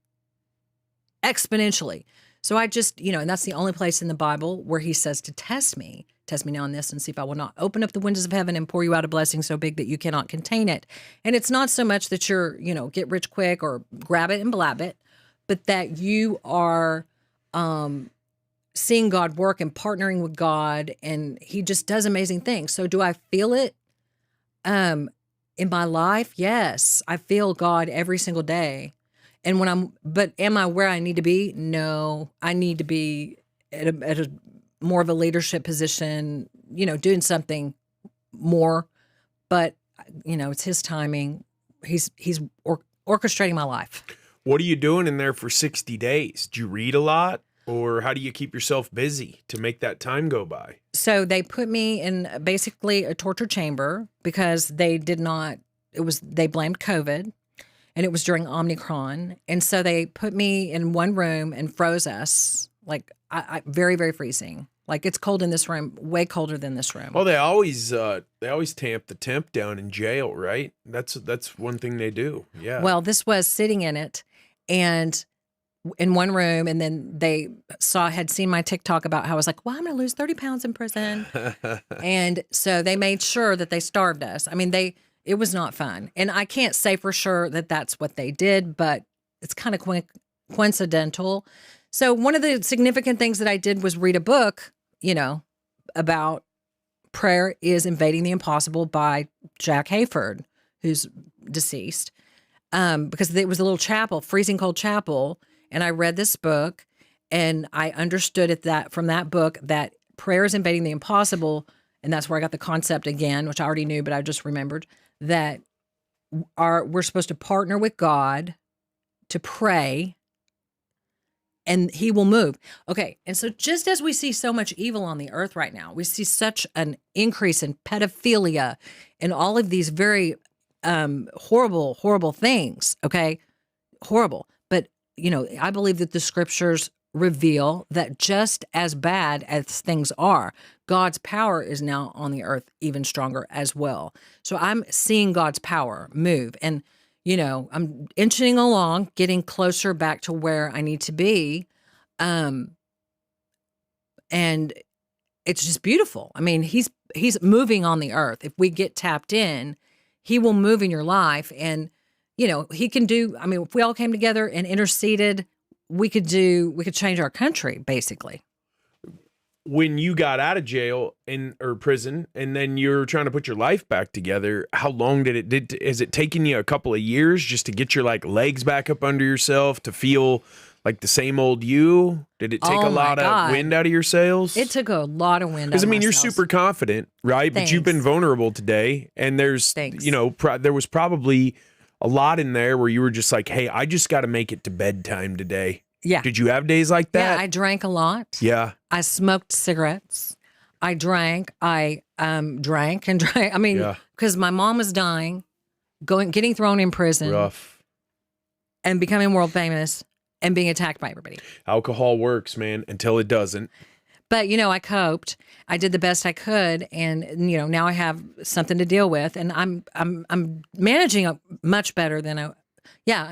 exponentially. So I just, and that's the only place in the Bible where he says to test me now on this and see if I will not open up the windows of heaven and pour you out a blessing so big that you cannot contain it. And it's not so much that you're, get rich quick or grab it and blab it, but that you are seeing God work and partnering with God, and he just does amazing things. So do I feel it in my life? Yes, I feel God every single day. And but am I where I need to be? No, I need to be at a more of a leadership position, doing something more. but it's his timing. He's orchestrating my life. What are you doing in there for 60 days? Do you read a lot, or how do you keep yourself busy to make that time go by? So they put me in basically a torture chamber because they blamed COVID, and it was during Omicron. And so they put me in one room and froze us, like very, very freezing. Like, it's cold in this room, way colder than this room. Well, they always tamp the temp down in jail, right? That's one thing they do. Yeah. Well, this was sitting in it and in one room, and then they had seen my TikTok about how I was like, well, I'm going to lose 30 pounds in prison. And so they made sure that they starved us. I mean, it was not fun. And I can't say for sure that that's what they did, but it's kind of coincidental. So one of the significant things that I did was read a book, about Prayer is Invading the Impossible by Jack Hayford, who's deceased, because it was a little chapel, freezing cold chapel. And I read this book, and I understood from that book that prayer is invading the impossible. And that's where I got the concept again, which I already knew, but I just remembered that we're supposed to partner with God to pray, and he will move. Okay. And so just as we see so much evil on the earth right now, we see such an increase in pedophilia and all of these very horrible, horrible things. Okay. Horrible. But, I believe that the scriptures reveal that just as bad as things are, God's power is now on the earth even stronger as well. So I'm seeing God's power move, and I'm inching along, getting closer back to where I need to be. And it's just beautiful. I mean, he's moving on the earth. If we get tapped in, he will move in your life. And, he can do, if we all came together and interceded, we could change our country, basically. When you got out of jail or prison, and then you're trying to put your life back together, how long has it taken you a couple of years just to get your legs back up under yourself, to feel like the same old you? Did it take a lot of wind out of your sails? It took a lot of wind out Because, of my you're sails. super confident, right? Thanks. But you've been vulnerable today, and there's, Thanks. there was probably a lot in there where you were just like, hey, I just got to make it to bedtime today. Yeah. Did you have days like that? Yeah, I drank a lot. Yeah. I smoked cigarettes. I drank. I drank and drank. Because my mom was dying, getting thrown in prison, Rough. and becoming world famous, and being attacked by everybody. Alcohol works, man, until it doesn't. But I coped. I did the best I could, and now I have something to deal with, and I'm managing it much better than I. Yeah,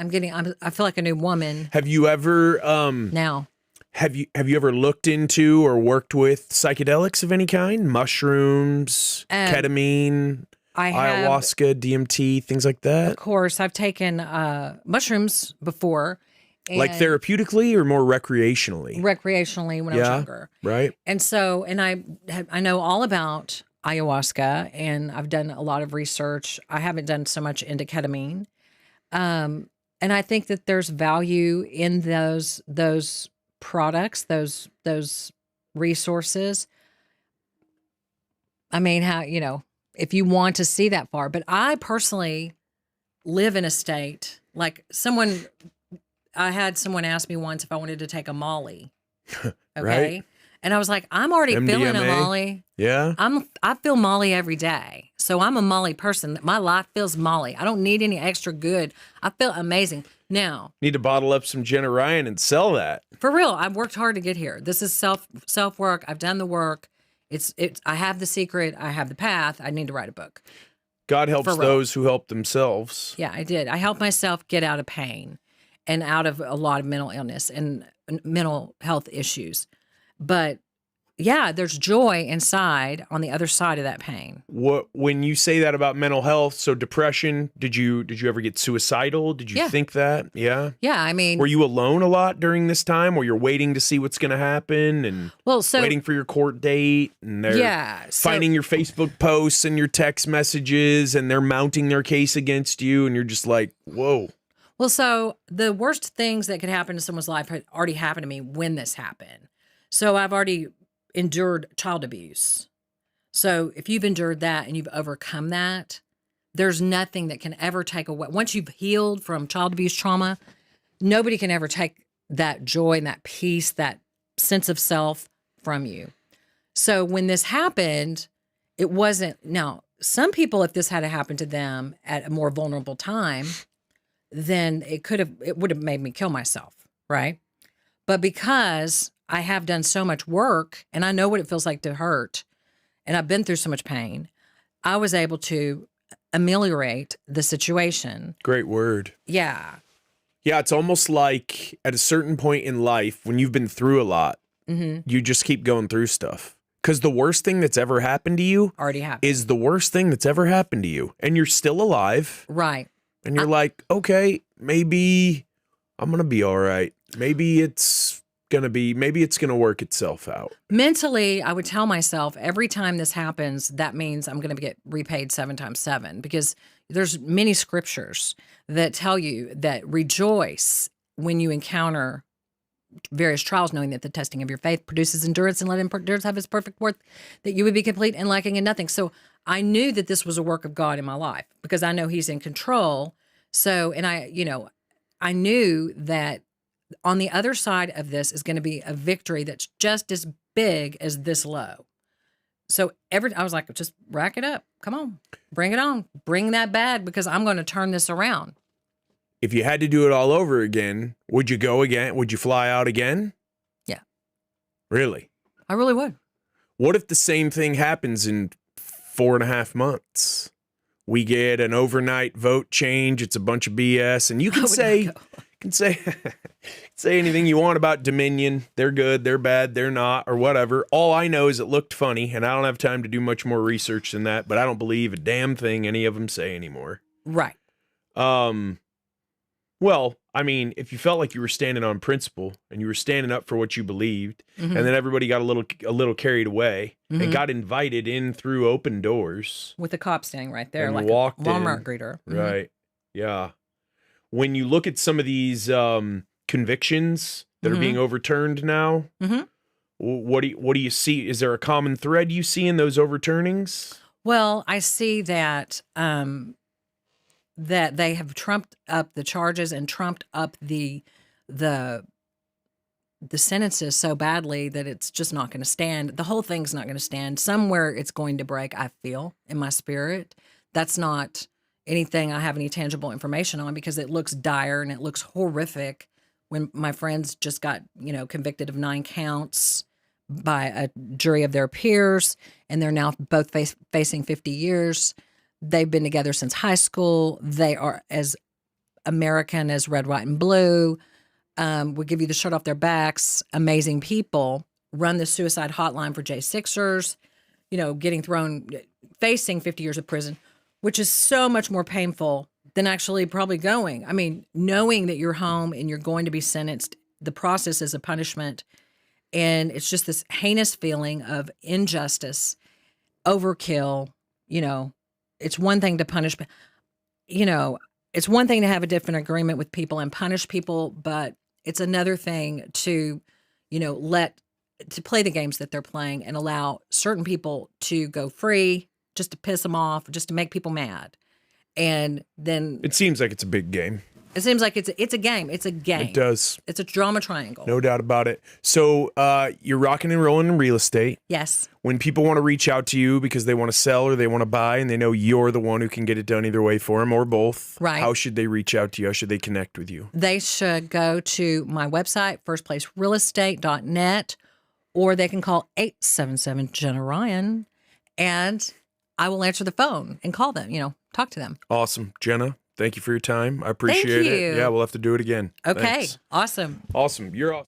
I feel like a new woman. Have you ever now? Have you ever looked into or worked with psychedelics of any kind? Mushrooms, ketamine, ayahuasca, DMT, things like that? Of course, I've taken mushrooms before. Like therapeutically or more recreationally? Recreationally when I was younger. Right. And so, I know all about ayahuasca, and I've done a lot of research. I haven't done so much into ketamine. And I think that there's value in those products, those resources. If you want to see that far, but I personally live in a state like I had someone ask me once if I wanted to take a Molly. Okay. Right. And I was like, I'm already feeling a MDMA? Molly. Yeah. I feel Molly every day. So I'm a Molly person. My life feels Molly. I don't need any extra good. I feel amazing. Now, need to bottle up some Jenna Ryan and sell that. for real, I've worked hard to get here. This is self work. I've done the work. I have the secret. I have the path. I need to write a book. God helps those who help themselves. Yeah, I did. I helped myself get out of pain and out of a lot of mental illness and mental health issues. But yeah, there's joy inside on the other side of that pain. When you say that about mental health, so depression, did you ever get suicidal? Did you think that? Yeah. Yeah, were you alone a lot during this time, where you're waiting to see what's going to happen and waiting for your court date, and they're finding your Facebook posts and your text messages, and they're mounting their case against you, and you're just like, whoa. Well, so the worst things that could happen to someone's life had already happened to me when this happened. So I've already endured child abuse. So if you've endured that and you've overcome that, there's nothing that can ever take away. Once you've healed from child abuse trauma, nobody can ever take that joy and that peace, that sense of self from you. So when this happened, it wasn't. Now, some people, if this had happened to them at a more vulnerable time, then it would have made me kill myself, right? But because I have done so much work and I know what it feels like to hurt, and I've been through so much pain, I was able to ameliorate the situation. Great word. Yeah. Yeah, it's almost like at a certain point in life when you've been through a lot, you just keep going through stuff. Because the worst thing that's ever happened to you Already happened. is the worst thing that's ever happened to you. And you're still alive. Right. And you're like, okay, maybe I'm going to be all right. Maybe it's going to work itself out. Mentally, I would tell myself every time this happens, that means I'm going to get repaid 7 times 7, because there's many scriptures that tell you that rejoice when you encounter various trials, knowing that the testing of your faith produces endurance, and let endurance have its perfect worth, that you would be complete and lacking in nothing. So I knew that this was a work of God in my life because I know He's in control. So, and I knew that on the other side of this is going to be a victory that's just as big as this low. So I was like, just rack it up. Come on, bring it on. Bring that bag, because I'm going to turn this around. If you had to do it all over again, would you go again? Would you fly out again? Yeah. Really? I really would. What if the same thing happens in 4.5 months? We get an overnight vote change. It's a bunch of BS, and you can say say anything you want about Dominion. They're good, they're bad, they're not, or whatever. All I know is it looked funny, and I don't have time to do much more research than that. But I don't believe a damn thing any of them say anymore. Right. Well, I mean, if you felt like you were standing on principle and you were standing up for what you believed, and then everybody got a little carried away and got invited in through open doors with the cop standing right there, and like walked a Walmart in. greeter. Right. Yeah. When you look at some of these convictions that are being overturned now, what do you see? Is there a common thread you see in those overturnings? Well, I see that that they have trumped up the charges and trumped up the sentences so badly that it's just not going to stand. The whole thing's not going to stand. Somewhere it's going to break, I feel, in my spirit. That's not anything I have any tangible information on, because it looks dire and it looks horrific when my friends just got, convicted of 9 counts by a jury of their peers, and they're now both facing 50 years. They've been together since high school. They are as American as red, white, and blue. Would give you the shirt off their backs. Amazing people. Run the suicide hotline for J6ers. Facing 50 years of prison, which is so much more painful than actually probably going. I mean, knowing that you're home and you're going to be sentenced, the process is a punishment. And it's just this heinous feeling of injustice, overkill. It's one thing to punish, it's one thing to have a different agreement with people and punish people, but it's another thing to, to play the games that they're playing and allow certain people to go free just to piss them off, just to make people mad. And then it seems like it's a big game. It seems like it's a game. It's a game. It does. It's a drama triangle. No doubt about it. So you're rocking and rolling in real estate. Yes. When people want to reach out to you because they want to sell or they want to buy and they know you're the one who can get it done either way for them or both, right? How should they reach out to you? How should they connect with you? They should go to my website, firstplacerealestate.net, or they can call 877 Jenna Ryan, and I will answer the phone and call them, talk to them. Awesome. Jenna, thank you for your time. I appreciate it. Yeah, we'll have to do it again. Okay. Thanks. Awesome. Awesome. You're awesome.